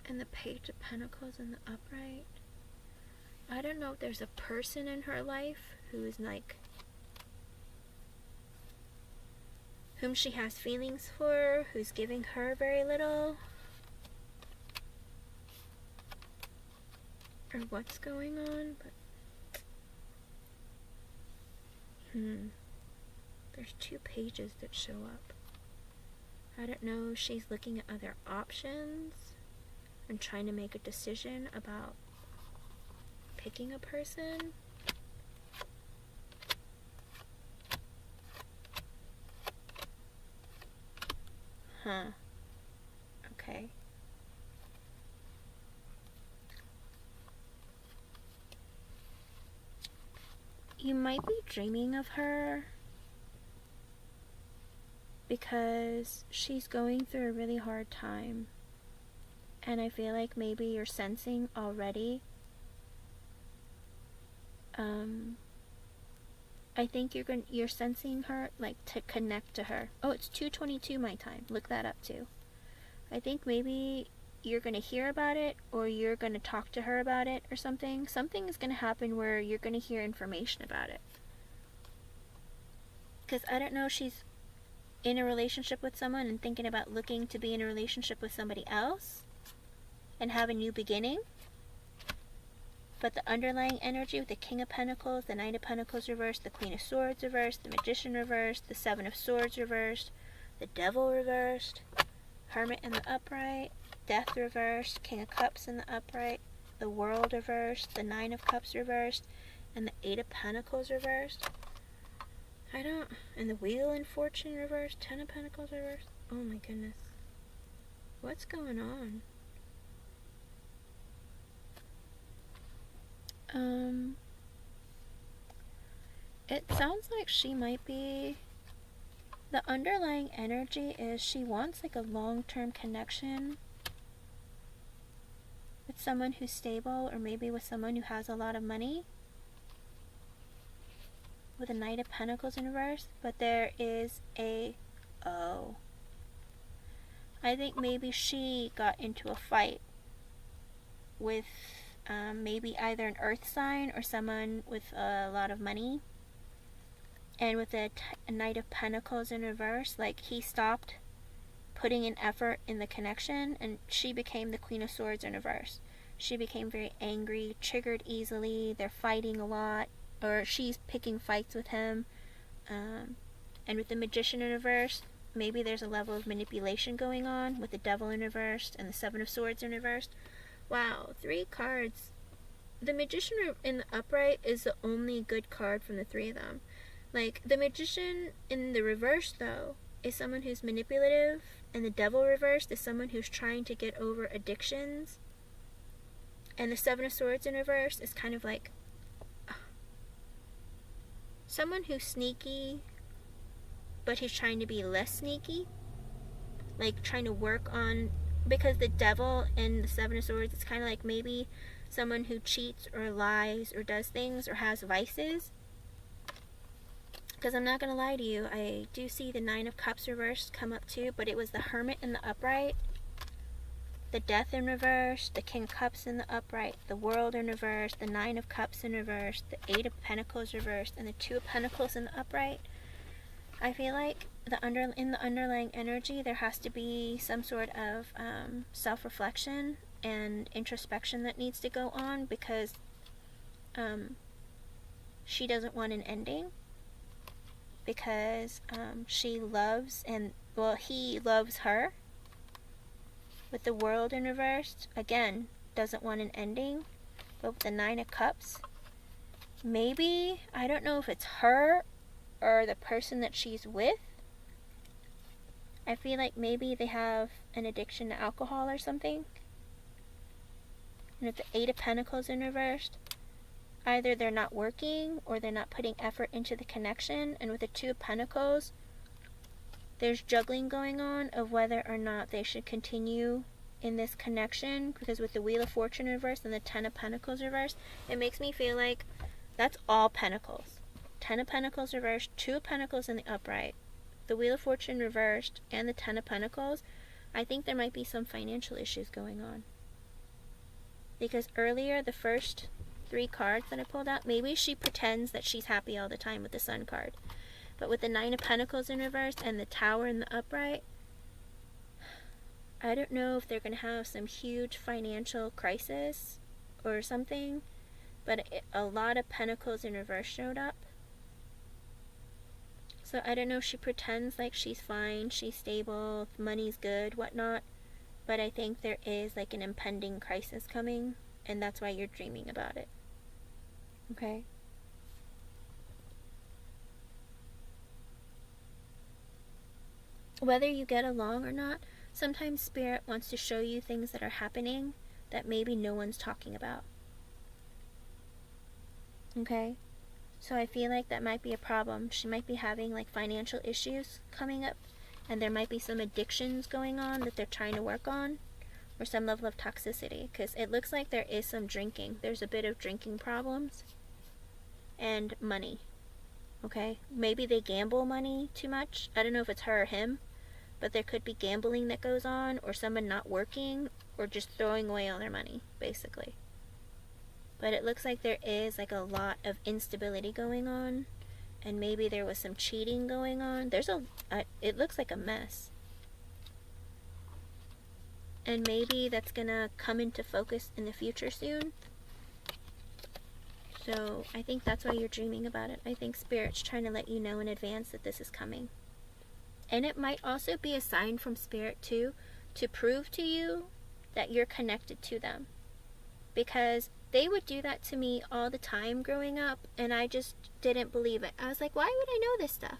in the Page of Pentacles in the upright, I don't know if there's a person in her life who is like, whom she has feelings for, who's giving her very little, or what's going on, but there's 2 pages that show up. I don't know if she's looking at other options and trying to make a decision about picking a person. Okay. You might be dreaming of her because she's going through a really hard time. And I feel like maybe you're sensing already. I think you're sensing her, like, to connect to her. Oh, it's 2:22 my time. Look that up too. I think maybe you're going to hear about it, or you're going to talk to her about it or something. Something is going to happen where you're going to hear information about it. Because I don't know if she's in a relationship with someone and thinking about looking to be in a relationship with somebody else and have a new beginning. But the underlying energy with the King of Pentacles, the Knight of Pentacles reversed, the Queen of Swords reversed, the Magician reversed, the Seven of Swords reversed, the Devil reversed, Hermit in the upright, Death reversed, King of Cups in the upright, the World reversed, the Nine of Cups reversed, and the Eight of Pentacles reversed. And the Wheel and Fortune reversed, Ten of Pentacles reversed. Oh my goodness. What's going on? It sounds like she might be, the underlying energy is she wants like a long-term connection with someone who's stable, or maybe with someone who has a lot of money, with a Knight of Pentacles in reverse. But there is I think maybe she got into a fight with maybe either an earth sign or someone with a lot of money. And with a Knight of Pentacles in reverse, like he stopped putting in effort in the connection, and she became the Queen of Swords in reverse. She became very angry, triggered easily, they're fighting a lot, or she's picking fights with him. And with the Magician in reverse, maybe there's a level of manipulation going on with the Devil in reverse and the Seven of Swords in reverse. Wow, 3 cards. The Magician in the upright is the only good card from the 3 of them. Like, the Magician in the reverse, though, is someone who's manipulative, and the Devil reversed is someone who's trying to get over addictions. And the Seven of Swords in reverse is kind of like someone who's sneaky, but he's trying to be less sneaky. Like, trying to work on, because the Devil and the Seven of Swords, it's kind of like maybe someone who cheats or lies or does things or has vices. Because I'm not going to lie to you, I do see the Nine of Cups reversed come up too, but it was the Hermit in the upright, the Death in reverse, the King of Cups in the upright, the World in reverse, the Nine of Cups in reverse, the Eight of Pentacles reversed, and the Two of Pentacles in the upright. I feel like in the underlying energy, there has to be some sort of self-reflection and introspection that needs to go on, because she doesn't want an ending. Because she loves, he loves her. With the World in reverse, again, doesn't want an ending. But with the Nine of Cups, maybe, I don't know if it's her or the person that she's with. I feel like maybe they have an addiction to alcohol or something. And with the Eight of Pentacles in reverse, either they're not working or they're not putting effort into the connection. And with the Two of Pentacles, there's juggling going on of whether or not they should continue in this connection, because with the Wheel of Fortune reversed and the Ten of Pentacles reversed, it makes me feel like that's all Pentacles. Ten of Pentacles reversed, Two of Pentacles in the upright, the Wheel of Fortune reversed, and the Ten of Pentacles. I think there might be some financial issues going on. Because earlier, the first 3 cards that I pulled out, maybe she pretends that she's happy all the time with the Sun card. But with the Nine of Pentacles in reverse and the Tower in the upright, I don't know if they're going to have some huge financial crisis or something. But a lot of Pentacles in reverse showed up. So I don't know if she pretends like she's fine, she's stable, money's good, whatnot. But I think there is like an impending crisis coming. And that's why you're dreaming about it. Okay? Whether you get along or not, sometimes Spirit wants to show you things that are happening that maybe no one's talking about. Okay? So I feel like that might be a problem. She might be having like financial issues coming up, and there might be some addictions going on that they're trying to work on, or some level of toxicity, because it looks like there is some drinking. There's a bit of drinking problems and money. Okay? Maybe they gamble money too much. I don't know if it's her or him, but there could be gambling that goes on, or someone not working, or just throwing away all their money, basically. But it looks like there is like a lot of instability going on, and maybe there was some cheating going on. It looks like a mess. And maybe that's gonna come into focus in the future soon. So I think that's why you're dreaming about it. I think Spirit's trying to let you know in advance that this is coming. And it might also be a sign from Spirit too, to prove to you that you're connected to them. Because they would do that to me all the time growing up, and I just didn't believe it. I was like, why would I know this stuff?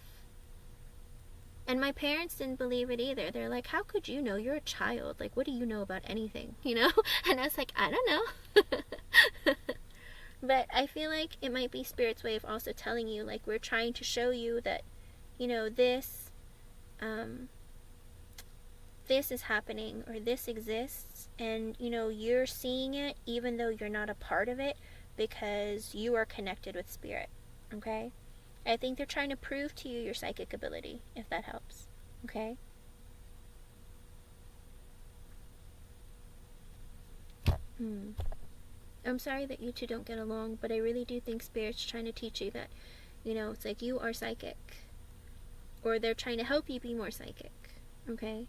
And my parents didn't believe it either. They're like, how could you know? You're a child. Like, what do you know about anything? You know? And I was like, I don't know. But I feel like it might be Spirit's way of also telling you, like, we're trying to show you that, you know, this is happening, or this exists, and you know, you're seeing it even though you're not a part of it, because you are connected with Spirit. Okay? I think they're trying to prove to you your psychic ability, if that helps. Okay? I'm sorry that you two don't get along, but I really do think Spirit's trying to teach you that, you know, it's like you are psychic, or they're trying to help you be more psychic. Okay?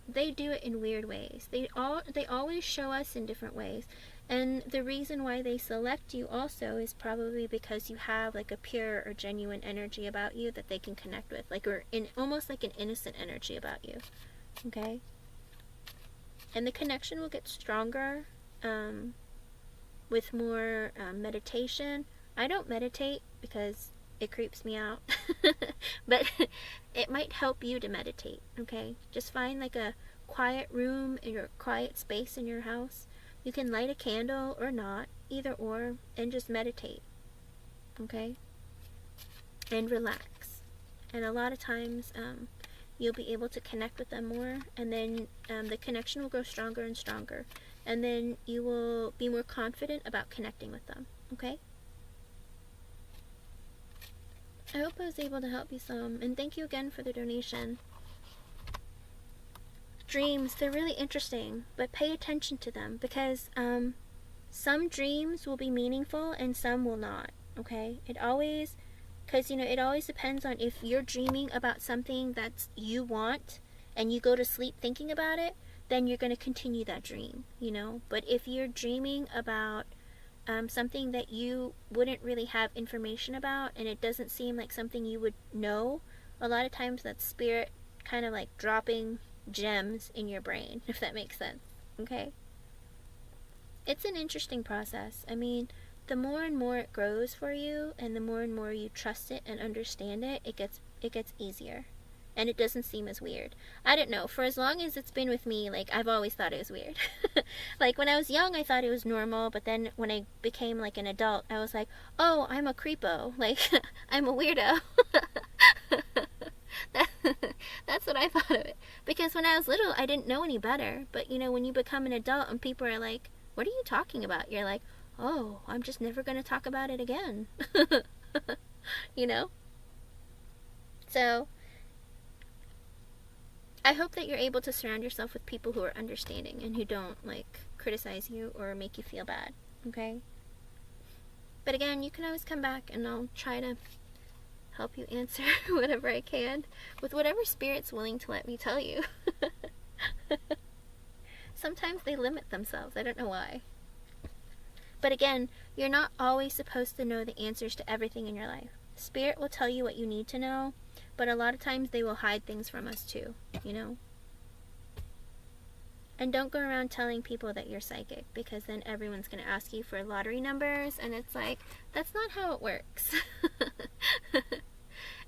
They do it in weird ways. They always show us in different ways. And the reason why they select you also is probably because you have like a pure or genuine energy about you that they can connect with. Like, or almost like an innocent energy about you. Okay? And the connection will get stronger with more meditation. I don't meditate because it creeps me out. But it might help you to meditate, okay? Just find like a quiet room in your quiet space in your house. You can light a candle or not, either or, and just meditate, okay? And relax. And a lot of times you'll be able to connect with them more, and then the connection will grow stronger and stronger. And then you will be more confident about connecting with them, okay? I hope I was able to help you some, and thank you again for the donation. Dreams, they're really interesting, but pay attention to them, because some dreams will be meaningful and some will not, okay? It always depends on if you're dreaming about something that you want and you go to sleep thinking about it, then you're going to continue that dream, you know? But if you're dreaming about something that you wouldn't really have information about, and it doesn't seem like something you would know, a lot of times that's Spirit kind of like dropping gems in your brain, if that makes sense. Okay? It's an interesting process. I mean, the more and more it grows for you, and the more and more you trust it and understand it, it gets easier. And it doesn't seem as weird. I don't know, for as long as it's been with me, like, I've always thought it was weird. Like, when I was young, I thought it was normal, but then when I became, like, an adult, I was like, oh, I'm a creepo. Like, I'm a weirdo. That's what I thought of it. Because when I was little, I didn't know any better. But, you know, when you become an adult and people are like, what are you talking about? You're like, oh, I'm just never going to talk about it again. You know? So, I hope that you're able to surround yourself with people who are understanding and who don't, like, criticize you or make you feel bad. Okay? But again, you can always come back and I'll try to help you answer whatever I can with whatever spirit's willing to let me tell you. Sometimes they limit themselves. I don't know why. But again, you're not always supposed to know the answers to everything in your life. Spirit will tell you what you need to know, but a lot of times they will hide things from us too, you know? And don't go around telling people that you're psychic, because then everyone's going to ask you for lottery numbers, and it's like, that's not how it works.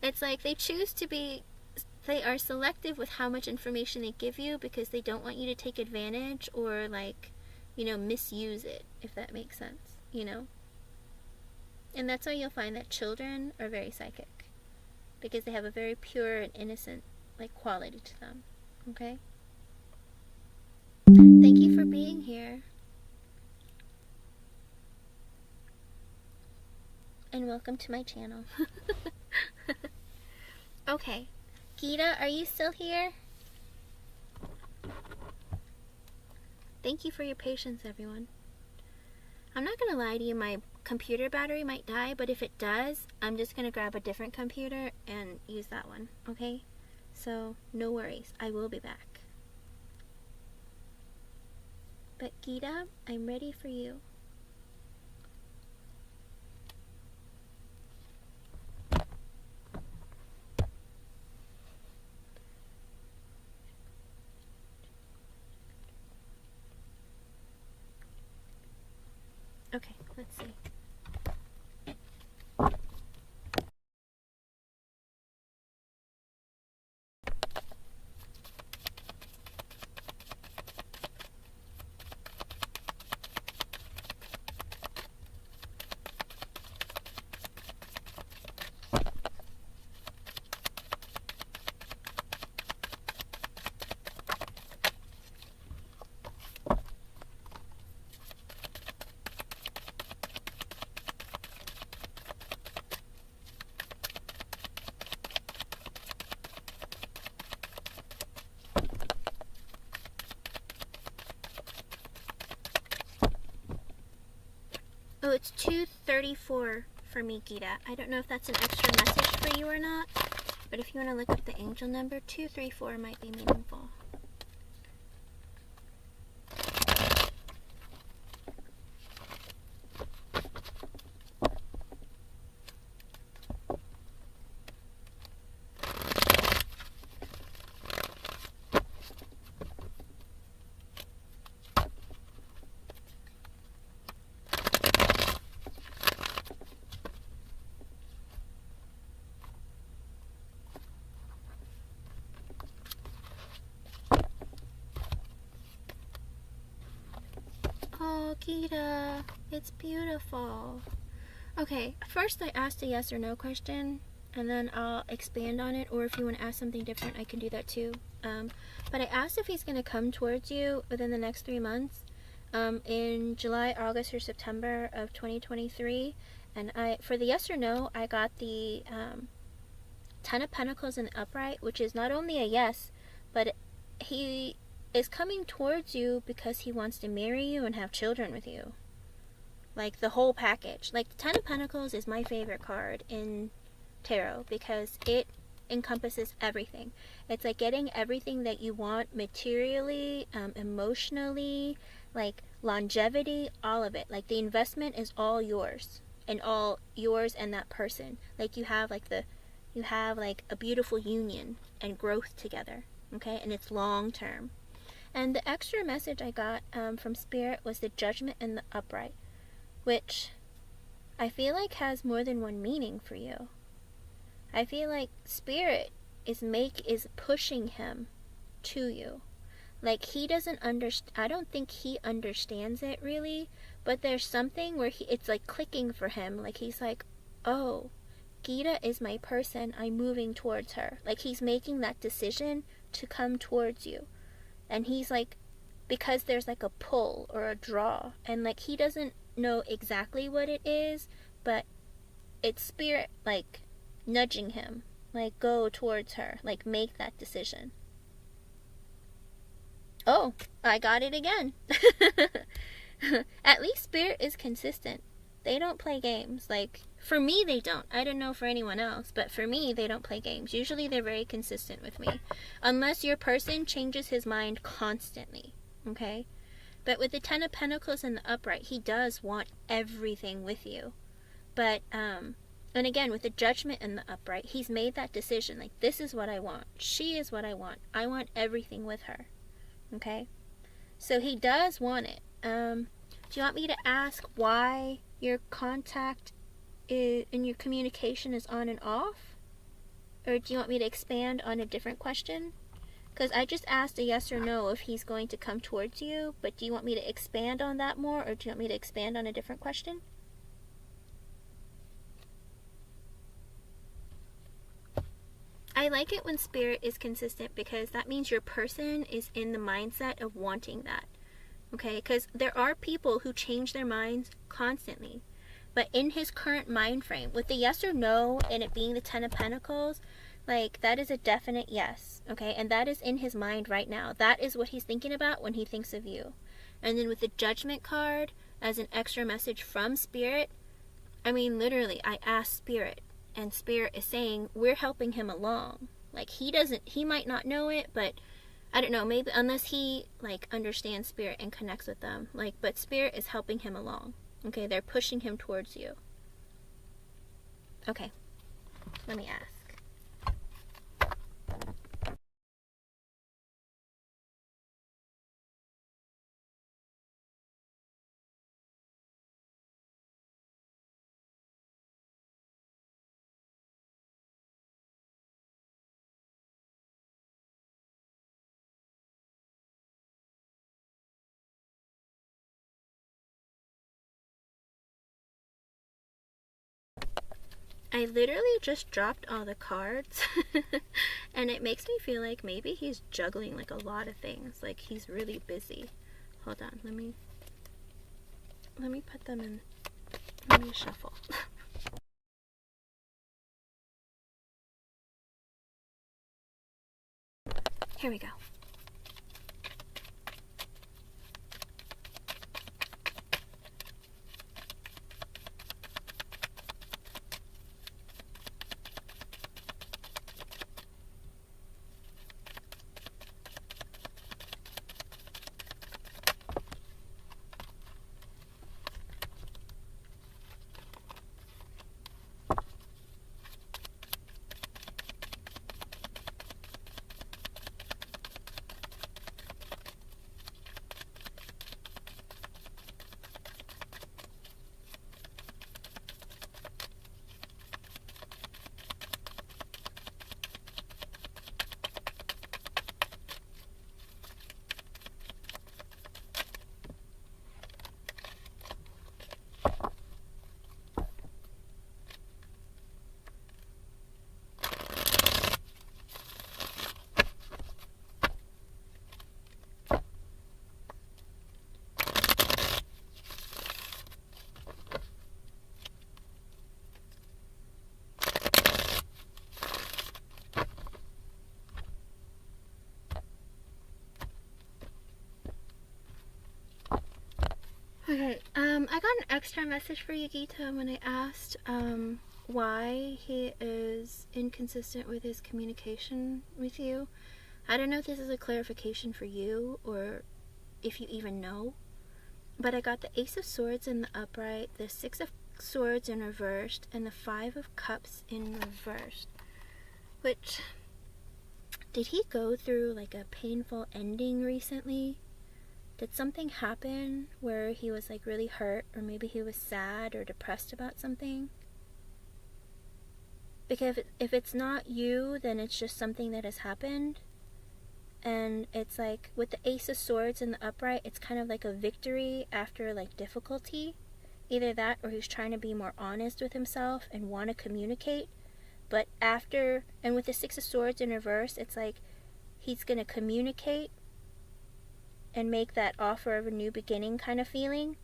It's like they are selective with how much information they give you because they don't want you to take advantage or, like, you know, misuse it, if that makes sense, you know? And that's why you'll find that children are very psychic, because they have a very pure and innocent, like, quality to them, okay? Thank you for being here. And welcome to my channel. Okay. Gita, are you still here? Thank you for your patience, everyone. I'm not going to lie to you, my computer battery might die, but if it does, I'm just going to grab a different computer and use that one, okay? So, no worries. I will be back. But Gita, I'm ready for you. Okay, let's see. Oh, it's 2:34 for me, Gita. I don't know if that's an extra message for you or not, but if you want to look up the angel number, 234 might be meaningful. Oh, Gita, it's beautiful. Okay, first I asked a yes or no question, and then I'll expand on it, or if you want to ask something different, I can do that too. But I asked if he's going to come towards you within the next 3 months, in July, August, or September of 2023, and for the yes or no, I got the Ten of Pentacles in the upright, which is not only a yes, but he is coming towards you because he wants to marry you and have children with you. Like, the whole package. Like, the Ten of Pentacles is my favorite card in tarot because it encompasses everything. It's like getting everything that you want materially, emotionally, like longevity, all of it. Like, the investment is all yours, and all yours and that person. Like, you have like a beautiful union and growth together, okay? And it's long term. And the extra message I got from Spirit was the Judgment and the Upright, which I feel like has more than one meaning for you. I feel like Spirit is pushing him to you. Like, he doesn't understand. I don't think he understands it really, but there's something where it's like clicking for him. Like, he's like, oh, Akira is my person, I'm moving towards her. Like, he's making that decision to come towards you. And he's like, because there's like a pull or a draw, and like he doesn't know exactly what it is, but it's spirit like nudging him, like go towards her, like make that decision. Oh, I got it again. At least spirit is consistent. They don't play games. Like, for me, they don't. I don't know for anyone else, but for me, they don't play games. Usually, they're very consistent with me. Unless your person changes his mind constantly, okay? But with the Ten of Pentacles in the upright, he does want everything with you. But, and again, with the Judgment in the upright, he's made that decision. Like, this is what I want. She is what I want. I want everything with her, okay? So he does want it. Do you want me to ask why your contact and your communication is on and off? Or do you want me to expand on a different question? Because I just asked a yes or no if he's going to come towards you, but do you want me to expand on that more, or do you want me to expand on a different question? I like it when spirit is consistent, because that means your person is in the mindset of wanting that. Okay, because there are people who change their minds constantly. But in his current mind frame, with the yes or no and it being the Ten of Pentacles, like, that is a definite yes. Okay, and that is in his mind right now. That is what he's thinking about when he thinks of you. And then with the Judgment card as an extra message from Spirit, I mean, literally, I asked Spirit, and Spirit is saying we're helping him along. Like, he might not know it, but I don't know, maybe, unless he, like, understands Spirit and connects with them. Like, but Spirit is helping him along. Okay, they're pushing him towards you. Okay, let me ask. I literally just dropped all the cards and it makes me feel like maybe he's juggling like a lot of things. Like, he's really busy. Hold on, let me put them in. Let me shuffle. Here we go. Okay, I got an extra message for you, Gita, when I asked why he is inconsistent with his communication with you. I don't know if this is a clarification for you or if you even know, but I got the Ace of Swords in the upright, the Six of Swords in reversed, and the Five of Cups in reversed. Which, did he go through like a painful ending recently? Did something happen where he was like really hurt, or maybe he was sad or depressed about something? Because if it's not you, then it's just something that has happened. And it's like with the Ace of Swords in the upright, it's kind of like a victory after like difficulty. Either that, or he's trying to be more honest with himself and want to communicate But after, and with the Six of Swords in reverse, it's like he's going to communicate and make that offer of a new beginning kind of feeling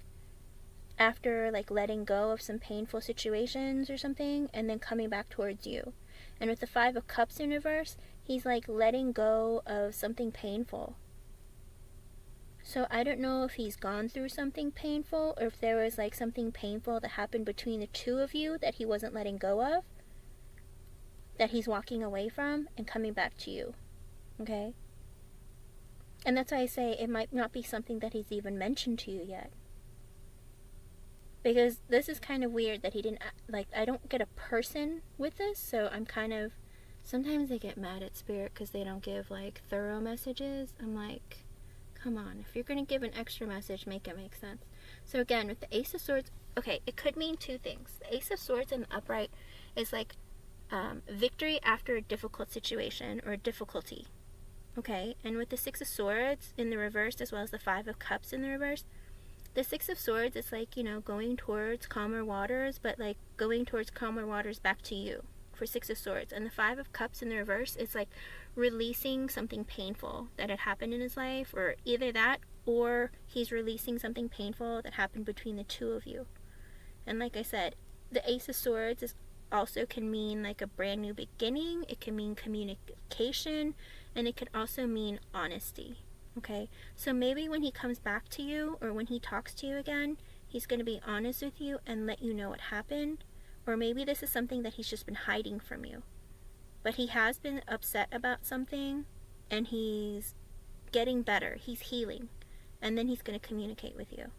after like letting go of some painful situations or something, and then coming back towards you. And with the Five of Cups in reverse, he's like letting go of something painful. So I don't know if he's gone through something painful, or if there was like something painful that happened between the two of you that he wasn't letting go of, that he's walking away from and coming back to you. Okay? And that's why I say it might not be something that he's even mentioned to you yet. Because this is kind of weird that he didn't, like, I don't get a person with this, so I'm kind of, sometimes I get mad at Spirit because they don't give, like, thorough messages. I'm like, come on, if you're going to give an extra message, make it make sense. So again, with the Ace of Swords, okay, it could mean two things. The Ace of Swords in the upright is like victory after a difficult situation or difficulty. Okay, and with the Six of Swords in the reverse, as well as the Five of Cups in the reverse, the Six of Swords is like, you know, going towards calmer waters, but like going towards calmer waters back to you for Six of Swords. And the Five of Cups in the reverse is like releasing something painful that had happened in his life, or either that, or he's releasing something painful that happened between the two of you. And like I said, the Ace of Swords is also can mean like a brand new beginning. It can mean communication, and it could also mean honesty. Okay, so maybe when he comes back to you, or when he talks to you again, he's going to be honest with you and let you know what happened. Or maybe this is something that he's just been hiding from you. But he has been upset about something, and he's getting better. He's healing. And then he's going to communicate with you.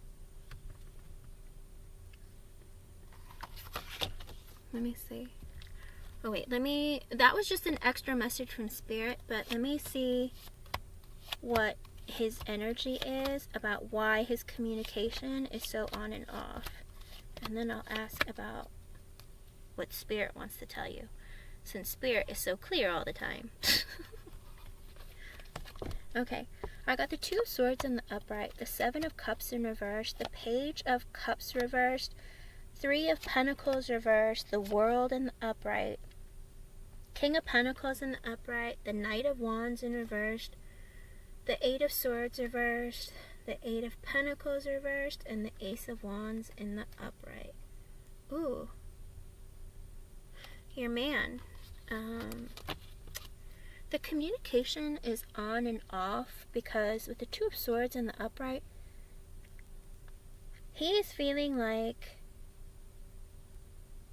Let me see. Oh wait, that was just an extra message from Spirit, but let me see what his energy is about why his communication is so on and off. And then I'll ask about what Spirit wants to tell you, since Spirit is so clear all the time. Okay, I got the Two of Swords in the upright, the Seven of Cups in reverse, the Page of Cups reversed, Three of Pentacles reversed, the World in the upright, King of Pentacles in the upright, the Knight of Wands in reversed, the Eight of Swords reversed, the Eight of Pentacles reversed, and the Ace of Wands in the upright. Ooh. Your man. The communication is on and off, because with the Two of Swords in the upright, he is feeling like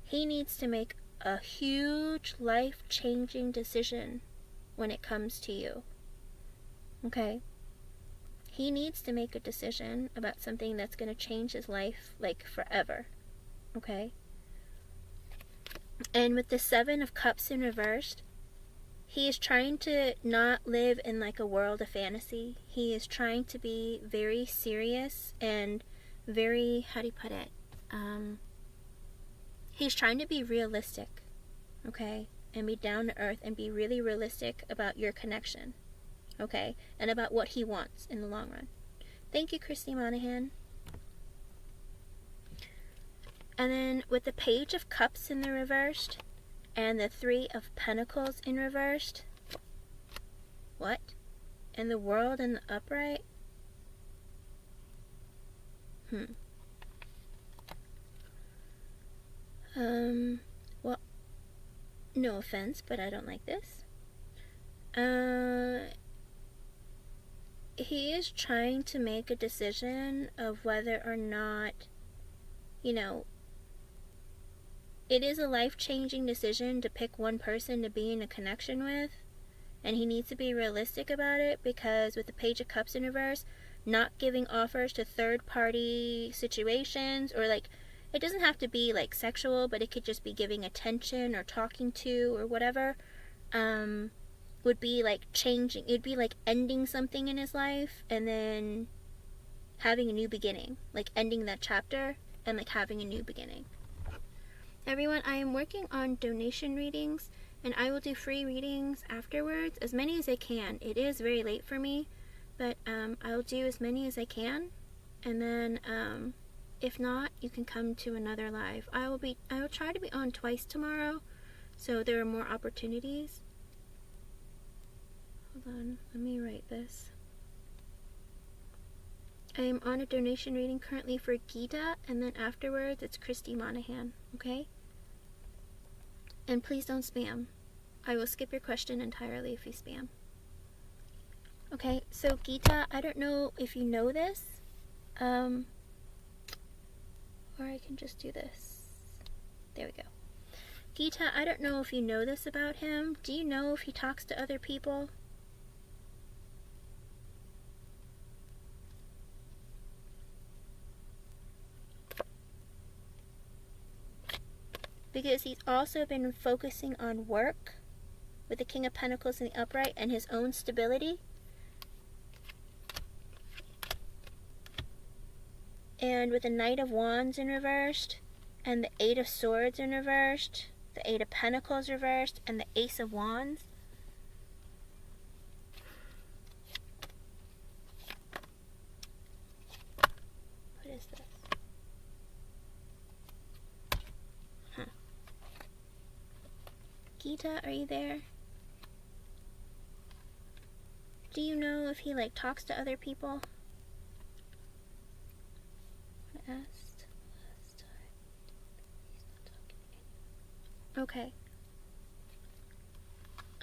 he needs to make a huge life-changing decision when it comes to you. Okay? He needs to make a decision about something that's going to change his life, like, forever. Okay? And with the Seven of Cups in reversed, he is trying to not live in, like, a world of fantasy. He is trying to be very serious and very, how do you put it? He's trying to be realistic. Okay? And be down to earth and be really realistic about your connection. Okay, and about what he wants in the long run. Thank you, Christy Monahan. And then with the Page of Cups in the reversed, and the Three of Pentacles in reversed. What? And the World in the upright? Well, no offense, but I don't like this. He is trying to make a decision of whether or not, you know, it is a life-changing decision to pick one person to be in a connection with, and he needs to be realistic about it, because with the Page of Cups in reverse, not giving offers to third-party situations, or like, it doesn't have to be like sexual, but it could just be giving attention or talking to or whatever, would be like changing. It'd be like ending something in his life and then having a new beginning, like ending that chapter and like having a new beginning. Everyone, I am working on donation readings, and I will do free readings afterwards, as many as I can. It is very late for me, but I will do as many as I can, and then if not, you can come to another live. I will try to be on twice tomorrow, So there are more opportunities. Hold on, let me write this. I am on a donation reading currently for Gita, and then afterwards it's Christy Monahan, okay? And please don't spam. I will skip your question entirely if you spam. Okay, so Gita, I don't know if you know this, or I can just do this. There we go. Gita, I don't know if you know this about him. Do you know if he talks to other people? Because he's also been focusing on work with the King of Pentacles in the upright and his own stability. And with the Knight of Wands in reversed and the Eight of Swords in reversed, the Eight of Pentacles reversed, and the Ace of Wands. What is this? Huh. Gita, are you there? Do you know if he like talks to other people? I asked last time. He's not talking to anyone. Okay.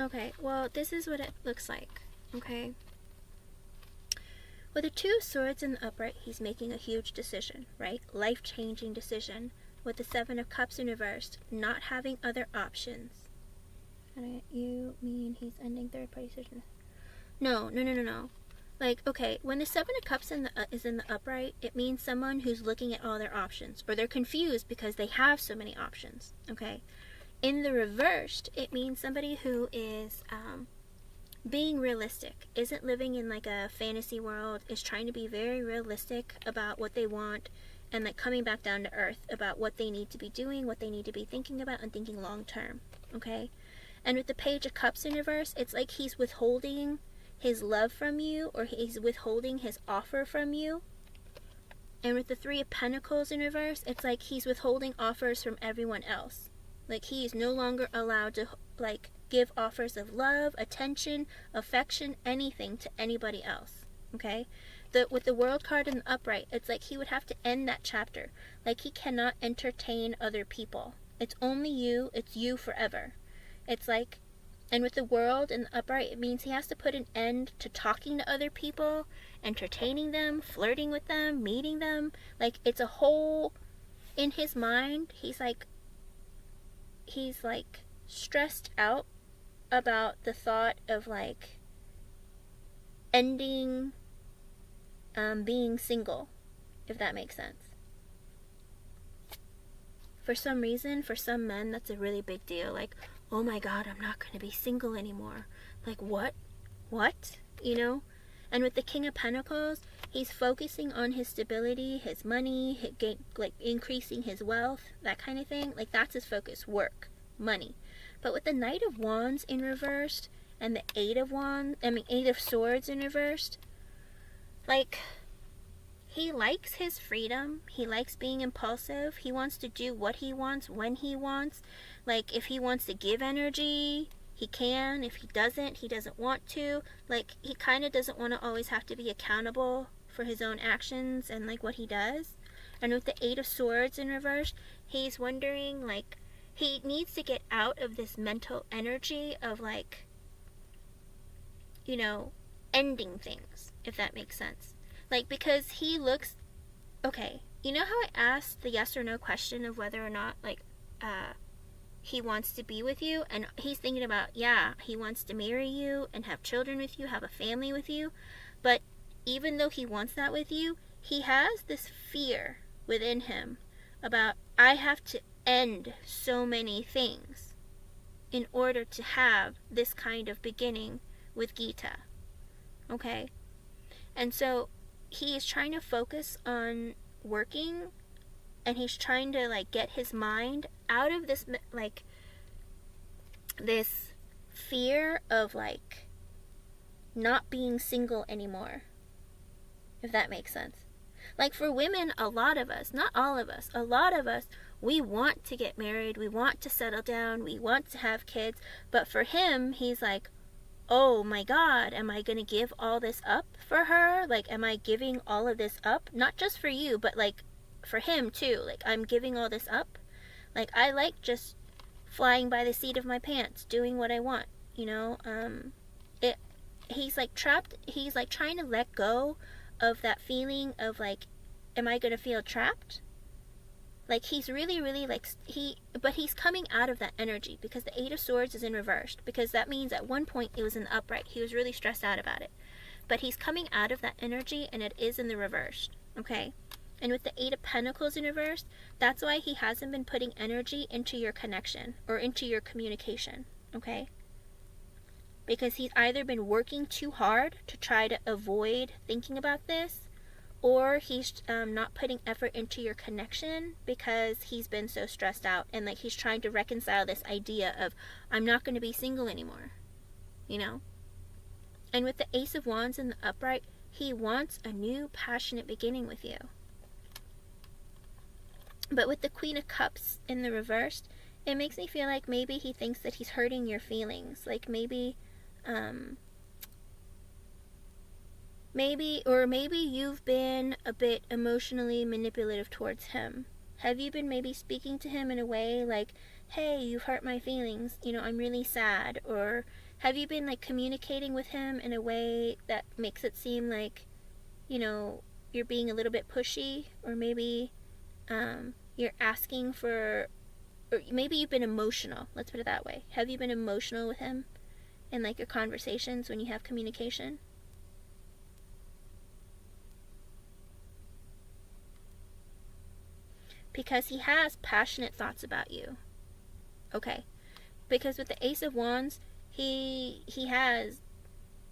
Okay, well, this is what it looks like, okay? With the Two of Swords in the upright, he's making a huge decision, right? Life-changing decision. With the Seven of Cups in reversed, not having other options. And you mean he's ending third-party decision? No. Like, okay, when the Seven of Cups is in the upright, it means someone who's looking at all their options, or they're confused because they have so many options, okay? In the reversed, it means somebody who is being realistic, isn't living in like a fantasy world, is trying to be very realistic about what they want, and like coming back down to earth about what they need to be doing, what they need to be thinking about, and thinking long term, okay? And with the Page of Cups in reverse, it's like he's withholding his love from you, or he's withholding his offer from you. And with the Three of Pentacles in reverse, it's like he's withholding offers from everyone else. Like he is no longer allowed to like give offers of love, attention, affection, anything to anybody else. Okay? With the World card in the upright, it's like he would have to end that chapter. Like he cannot entertain other people. It's only you, it's you forever. It's like, and with the World in the upright, it means he has to put an end to talking to other people, entertaining them, flirting with them, meeting them. Like it's a whole, in his mind, he's like stressed out about the thought of like ending being single, if that makes sense. For some reason, for some men, that's a really big deal. Like, oh my God, I'm not going to be single anymore. Like, what? You know? And with the King of Pentacles, he's focusing on his stability, his money, like increasing his wealth, that kind of thing. Like, that's his focus, work, money. But with the Knight of Wands in reversed and the Eight of Swords in reversed, like, he likes his freedom. He likes being impulsive. He wants to do what he wants when he wants. Like, if he wants to give energy, he can. If he doesn't want to. Like, he kind of doesn't want to always have to be accountable for his own actions and, like, what he does. And with the Eight of Swords in reverse, he's wondering, like, he needs to get out of this mental energy of, like, you know, ending things, if that makes sense. Like, because he looks, okay, you know how I asked the yes or no question of whether or not, like, he wants to be with you? And he's thinking about, yeah, he wants to marry you and have children with you, have a family with you. But even though he wants that with you, he has this fear within him about, I have to end so many things in order to have this kind of beginning with Gita. Okay? And so he is trying to focus on working, and he's trying to, like, get his mind out of this, like, this fear of, like, not being single anymore, if that makes sense. Like, for women, a lot of us, not all of us, a lot of us we want to get married, we want to settle down, we want to have kids. But for him, he's like, oh my God, am I gonna give all this up for her? Like, am I giving all of this up? Not just for you, but like for him too. Like, I'm giving all this up. Like, I like just flying by the seat of my pants, doing what I want, you know? He's like trapped, he's like trying to let go of that feeling of like, am I gonna feel trapped? Like, he's really, really like, but he's coming out of that energy because the Eight of Swords is in reversed, because that means at one point it was in the upright. He was really stressed out about it. But he's coming out of that energy, and it is in the reversed, okay? And with the Eight of Pentacles in reversed, that's why he hasn't been putting energy into your connection or into your communication, okay? Because he's either been working too hard to try to avoid thinking about this, or he's not putting effort into your connection because he's been so stressed out, and like he's trying to reconcile this idea of, I'm not going to be single anymore, you know? And with the Ace of Wands in the upright, he wants a new passionate beginning with you. But with the Queen of Cups in the reversed, it makes me feel like maybe he thinks that he's hurting your feelings. Like maybe maybe you've been a bit emotionally manipulative towards him. Have you been maybe speaking to him in a way like, hey, you've hurt my feelings, you know, I'm really sad? Or have you been like communicating with him in a way that makes it seem like, you know, you're being a little bit pushy? Or maybe you're asking for, or maybe you've been emotional, let's put it that way. Have you been emotional with him in like your conversations when you have communication? Because he has passionate thoughts about you. Okay. Because with the Ace of Wands, he has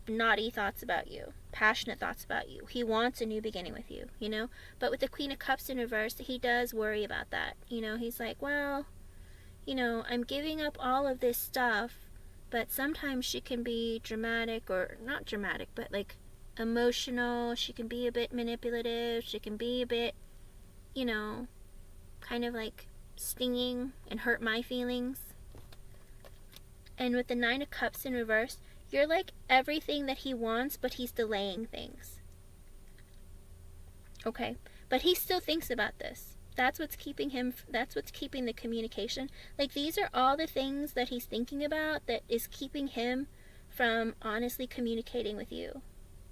naughty thoughts about you, passionate thoughts about you. He wants a new beginning with you, you know? But with the Queen of Cups in reverse, he does worry about that. You know, he's like, well, you know, I'm giving up all of this stuff, but sometimes she can be dramatic, or not dramatic, but like emotional. She can be a bit manipulative. She can be a bit, you know, kind of like stinging and hurt my feelings. And with the Nine of Cups in reverse, you're like everything that he wants, but he's delaying things. Okay? But he still thinks about this. That's what's keeping the communication. Like, these are all the things that he's thinking about that is keeping him from honestly communicating with you.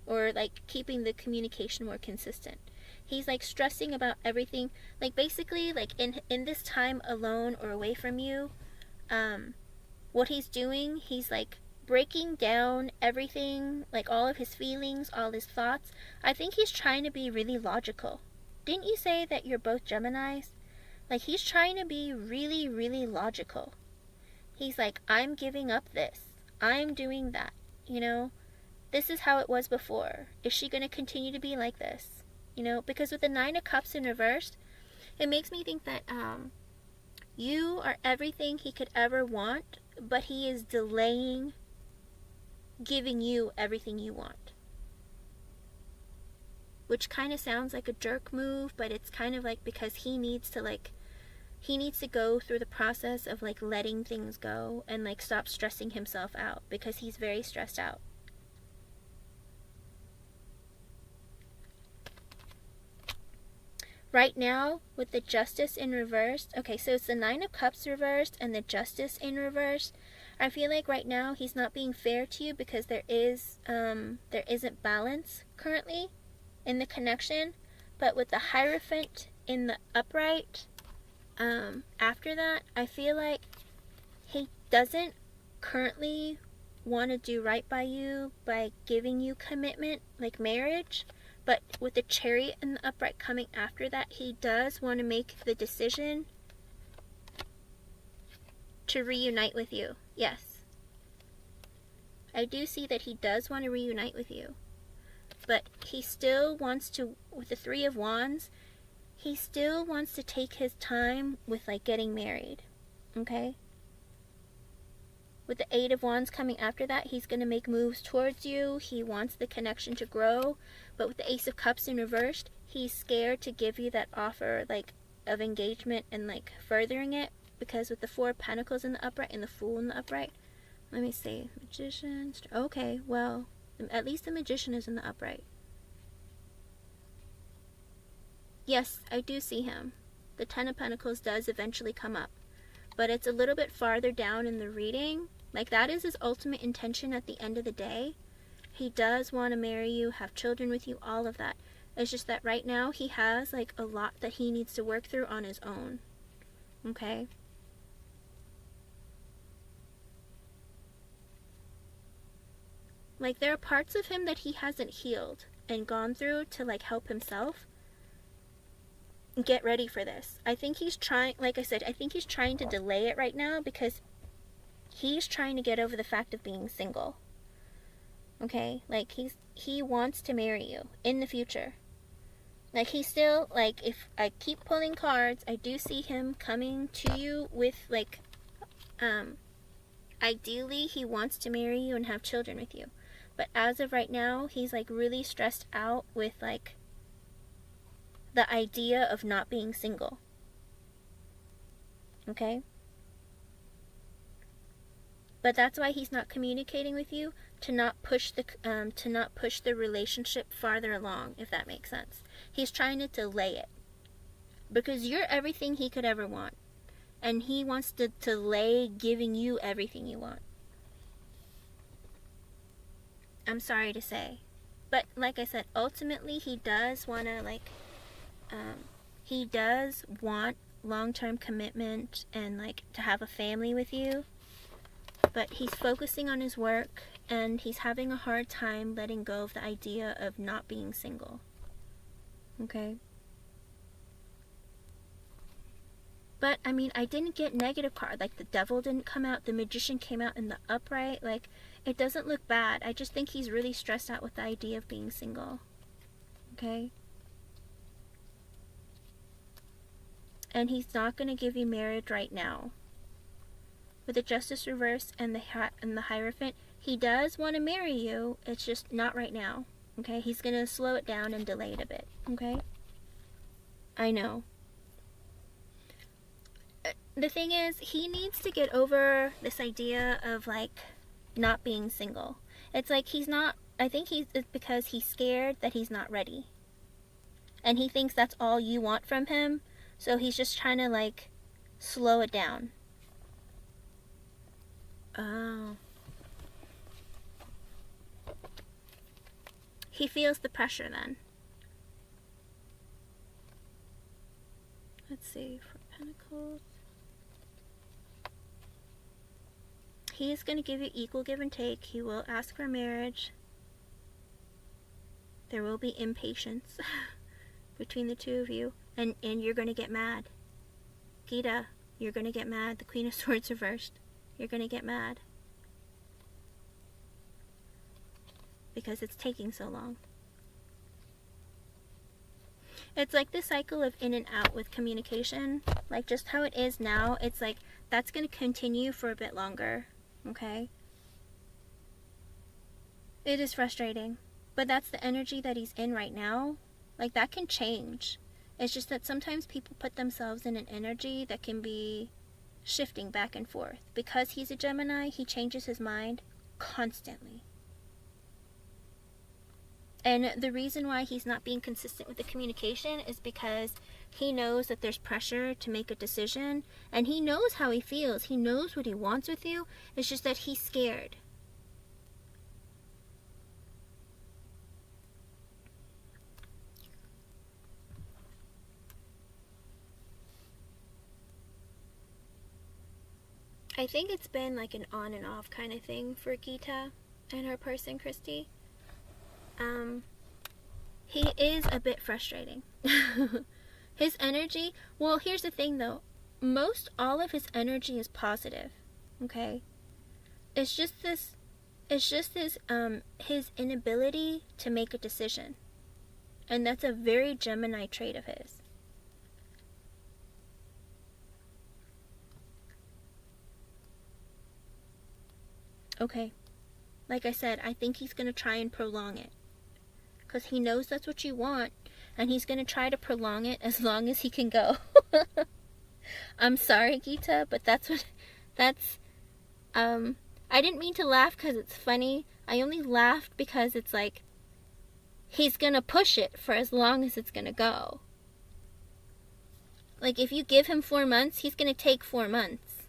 Or like keeping the communication more consistent. He's like stressing about everything. Like, basically, like in this time alone or away from you, what he's doing, he's like breaking down everything, like all of his feelings, all his thoughts. I think he's trying to be really logical. Didn't you say that you're both Geminis? Like, he's trying to be really, really logical. He's like, I'm giving up this. I'm doing that. You know? This is how it was before. Is she going to continue to be like this? You know? Because with the Nine of Cups in reversed, it makes me think that you are everything he could ever want, but he is delaying giving you everything you want. Which kind of sounds like a jerk move, but it's kind of like because he needs to go through the process of like letting things go and like stop stressing himself out, because he's very stressed out. Right now, with the Justice in reverse, okay, so it's the Nine of Cups reversed and the Justice in reverse. I feel like right now he's not being fair to you because there isn't balance currently in the connection. But with the Hierophant in the upright, after that, I feel like he doesn't currently want to do right by you by giving you commitment, like marriage. But with the Chariot in the upright coming after that, he does want to make the decision to reunite with you. Yes. I do see that he does want to reunite with you. But he still wants to, with the Three of Wands, he still wants to take his time with like getting married. Okay? With the Eight of Wands coming after that, he's going to make moves towards you. He wants the connection to grow. But with the Ace of Cups in reversed, he's scared to give you that offer, like of engagement and like furthering it, because with the Four of Pentacles in the upright and the Fool in the upright. Let me see. Magician. Okay, well, at least the Magician is in the upright. Yes, I do see him. The Ten of Pentacles does eventually come up, but it's a little bit farther down in the reading. Like, that is his ultimate intention at the end of the day. He does want to marry you, have children with you, all of that. It's just that right now he has like a lot that he needs to work through on his own. Okay? Like, there are parts of him that he hasn't healed and gone through to like help himself get ready for this. I think he's trying, like I said, I think he's trying to delay it right now because he's trying to get over the fact of being single. Okay? Like, he wants to marry you in the future. Like, he's still, like, if I keep pulling cards, I do see him coming to you with, like, ideally, he wants to marry you and have children with you. But as of right now, he's, like, really stressed out with, like, the idea of not being single. Okay? But that's why he's not communicating with you, to not push the relationship farther along, if that makes sense. He's trying to delay it. Because you're everything he could ever want. And he wants to delay giving you everything you want. I'm sorry to say. But like I said, ultimately he does want to, like, he does want long-term commitment and, like, to have a family with you. But he's focusing on his work, and he's having a hard time letting go of the idea of not being single. Okay? But, I mean, I didn't get negative card. Like, the Devil didn't come out. The Magician came out in the upright. Like, it doesn't look bad. I just think he's really stressed out with the idea of being single. Okay? And he's not going to give you marriage right now. With the Justice reverse and the Hierophant, he does want to marry you. It's just not right now. Okay? He's going to slow it down and delay it a bit. Okay? I know. The thing is, he needs to get over this idea of, like, not being single. It's like he's not, I think it's because he's scared that he's not ready. And he thinks that's all you want from him. So he's just trying to, like, slow it down. Oh. He feels the pressure then. Let's see, for Pentacles. He is going to give you equal give and take. He will ask for marriage. There will be impatience between the two of you. And you're going to get mad. Gita, you're going to get mad. The Queen of Swords reversed. You're going to get mad. Because it's taking so long. It's like the cycle of in and out with communication. Like, just how it is now, it's like that's going to continue for a bit longer. Okay? It is frustrating. But that's the energy that he's in right now. Like, that can change. It's just that sometimes people put themselves in an energy that can be shifting back and forth. Because he's a Gemini, he changes his mind constantly. And the reason why he's not being consistent with the communication is because he knows that there's pressure to make a decision. And he knows how he feels. He knows what he wants with you. It's just that he's scared. I think it's been like an on and off kind of thing for Gita and her person, Christy. He is a bit frustrating. His energy, well, here's the thing though. All of his energy is positive. Okay? It's just his inability to make a decision. And that's a very Gemini trait of his. Okay. Like I said, I think he's going to try and prolong it. Because he knows that's what you want. And he's going to try to prolong it as long as he can go. I'm sorry, Gita, but that's I didn't mean to laugh because it's funny. I only laughed because it's like, he's gonna push it for as long as it's gonna go. Like, if you give him 4 months, he's gonna take 4 months.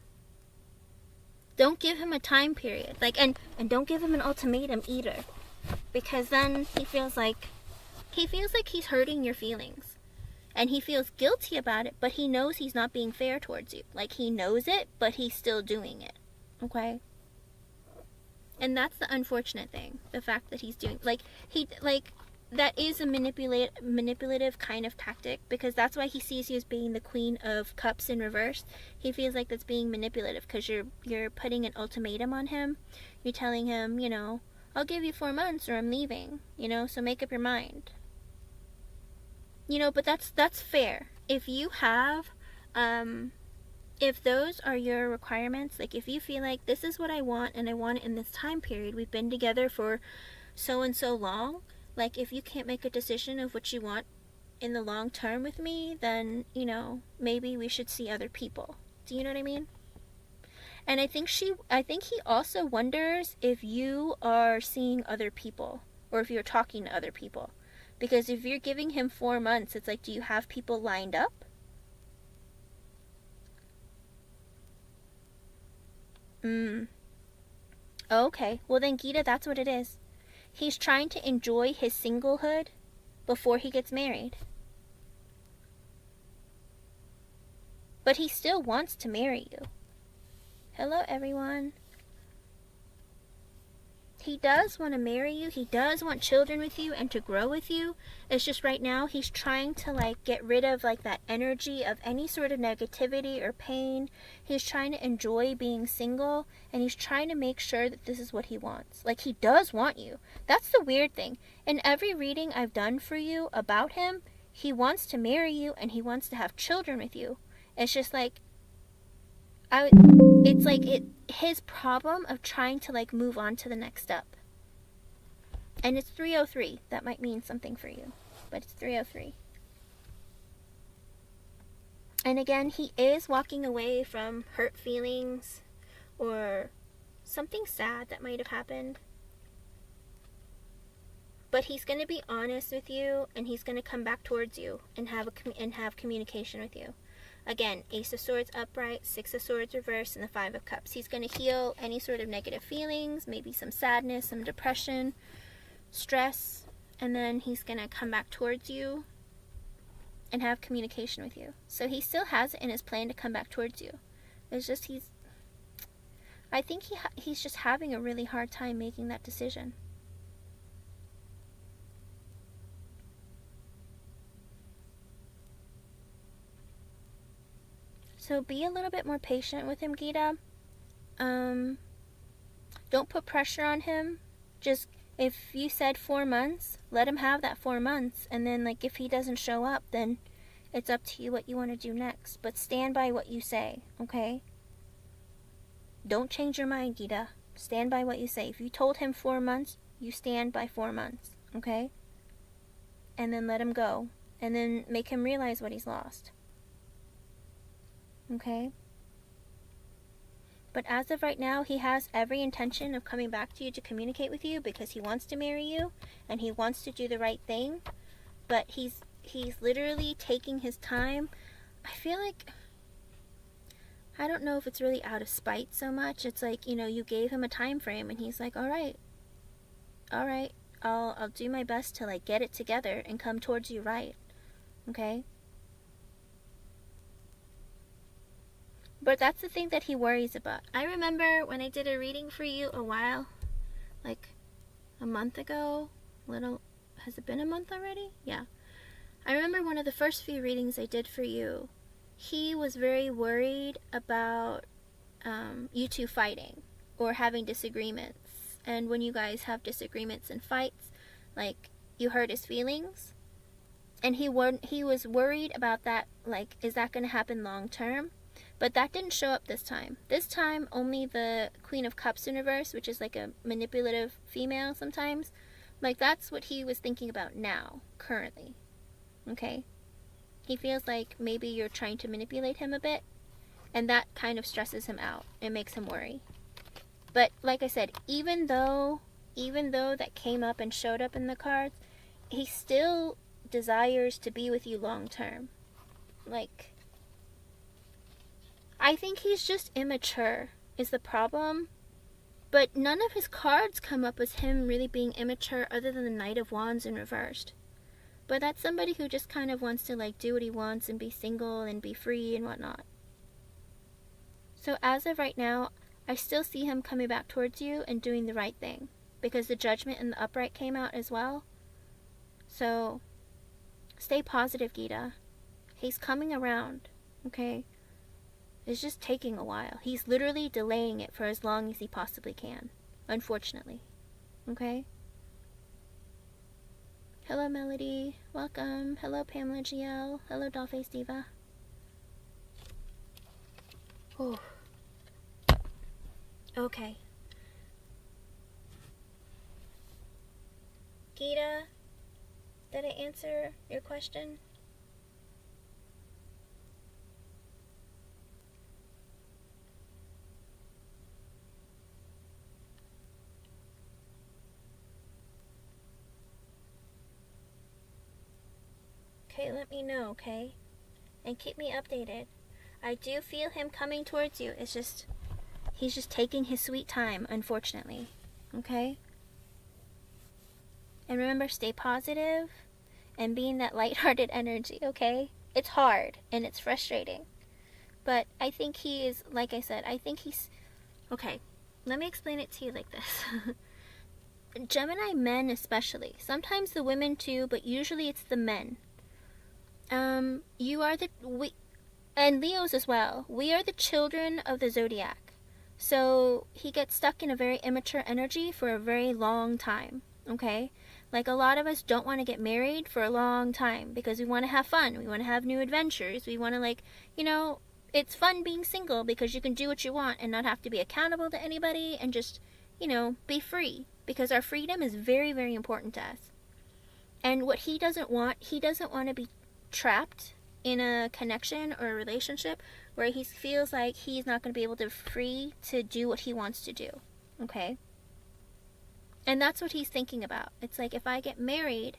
Don't give him a time period. Like, and don't give him an ultimatum either. Because then he feels like he's hurting your feelings. And he feels guilty about it, but he knows he's not being fair towards you. Like, he knows it, but he's still doing it. Okay? And that's the unfortunate thing. The fact that he's doing, that is a manipulative kind of tactic, because that's why he sees you as being the Queen of Cups in reverse. He feels like that's being manipulative, because you're putting an ultimatum on him. You're telling him, you know, I'll give you 4 months or I'm leaving, you know, so make up your mind. You know, but that's fair. If you have, if those are your requirements, like if you feel like this is what I want and I want it in this time period, we've been together for so and so long, like if you can't make a decision of what you want in the long term with me, then, you know, maybe we should see other people. Do you know what I mean? And I think he also wonders if you are seeing other people or if you're talking to other people. Because if you're giving him 4 months, it's like, do you have people lined up? Okay, well then, Gita, that's what it is. He's trying to enjoy his singlehood before he gets married. But he still wants to marry you. Hello, everyone. He does want to marry you. He does want children with you and to grow with you. It's just right now he's trying to like get rid of like that energy of any sort of negativity or pain. He's trying to enjoy being single, and he's trying to make sure that this is what he wants. Like, he does want you. That's the weird thing. In every reading I've done for you about him, he wants to marry you and he wants to have children with you. It's just like, his problem of trying to like move on to the next step. And it's 303. That might mean something for you, but it's 303. And again, he is walking away from hurt feelings or something sad that might have happened. But he's going to be honest with you, and he's going to come back towards you and have communication with you. Again, Ace of Swords upright, 6 of Swords reversed, and the 5 of Cups. He's going to heal any sort of negative feelings, maybe some sadness, some depression, stress, and then he's going to come back towards you and have communication with you. So he still has it in his plan to come back towards you. It's just I think he's just having a really hard time making that decision. So be a little bit more patient with him, Gita. Don't put pressure on him. Just, if you said 4 months, let him have that 4 months. And then, like, if he doesn't show up, then it's up to you what you want to do next. But stand by what you say, okay? Don't change your mind, Gita. Stand by what you say. If you told him 4 months, you stand by 4 months, okay? And then let him go. And then make him realize what he's lost. Okay? But as of right now, he has every intention of coming back to you to communicate with you, because he wants to marry you and he wants to do the right thing. But he's literally taking his time. I feel like, I don't know if it's really out of spite so much. It's like, you know, you gave him a time frame and he's like, all right, I'll do my best to like get it together and come towards you, right? Okay? But that's the thing that he worries about. I remember when I did a reading for you a while, like a month ago, has it been a month already? Yeah. I remember one of the first few readings I did for you, he was very worried about you two fighting or having disagreements. And when you guys have disagreements and fights, like, you hurt his feelings. And he was worried about that, like, is that going to happen long term? But that didn't show up this time. This time, only the Queen of Cups in reverse, which is like a manipulative female sometimes. Like, that's what he was thinking about now, currently. Okay? He feels like maybe you're trying to manipulate him a bit, and that kind of stresses him out. It makes him worry. But like I said, even though that came up and showed up in the cards, he still desires to be with you long term. Like, I think he's just immature is the problem. But none of his cards come up as him really being immature other than the Knight of Wands in reversed. But that's somebody who just kind of wants to like do what he wants and be single and be free and whatnot. So as of right now, I still see him coming back towards you and doing the right thing. Because the Judgment and the Upright came out as well. So, stay positive, Gita. He's coming around, okay? It's just taking a while. He's literally delaying it for as long as he possibly can. Unfortunately. Okay? Hello, Melody. Welcome. Hello, Pamela GL. Hello, Dollface Diva. Oh. Okay. Gita, did I answer your question? Okay, let me know, okay? And keep me updated. I do feel him coming towards you. It's just, he's just taking his sweet time, unfortunately. Okay? And remember, stay positive and be in that lighthearted energy, okay? It's hard and it's frustrating. But I think he is, like I said, I think he's... Okay, let me explain it to you like this. Gemini men especially. Sometimes the women too, but usually it's the men. You are the... and Leos as well. We are the children of the zodiac. So he gets stuck in a very immature energy for a very long time, okay? Like, a lot of us don't want to get married for a long time because we want to have fun. We want to have new adventures. We want to, like, you know, it's fun being single because you can do what you want and not have to be accountable to anybody and just, you know, be free. Because our freedom is very, very important to us. And what he doesn't want to be trapped in a connection or a relationship where he feels like he's not going to be able to be free to do what he wants to do. Okay? And that's what he's thinking about. It's like, if I get married,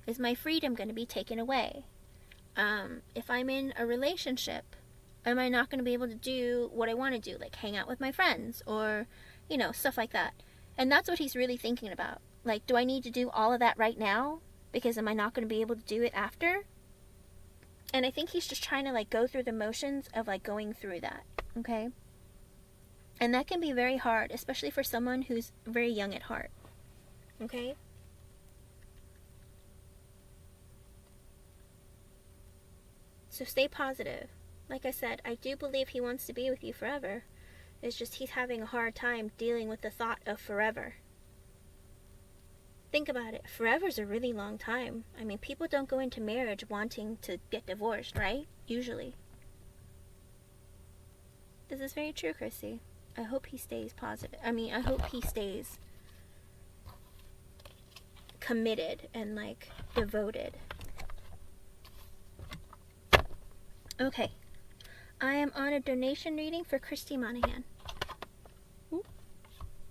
is my freedom going to be taken away? If I'm in a relationship, am I not going to be able to do what I want to do? Like, hang out with my friends or, you know, stuff like that. And that's what he's really thinking about. Like, do I need to do all of that right now? Because am I not going to be able to do it after? And I think he's just trying to, like, go through the motions of, like, going through that. Okay? And that can be very hard, especially for someone who's very young at heart. Okay? So stay positive. Like I said, I do believe he wants to be with you forever. It's just he's having a hard time dealing with the thought of forever. Think about it. Forever's a really long time. I mean, people don't go into marriage wanting to get divorced, right? Usually. This is very true, Christy. I hope he stays positive. I mean, I hope he stays committed and, like, devoted. Okay. I am on a donation reading for Christy Monahan. Ooh.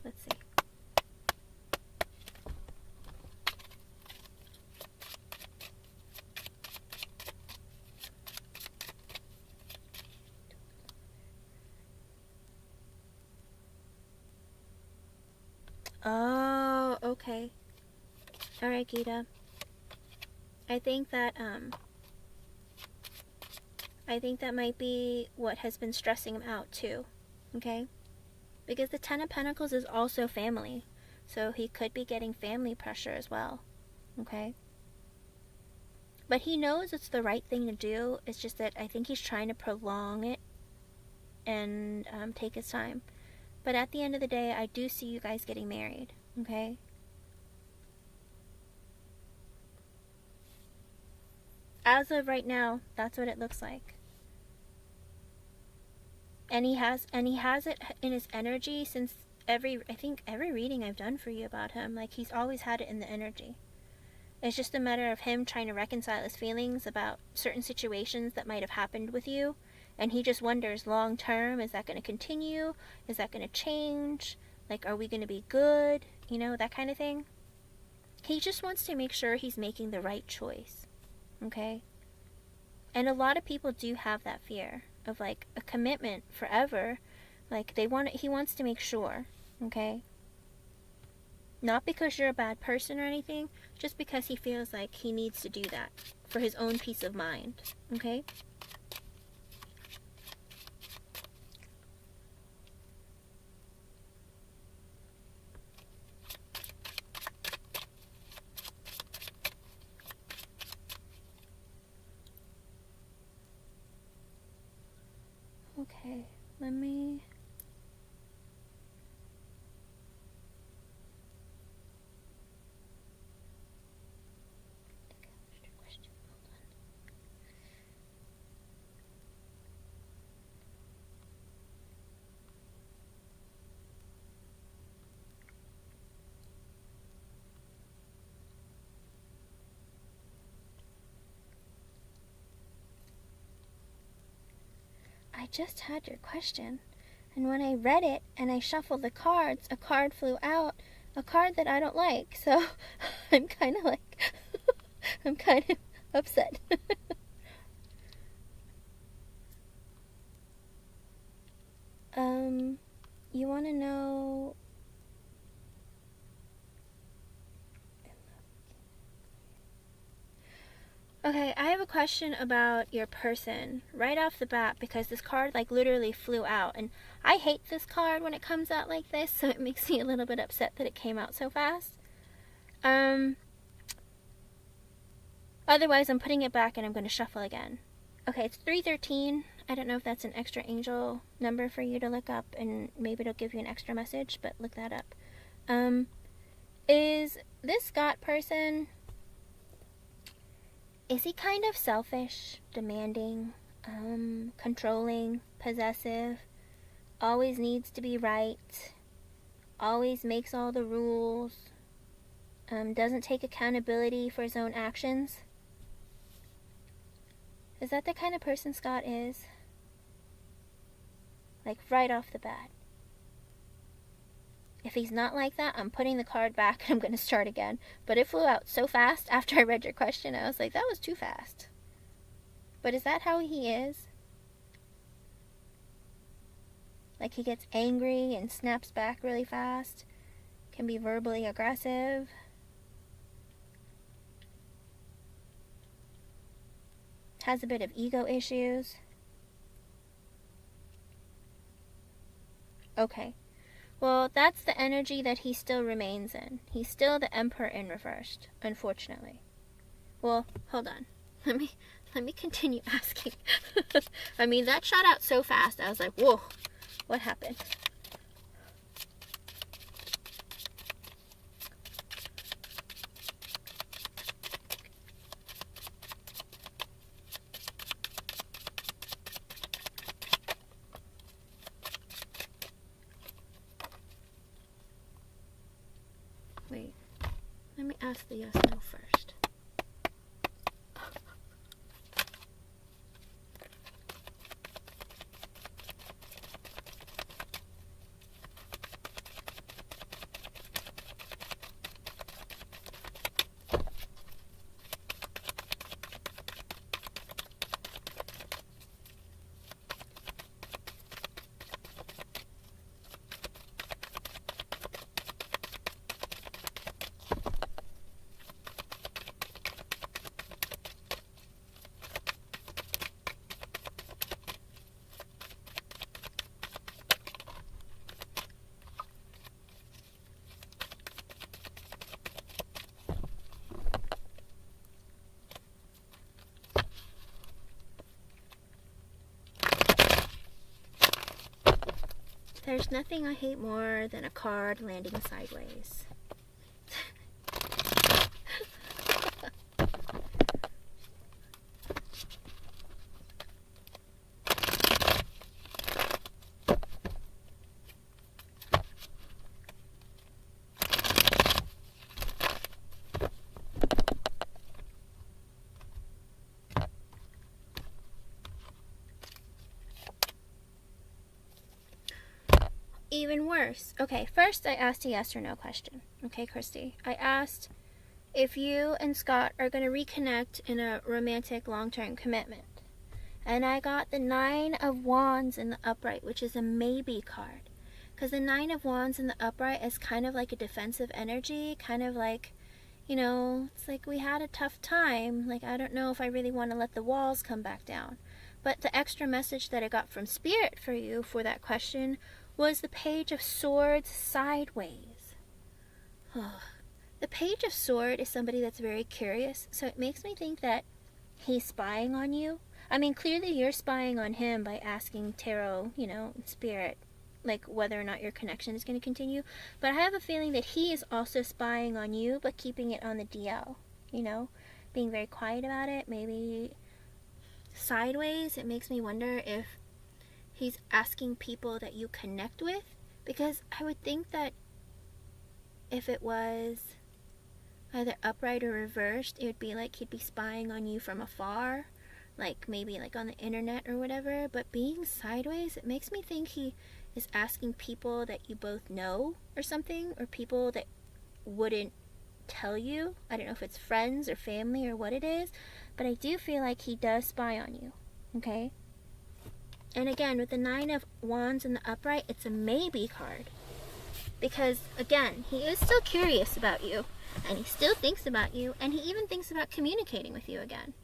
Let's see. Oh, okay. Alright, Gita. I think that might be what has been stressing him out too. Okay? Because the Ten of Pentacles is also family. So he could be getting family pressure as well. Okay? But he knows it's the right thing to do. It's just that I think he's trying to prolong it and take his time. But at the end of the day, I do see you guys getting married. Okay? As of right now, that's what it looks like. And he has it in his energy since I think every reading I've done for you about him. Like, he's always had it in the energy. It's just a matter of him trying to reconcile his feelings about certain situations that might have happened with you. And he just wonders, long term, is that going to continue? Is that going to change? Like, are we going to be good? You know, that kind of thing. He just wants to make sure he's making the right choice. Okay? And a lot of people do have that fear of, like, a commitment forever. Like, he wants to make sure. Okay? Not because you're a bad person or anything, just because he feels like he needs to do that for his own peace of mind. Okay? Okay, let me... I just had your question, and when I read it and I shuffled the cards, a card flew out, a card that I don't like, so I'm kind of like, I'm kind of upset. You want to know... Okay, I have a question about your person right off the bat, because this card like literally flew out, and I hate this card when it comes out like this, so it makes me a little bit upset that it came out so fast. Otherwise I'm putting it back and I'm going to shuffle again. Okay, it's 313. I don't know if that's an extra angel number for you to look up, and maybe it'll give you an extra message, but look that up. Is this Scott person... Is he kind of selfish, demanding, controlling, possessive, always needs to be right, always makes all the rules, doesn't take accountability for his own actions? Is that the kind of person Scott is? Like, right off the bat. If he's not like that, I'm putting the card back and I'm going to start again. But it flew out so fast after I read your question, I was like, that was too fast. But is that how he is? Like, he gets angry and snaps back really fast, can be verbally aggressive. Has a bit of ego issues. Okay. Well, that's the energy that he still remains in. He's still the Emperor in reversed, unfortunately. Well, hold on. Let me continue asking. I mean, that shot out so fast. I was like, whoa, what happened? Wait, let me ask the yes no first. There's nothing I hate more than a card landing sideways. even worse. Okay, first I asked a yes or no question. Okay, Christy. I asked if you and Scott are going to reconnect in a romantic long-term commitment. And I got the 9 of Wands in the upright, which is a maybe card. Because the 9 of Wands in the upright is kind of like a defensive energy, kind of like, you know, it's like we had a tough time. Like, I don't know if I really want to let the walls come back down. But the extra message that I got from Spirit for you for that question was the Page of Swords sideways. The Page of Swords is somebody that's very curious, so it makes me think that he's spying on you. I mean, clearly you're spying on him by asking Tarot, you know, Spirit, like whether or not your connection is going to continue. But I have a feeling that he is also spying on you, but keeping it on the DL, you know, being very quiet about it, maybe sideways. It makes me wonder if he's asking people that you connect with, because I would think that if it was either upright or reversed, it would be like he'd be spying on you from afar, like maybe like on the internet or whatever. But being sideways, it makes me think he is asking people that you both know or something, or people that wouldn't tell you. I don't know if it's friends or family or what it is, but I do feel like he does spy on you, okay? And again, with the 9 of Wands in the upright, it's a maybe card. Because, again, he is still curious about you, and he still thinks about you, and he even thinks about communicating with you again.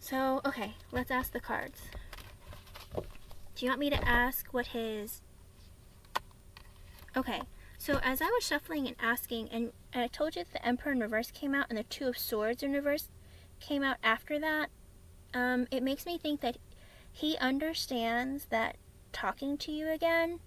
So, okay, let's ask the cards. Do you want me to ask what his... Okay, so as I was shuffling and asking, and I told you that the Emperor in reverse came out, and the 2 of Swords in reverse came out after that, it makes me think that he understands that talking to you again